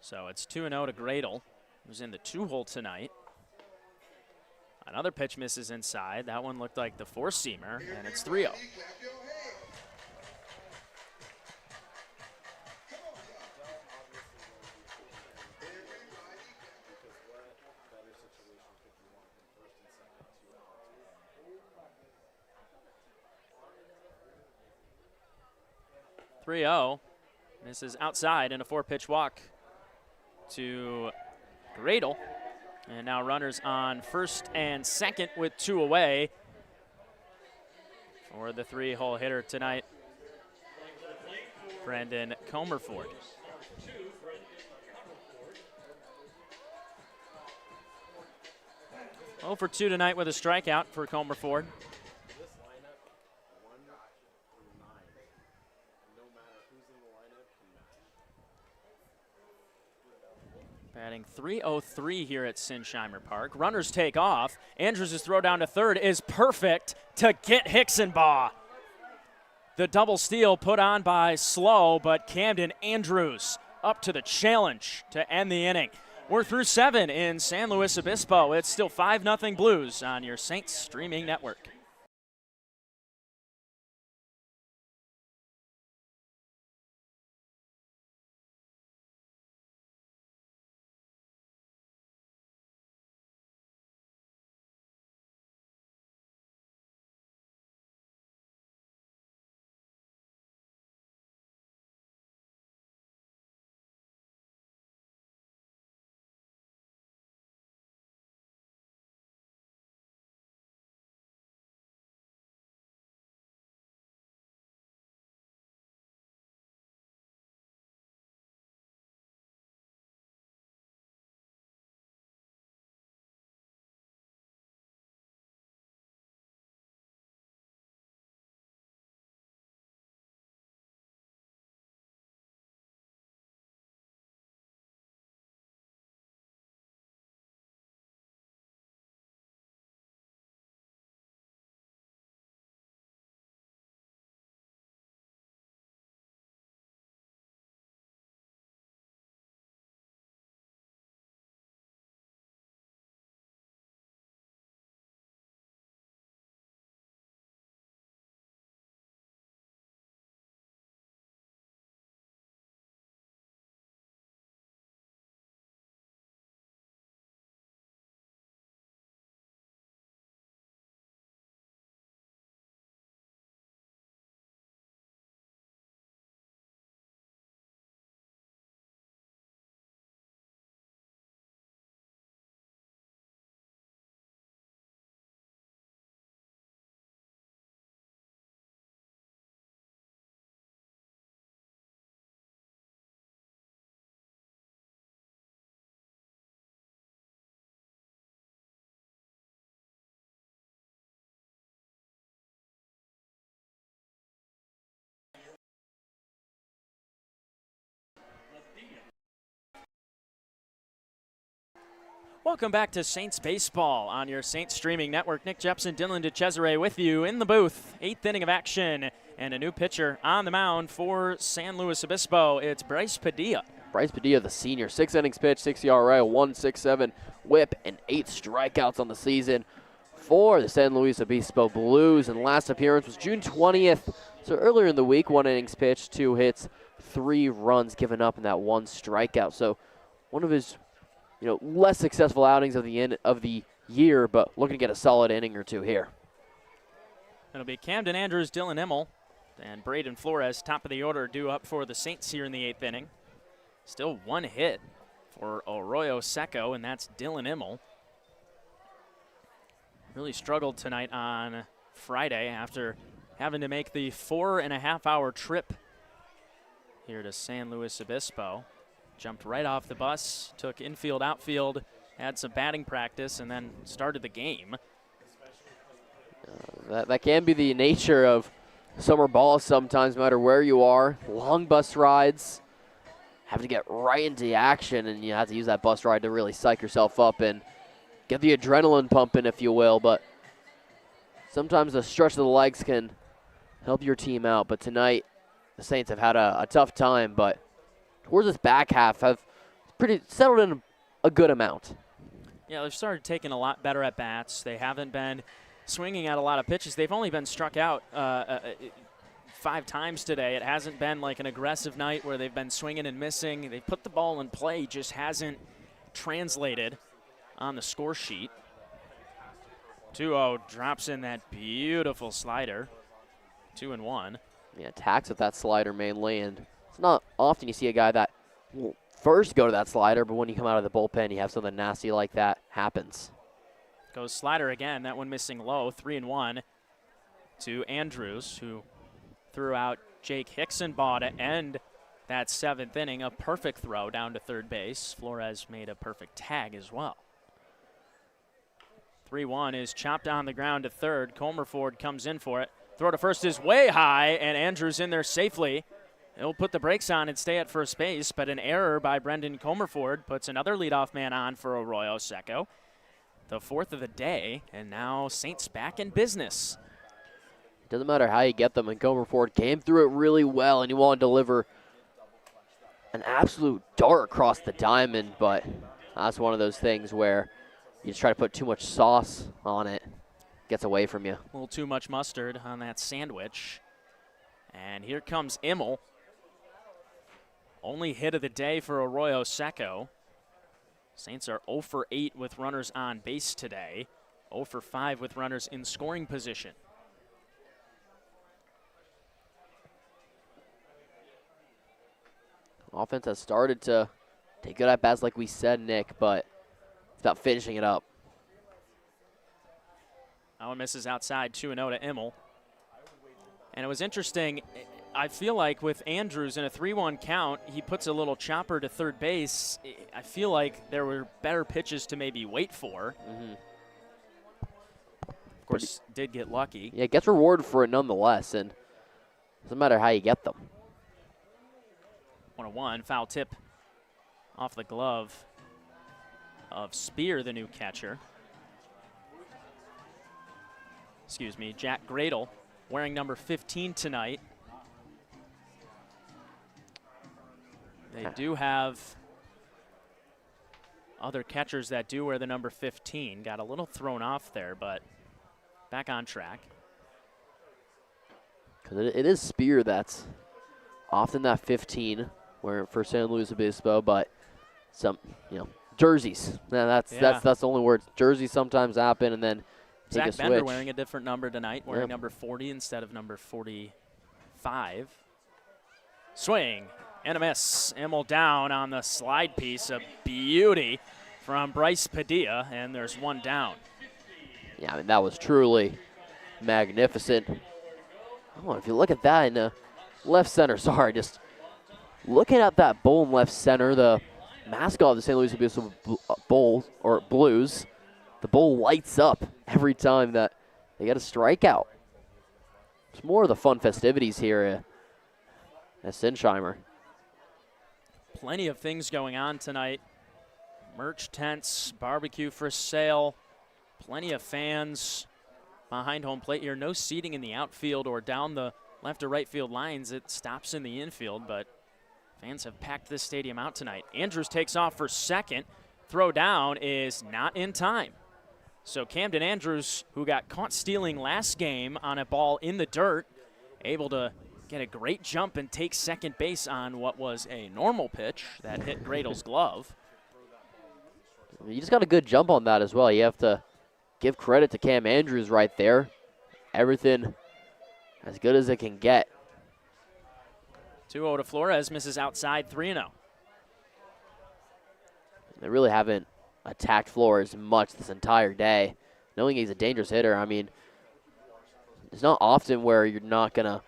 So it's 2-0 to Gradle, who's in the 2-hole tonight. Another pitch misses inside. That one looked like the 4-seamer, and it's 3-0. 3-0. This is outside in a 4-pitch walk to Gradle. And now runners on first and second with 2 away for the 3-hole hitter tonight, Brendan Comerford. Oh for 2 tonight with a strikeout for Comerford. Batting .303 here at Sinsheimer Park. Runners take off. Andrews' throw down to third is perfect to get Hicksonbaugh. The double steal put on by Slow, but Camden Andrews up to the challenge to end the inning. We're through 7 in San Luis Obispo. It's still 5-0 Blues on your Saints streaming network. Welcome back to Saints Baseball on your Saints streaming network. Nick Jepson, Dylan DeCesare with you in the booth. 8th inning of action and a new pitcher on the mound for San Luis Obispo. It's Bryce Padilla. Bryce Padilla, the senior, 6 innings pitched, 6 ERA, 1.67 whip, and 8 strikeouts on the season for the San Luis Obispo Blues. And last appearance was June 20th. So earlier in the week, 1 innings pitched, 2 hits, 3 runs given up in that 1 strikeout. So one of his less successful outings of the end of the year, but looking to get a solid inning or 2 here. It'll be Camden Andrews, Dylan Immel, and Braden Flores, top of the order, due up for the Saints here in the 8th inning. Still 1 hit for Arroyo Seco, and that's Dylan Immel. Really struggled tonight on Friday after having to make the 4.5-hour trip here to San Luis Obispo. Jumped right off the bus, took infield, outfield, had some batting practice, and then started the game. That can be the nature of summer ball sometimes, no matter where you are. Long bus rides, have to get right into the action, and you have to use that bus ride to really psych yourself up and get the adrenaline pumping, if you will. But sometimes the stretch of the legs can help your team out. But tonight, the Saints have had a tough time, but towards this back half have pretty settled in a good amount. Yeah, they've started taking a lot better at bats. They haven't been swinging at a lot of pitches. They've only been struck out 5 times today. It hasn't been like an aggressive night where they've been swinging and missing. They've put the ball in play, just hasn't translated on the score sheet. 2-0 drops in that beautiful slider. 2-1. Yeah, attacks with that slider mainly, and it's not often you see a guy that will first go to that slider, but when you come out of the bullpen, you have something nasty like that happens. Goes slider again, that one missing low, 3-1 to Andrews, who threw out Jake Hickson-Baugh to end that 7th inning. A perfect throw down to third base. Flores made a perfect tag as well. 3-1 is chopped on the ground to third. Comerford comes in for it. Throw to first is way high, and Andrews in there safely. He'll put the brakes on and stay at first base, but an error by Brendan Comerford puts another leadoff man on for Arroyo Seco. The 4th of the day, and now Saints back in business. Doesn't matter how you get them, and Comerford came through it really well, and he wanted to deliver an absolute dart across the diamond, but that's one of those things where you just try to put too much sauce on it. Gets away from you. A little too much mustard on that sandwich. And here comes Immel. Only hit of the day for Arroyo Seco. Saints are 0 for 8 with runners on base today. 0 for 5 with runners in scoring position. Offense has started to take good at bats like we said, Nick, but it's about finishing it up. That one misses outside, 2-0 to Immel. And it was interesting, I feel like with Andrews in a 3-1 count, he puts a little chopper to third base. I feel like there were better pitches to maybe wait for. Of course, did get lucky. Yeah, gets rewarded for it nonetheless, and doesn't matter how you get them. 1-1, foul tip off the glove of Spear, the new catcher. Excuse me, Jack Gradle, wearing number 15 tonight. They do have other catchers that do wear the number 15. Got a little thrown off there, but back on track. Because it is Spear that's often that 15 where for San Luis Obispo, but some, jerseys. That's the only word. Jerseys sometimes happen, and then take a Zach Bender switch. wearing a different number tonight, wearing number 40 instead of number 45. Swing and a miss. Immel down on the slide piece. A beauty from Bryce Padilla, and there's one down. Yeah, I mean, that was truly magnificent. Oh, if you look at that in the left center, just looking at that bull in left center, the mascot of the St. Louis Obispo Blues, the bull lights up every time that they get a strikeout. It's more of the fun festivities here at Sinsheimer. Plenty of things going on tonight. Merch tents, barbecue for sale, plenty of fans behind home plate here. No seating in the outfield or down the left or right field lines. It stops in the infield, but fans have packed this stadium out tonight. Andrews takes off for second. Throw down is not in time. So Camden Andrews, who got caught stealing last game on a ball in the dirt, able to get a great jump and take second base on what was a normal pitch that hit Gradle's glove. You just got a good jump on that as well. You have to give credit to Cam Andrews right there. Everything as good as it can get. 2-0 to Flores, misses outside, 3-0. They really haven't attacked Flores much this entire day. Knowing he's a dangerous hitter, I mean, it's not often where you're not going to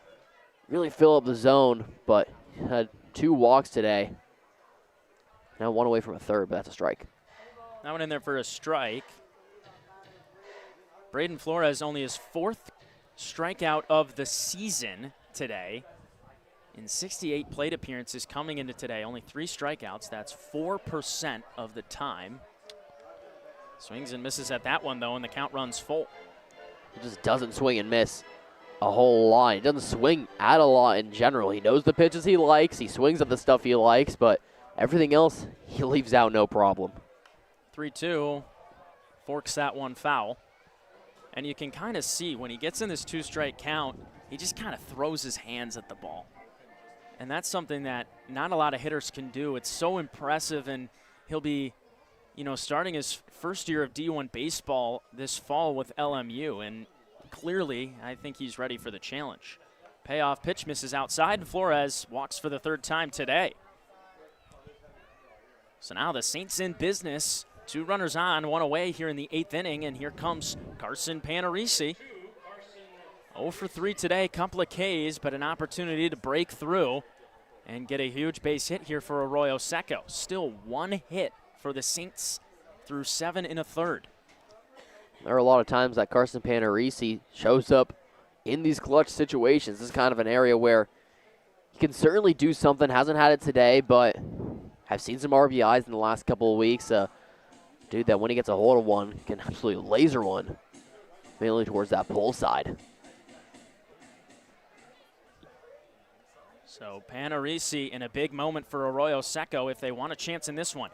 really fill up the zone, but he had 2 walks today. Now 1 away from a third, but that's a strike. That one in there for a strike. Braden Flores only his 4th strikeout of the season today. In 68 plate appearances coming into today, only 3 strikeouts. That's 4% of the time. Swings and misses at that one, though, and the count runs full. He just doesn't swing and miss a whole lot. He doesn't swing at a lot in general. He knows the pitches he likes. He swings at the stuff he likes, but everything else, he leaves out no problem. 3-2, forks that one foul. And you can kind of see when he gets in this 2-strike count, he just kind of throws his hands at the ball. And that's something that not a lot of hitters can do. It's so impressive, and he'll be, starting his first year of D1 baseball this fall with LMU, and clearly I think he's ready for the challenge. Payoff pitch misses outside, and Flores walks for the third time today. So now the Saints in business. 2 runners on, 1 away here in the 8th inning, and here comes Carson Panarisi. 0 for 3 today, couple of Ks, but an opportunity to break through and get a huge base hit here for Arroyo Seco. Still 1 hit for the Saints through 7 1/3. There are a lot of times that Carson Panarisi shows up in these clutch situations. This is kind of an area where he can certainly do something. Hasn't had it today, but I've seen some RBIs in the last couple of weeks. Dude that when he gets a hold of one can absolutely laser one, mainly towards that pole side. So Panarisi in a big moment for Arroyo Seco if they want a chance in this one.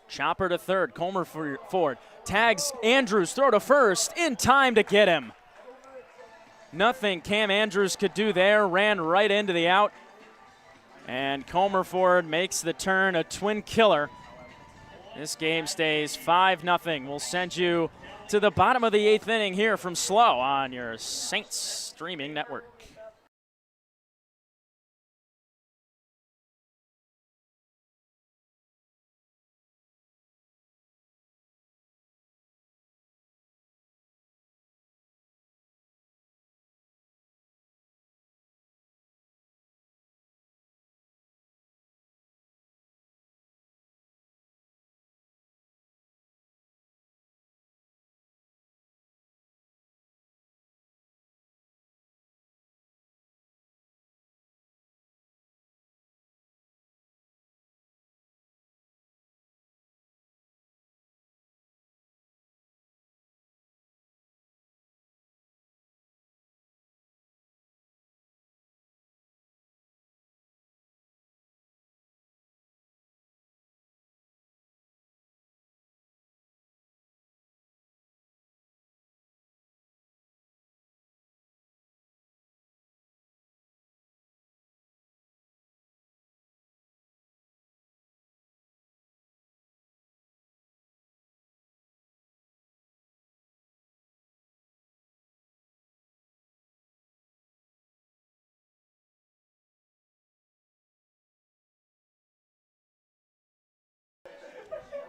Chopper to third, Comer forward, tags Andrews, throw to first, in time to get him. Nothing Cam Andrews could do there, ran right into the out. And Comer Ford makes the turn, a twin killer. This game stays 5-0. We'll send you to the bottom of the 8th inning here from SLO on your Saints streaming network.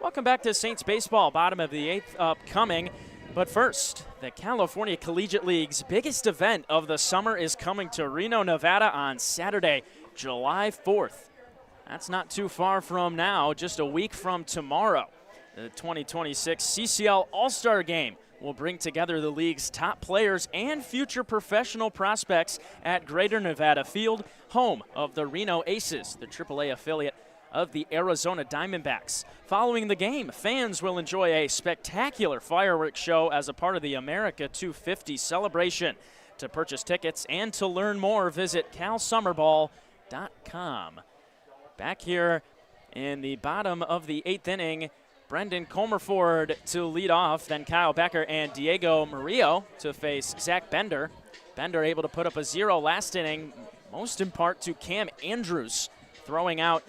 Welcome back to Saints baseball, bottom of the 8th upcoming. But first, the California Collegiate League's biggest event of the summer is coming to Reno, Nevada on Saturday, July 4th. That's not too far from now, just a week from tomorrow. The 2026 CCL All-Star Game will bring together the league's top players and future professional prospects at Greater Nevada Field, home of the Reno Aces, the AAA affiliate of the Arizona Diamondbacks. Following the game, fans will enjoy a spectacular fireworks show as a part of the America 250 celebration. To purchase tickets and to learn more, visit calsummerball.com. Back here in the bottom of the 8th inning, Brendan Comerford to lead off, then Kyle Becker and Diego Murillo to face Zach Bender. Bender able to put up a 0 last inning, most in part to Cam Andrews throwing out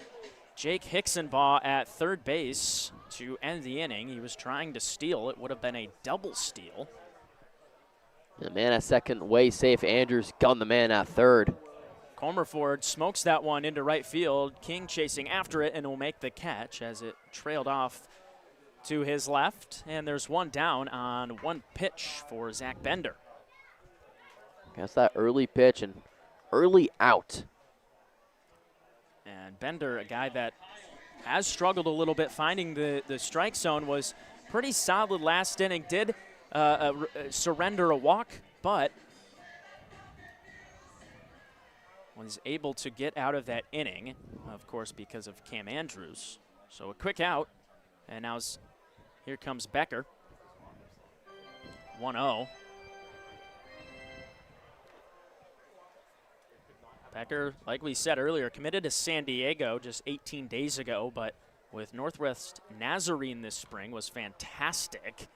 Jake Hicksenbaugh at third base to end the inning. He was trying to steal. It would have been a double steal. The man at second, way safe. Andrews gunned the man at third. Comerford smokes that one into right field. King chasing after it and will make the catch as it trailed off to his left. And there's one down on one pitch for Zach Bender. That's that early pitch and early out. And Bender, a guy that has struggled a little bit finding the strike zone, was pretty solid last inning. Did surrender a walk, but was able to get out of that inning, of course, because of Cam Andrews. So a quick out, and now here comes Becker. 1-0. Becker, like we said earlier, committed to San Diego just 18 days ago, but with Northwest Nazarene this spring was fantastic.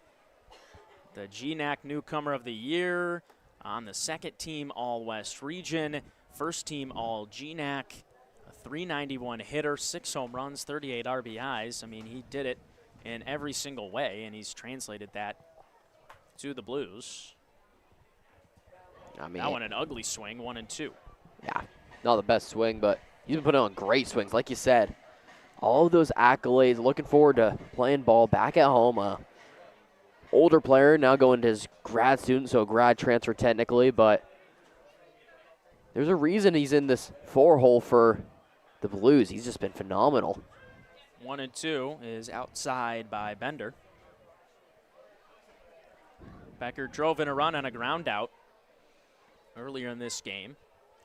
The GNAC Newcomer of the Year on the second team All-West Region, first team All-GNAC, a .391 hitter, 6 home runs, 38 RBIs. I mean, he did it in every single way, and he's translated that to the Blues. I mean, that one an ugly swing, 1-2. Yeah, not the best swing, but he's been putting on great swings. Like you said, all of those accolades, looking forward to playing ball back at home. Older player, now going to his grad student, so grad transfer technically, but there's a reason he's in this 4-hole for the Blues. He's just been phenomenal. 1 and 2 is outside by Bender. Becker drove in a run on a ground out earlier in this game.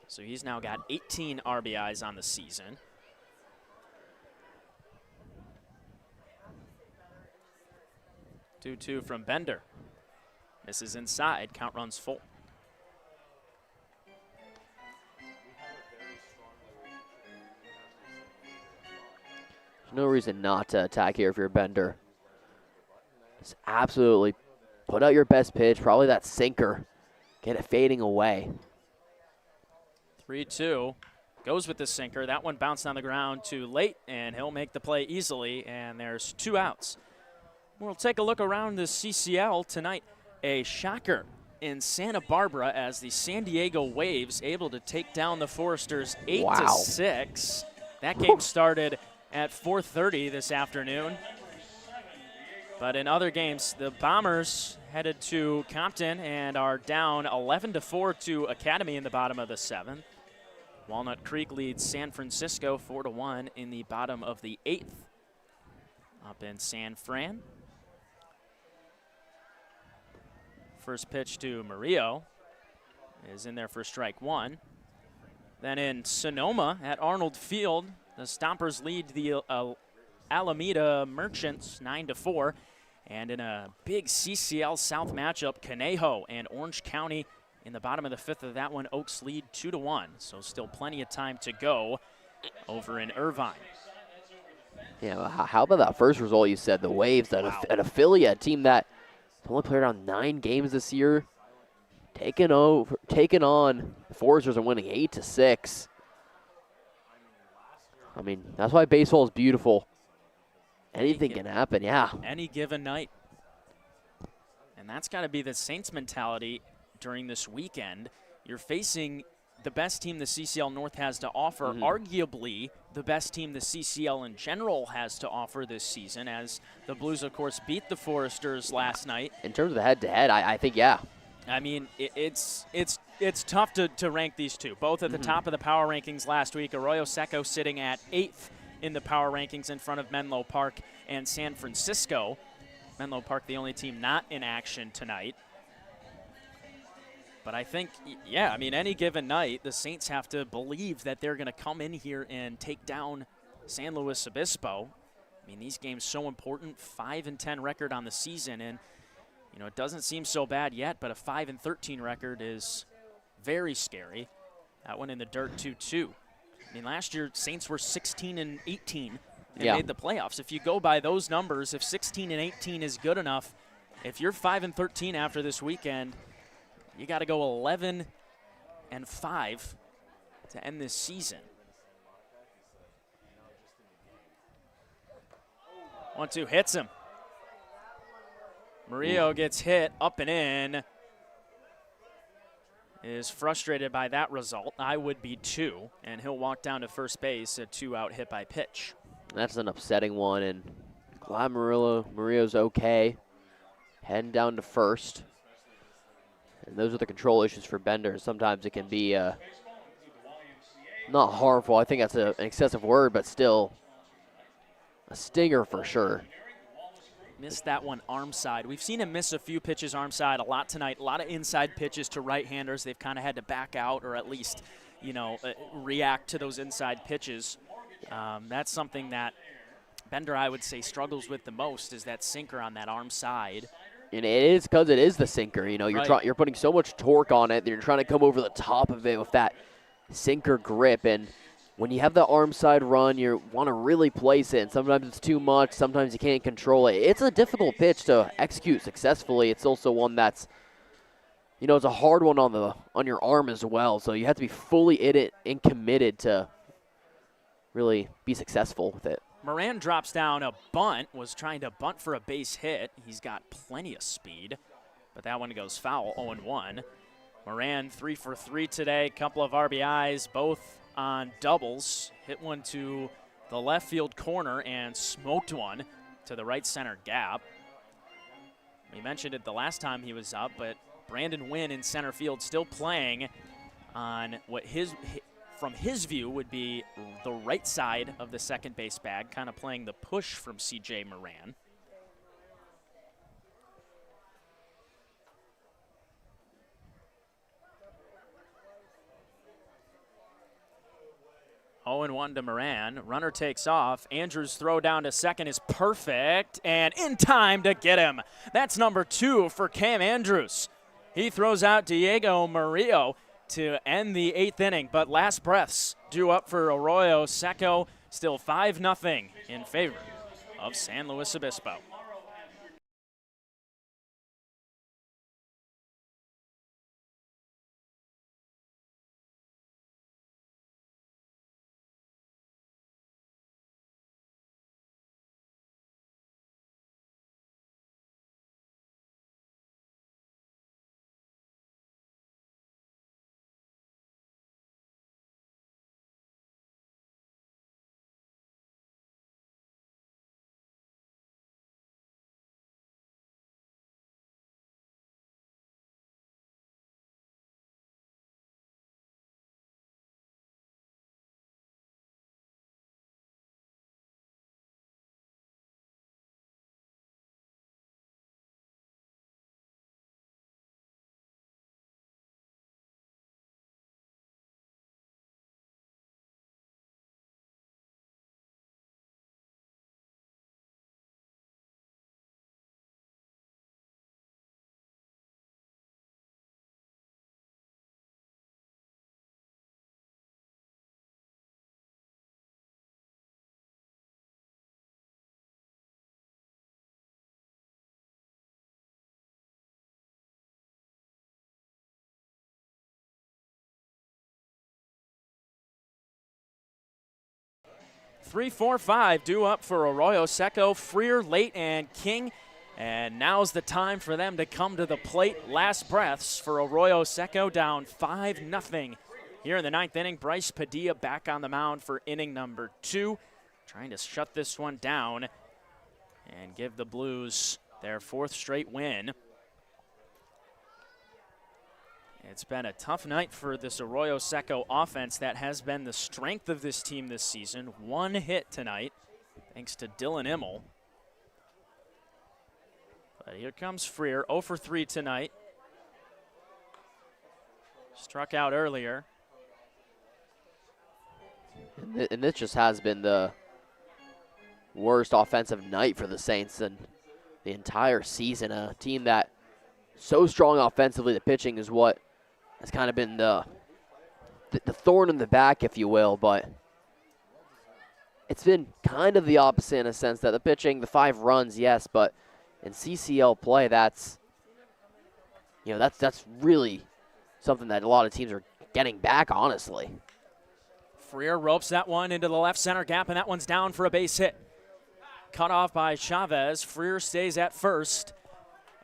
So he's now got 18 RBIs on the season. Two from Bender. This is inside, count runs full. There's no reason not to attack here if you're a Bender. Just absolutely put out your best pitch, probably that sinker. Get it fading away. 3-2. Goes with the sinker. That one bounced on the ground too late, and he'll make the play easily, and there's 2 outs. We'll take a look around the CCL tonight. A shocker in Santa Barbara as the San Diego Waves able to take down the Foresters 8-6. That game started at 4:30 this afternoon. But in other games, the Bombers headed to Compton and are down 11-4 to Academy in the bottom of the 7th. Walnut Creek leads San Francisco 4-1 in the bottom of the 8th. Up in San Fran. First pitch to Murillo is in there for strike 1. Then in Sonoma at Arnold Field, the Stompers lead the Alameda Merchants 9-4. And in a big CCL South matchup, Conejo and Orange County in the bottom of the 5th of that one, Oaks lead 2-1. So still plenty of time to go over in Irvine. Yeah, well, how about that first result you said? The Waves, an affiliate team that only played around 9 games this year, taking on the Foresters and winning 8-6. I mean, that's why baseball is beautiful. Anything can happen, yeah. Any given night. And that's got to be the Saints mentality during this weekend. You're facing the best team the CCL North has to offer, arguably the best team the CCL in general has to offer this season, as the Blues, of course, beat the Foresters last night. In terms of the head-to-head, I think, yeah. I mean, it's tough to rank these two. Both at the top of the power rankings last week. Arroyo Seco sitting at 8th in the power rankings in front of Menlo Park and San Francisco. Menlo Park, the only team not in action tonight. But I think, yeah, I mean, any given night, the Saints have to believe that they're going to come in here and take down San Luis Obispo. I mean, these games so important. 5-10 record on the season, and you know, it doesn't seem so bad yet, but a 5-13 record is very scary. That one in the dirt 2-2. I mean, last year Saints were 16-18 and made the playoffs. If you go by those numbers, if 16-18 is good enough, if you're 5-13 after this weekend, you got to go 11-5 to end this season. 1-2 hits him. Murillo gets hit up and in. Is frustrated by that result. I would be too, and he'll walk down to first base, a 2-out hit by pitch. That's an upsetting one, and glad Murillo's okay. Heading down to first. And those are the control issues for Bender. Sometimes it can be not harmful. I think that's an excessive word, but still a stinger for sure. Missed that one arm side. We've seen him miss a few pitches arm side a lot tonight. A lot of inside pitches to right-handers. They've kind of had to back out or at least, you know, react to those inside pitches. That's something that Bender, I would say, struggles with the most, is that sinker on that arm side. And it is because it is the sinker. You know, you're putting so much torque on it that you're trying to come over the top of it with that sinker grip. And when you have the arm side run, you want to really place it. And sometimes it's too much. Sometimes you can't control it. It's a difficult pitch to execute successfully. It's also one that's, you know, it's a hard one on your arm as well. So you have to be fully in it and committed to really be successful with it. Moran drops down a bunt, was trying to bunt for a base hit. He's got plenty of speed, but that one goes foul, 0-1. Moran 3 for 3 today, couple of RBIs, both on doubles. Hit one to the left field corner and smoked one to the right center gap. We mentioned it the last time he was up, but Brandon Wynn in center field still playing on what from his view would be the right side of the second base bag, kind of playing the push from C.J. Moran. 0-1 to Moran. Runner takes off. Andrews' throw down to second is perfect and in time to get him. That's number 2 for Cam Andrews. He throws out Diego Murillo to end the 8th inning, but last breaths due up for Arroyo Seco. Still 5-0 in favor of San Luis Obispo. Three, 4, 5 due up for Arroyo Seco, Freer, Late, and King. And now's the time for them to come to the plate. Last breaths for Arroyo Seco, down 5-0 here in the 9th inning. Bryce Padilla back on the mound for inning number 2, trying to shut this one down and give the Blues their 4th straight win. It's been a tough night for this Arroyo Seco offense that has been the strength of this team this season. 1 hit tonight, thanks to Dylan Immel. But here comes Freer, 0 for 3 tonight. Struck out earlier. And this just has been the worst offensive night for the Saints in the entire season. A team that so strong offensively, the pitching is what has kind of been the thorn in the back, if you will, but it's been kind of the opposite in a sense that the pitching, the 5 runs, yes, but in CCL play, that's really something that a lot of teams are getting back, honestly. Freer ropes that one into the left center gap, and that one's down for a base hit. Cut off by Chavez. Freer stays at first,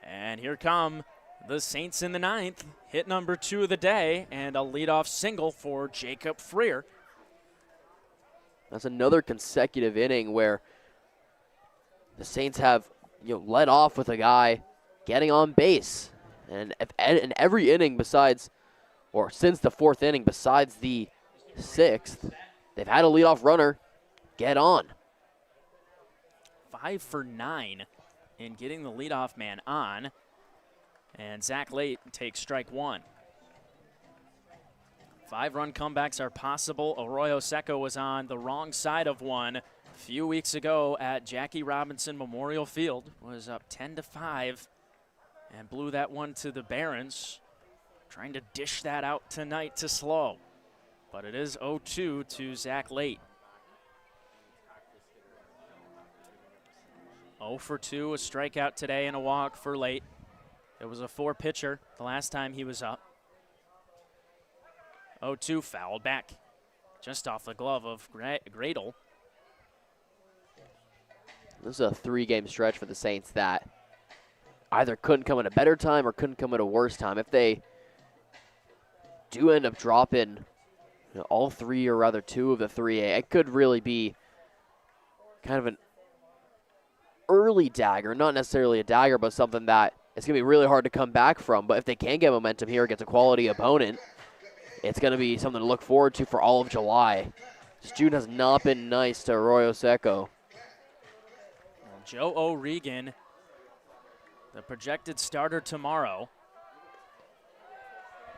and here come the Saints in the 9th. Hit number 2 of the day, and a leadoff single for Jacob Freer. That's another consecutive inning where the Saints have led off with a guy getting on base. And in every inning besides, or since the 4th inning besides the 6th, they've had a leadoff runner get on. 5 for 9 in getting the leadoff man on. And Zach Late takes strike 1. 5-run comebacks are possible. Arroyo Seco was on the wrong side of one a few weeks ago at Jackie Robinson Memorial Field. Was up 10-5 and blew that one to the Barons. Trying to dish that out tonight to Slow. But it is 0-2 to Zach Late. 0 for 2, a strikeout today and a walk for Late. It was a 4-pitcher the last time he was up. 0-2, fouled back just off the glove of Gradle. This is a 3-game stretch for the Saints that either couldn't come at a better time or couldn't come at a worse time. If they do end up dropping all three, or rather two of the 3A, it could really be kind of an early dagger, not necessarily a dagger, but something that it's going to be really hard to come back from. But if they can get momentum here against a quality opponent, it's going to be something to look forward to for all of July. This June has not been nice to Arroyo Seco. Joe O'Regan, the projected starter tomorrow.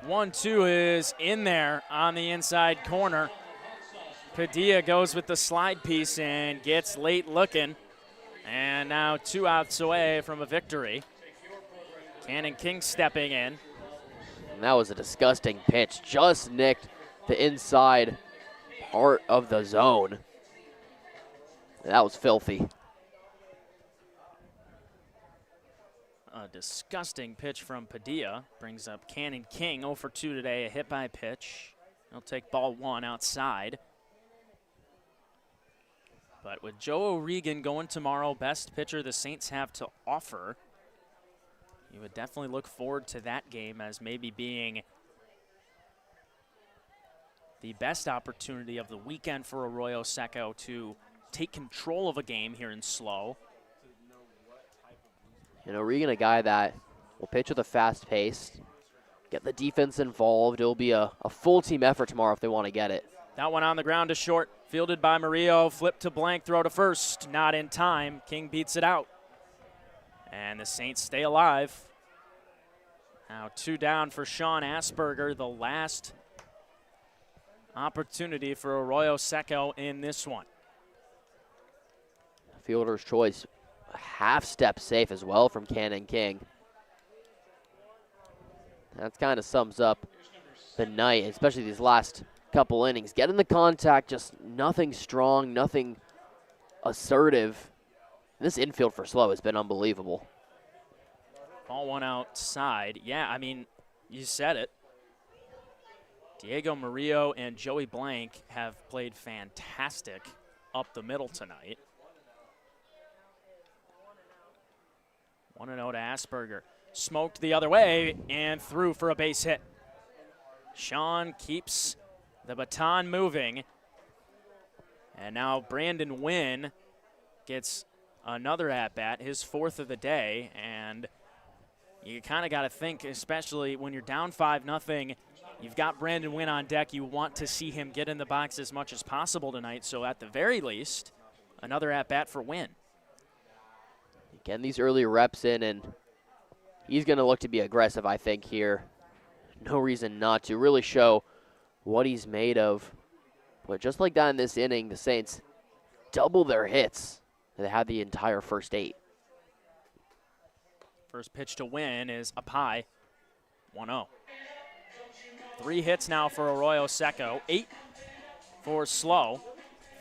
1-2 is in there on the inside corner. Padilla goes with the slide piece and gets late looking. And now 2 outs away from a victory. Cannon King stepping in. And that was a disgusting pitch. Just nicked the inside part of the zone. That was filthy. A disgusting pitch from Padilla brings up Cannon King. 0 for 2 today, a hit by pitch. He'll take ball 1 outside. But with Joe O'Regan going tomorrow, best pitcher the Saints have to offer, you would definitely look forward to that game as maybe being the best opportunity of the weekend for Arroyo Seco to take control of a game here in SLO. O'Regan, a guy that will pitch with a fast pace, get the defense involved. It'll be a full team effort tomorrow if they want to get it. That one on the ground to short, fielded by Murillo, flip to blank, throw to first, not in time. King beats it out. And the Saints stay alive. Now 2 down for Sean Asperger, the last opportunity for Arroyo Seco in this one. Fielder's choice, a half step safe as well from Cannon King. That kind of sums up the night, especially these last couple innings. Getting the contact, just nothing strong, nothing assertive. This infield for SLO has been unbelievable. Ball 1 outside. Yeah, I mean, you said it. Diego Murillo and Joey Blank have played fantastic up the middle tonight. 1-0 to Asperger. Smoked the other way and threw for a base hit. Sean keeps the baton moving. And now Brandon Wynn gets another at-bat, his 4th of the day. And you kind of got to think, especially when you're down 5-0, you've got Brandon Wynn on deck. You want to see him get in the box as much as possible tonight. So at the very least, another at-bat for Wynn. Getting these early reps in, and he's going to look to be aggressive, I think, here. No reason not to. Really show what he's made of. But just like that in this inning, the Saints double their hits. They had the entire first 8. First pitch to Wynn is up high. 1-0. 3 hits now for Arroyo Seco. 8 for SLO.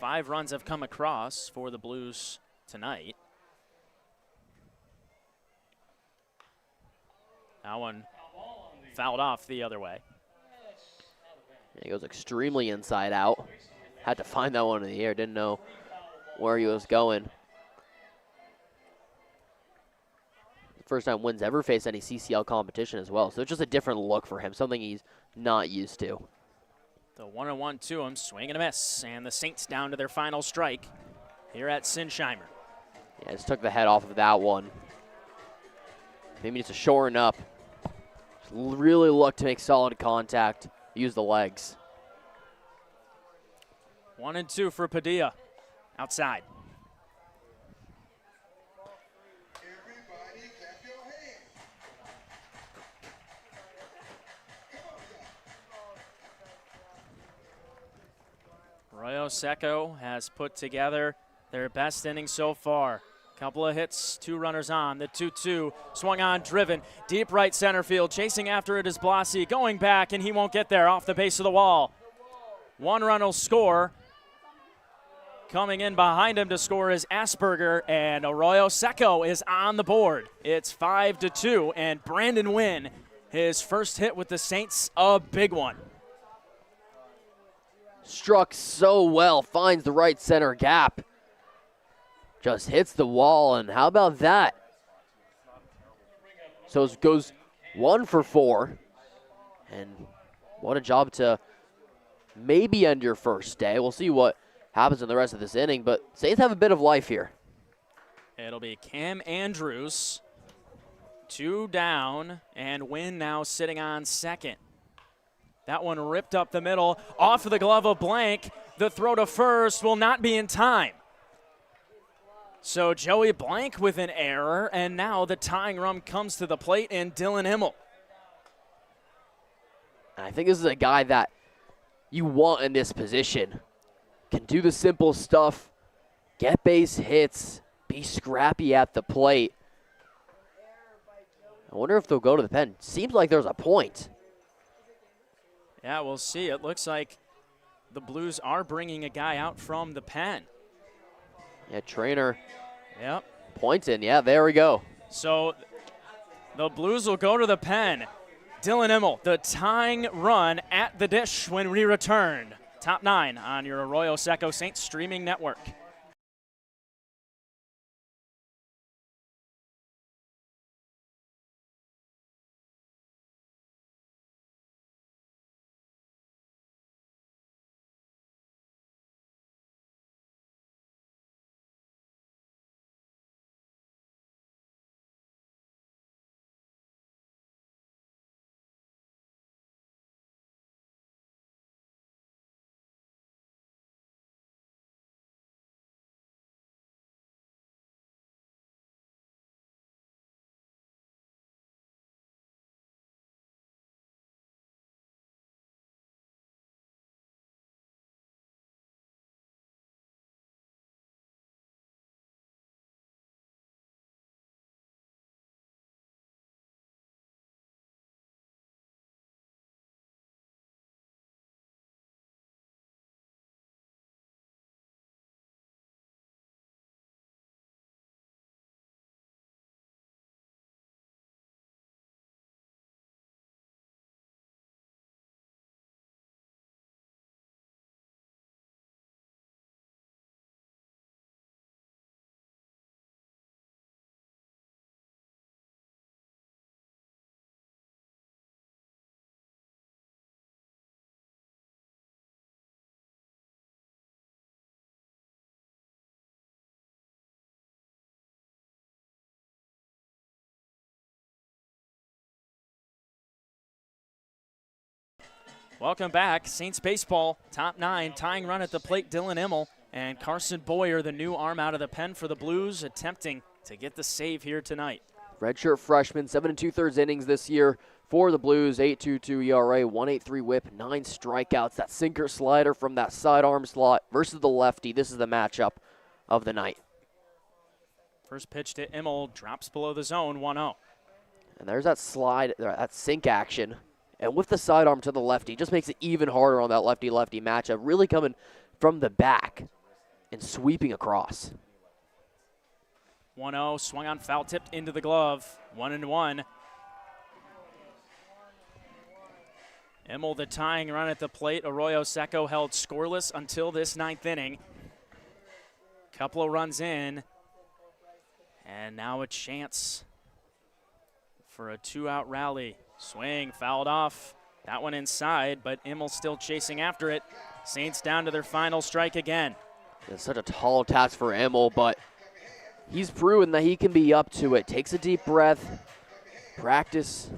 5 runs have come across for the Blues tonight. That one fouled off the other way. He goes extremely inside out. Had to find that one in the air. Didn't know where he was going. First time Wynn's ever faced any CCL competition as well. So it's just a different look for him, something he's not used to. The 1-1 to him, swing and a miss. And the Saints down to their final strike here at Sinsheimer. Yeah, just took the head off of that one. Maybe just a shoring up. Just really look to make solid contact. Use the legs. 1-2 for Padilla. Outside. Arroyo Seco has put together their best inning so far. Couple of hits, 2 runners on. The 2-2 swung on, driven. Deep right center field. Chasing after it is Blasi. Going back, and he won't get there. Off the base of the wall. 1 run will score. Coming in behind him to score is Asperger, and Arroyo Seco is on the board. It's 5-2, and Brandon Wynn, his first hit with the Saints, a big one. Struck so well, finds the right center gap. Just hits the wall, and how about that? So it goes 1 for 4, and What a job to maybe end your first day. We'll see what happens in the rest of this inning, but Saints have a bit of life here. It'll be Cam Andrews, 2 down, and Wynn now sitting on second. That one ripped up the middle, off of the glove of Blank. The throw to first will not be in time. So Joey Blank with an error, and now the tying run comes to the plate in Dylan Himmel. And I think this is a guy that you want in this position. Can do the simple stuff, get base hits, be scrappy at the plate. I wonder if they'll go to the pen. Seems like there's a point. Yeah, we'll see. It looks like the Blues are bringing a guy out from the pen. Yeah, trainer Yep. points in. Yeah, there we go. So the Blues will go to the pen. Dylan Himmel, the tying run at the dish when we return. Top 9 on your Arroyo Seco Saints streaming network. Welcome back. Saints baseball, top 9, tying run at the plate, Dylan Himmel. And Carson Boyer, the new arm out of the pen for the Blues, attempting to get the save here tonight. Redshirt freshman, 7 2/3 innings this year for the Blues, 8.22 ERA, 1.83 whip, 9 strikeouts. That sinker slider from that sidearm slot versus the lefty. This is the matchup of the night. First pitch to Himmel, drops below the zone, 1-0. And there's that slide, that sink action. And with the sidearm to the lefty, just makes it even harder on that lefty-lefty matchup. Really coming from the back and sweeping across. 1-0, swung on, foul tipped into the glove, 1-1. Himmel, the tying run at the plate. Arroyo Seco held scoreless until this 9th inning. Couple of runs in, and now a chance for a 2-out rally. Swing, fouled off. That one inside, but Himmel still chasing after it. Saints down to their final strike again. It's such a tall task for Himmel, but he's proven that he can be up to it. Takes a deep breath, practice,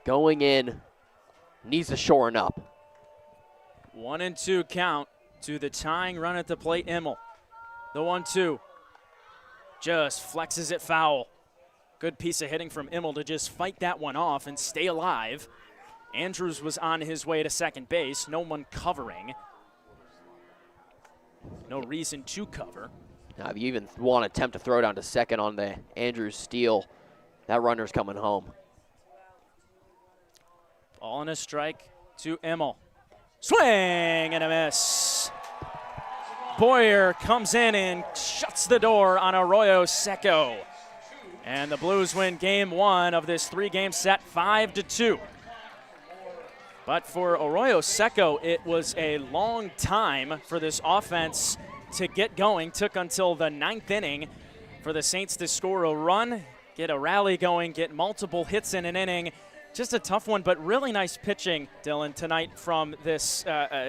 going in, needs to shorten up. 1-2 count to the tying run at the plate, Himmel. The 1-2 just flexes it foul. Good piece of hitting from Himmel to just fight that one off and stay alive. Andrews was on his way to second base. No one covering. No reason to cover. Now, if you even want to attempt to throw down to second on the Andrews steal, that runner's coming home. Ball and a strike to Himmel. Swing and a miss. Boyer comes in and shuts the door on Arroyo Seco. And the Blues win game 1 of this 3-game set, 5-2. But for Arroyo Seco, it was a long time for this offense to get going. Took until the 9th inning for the Saints to score a run, get a rally going, get multiple hits in an inning Just a tough one, but really nice pitching, Dylan, tonight from this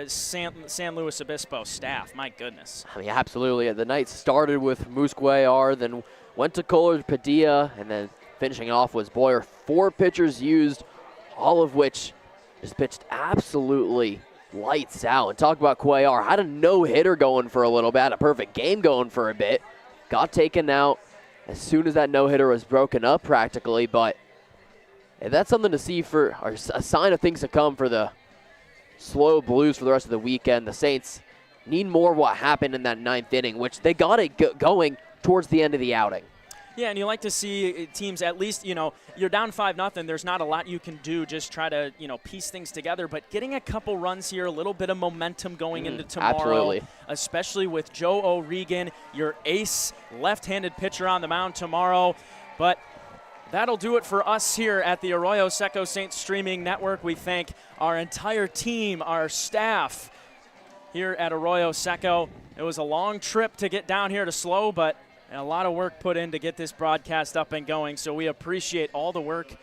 San Luis Obispo staff. My goodness. I mean, absolutely. The night started with Moose Cuellar, then went to Kohler Padilla, and then finishing off was Boyer. 4 pitchers used, all of which just pitched absolutely lights out. And talk about Cuellar. Had a no-hitter going for a little bit, had a perfect game going for a bit. Got taken out as soon as that no-hitter was broken up practically, but that's something to see for, or a sign of things to come for the slow Blues for the rest of the weekend. The Saints need more of what happened in that 9th inning, which they got it going towards the end of the outing. Yeah, and you like to see teams at least, you're down 5-0. There's not a lot you can do. Just try to, piece things together. But getting a couple runs here, a little bit of momentum going into tomorrow. Absolutely. Especially with Joe O'Regan, your ace left-handed pitcher on the mound tomorrow. But that'll do it for us here at the Arroyo Seco Saints Streaming Network. We thank our entire team, our staff here at Arroyo Seco. It was a long trip to get down here to SLO, but a lot of work put in to get this broadcast up and going. So we appreciate all the work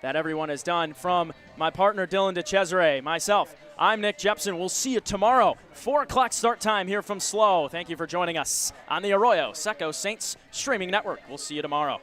that everyone has done. From my partner, Dylan DeCesare, myself, I'm Nick Jepson. We'll see you tomorrow, 4 o'clock start time here from SLO. Thank you for joining us on the Arroyo Seco Saints Streaming Network. We'll see you tomorrow.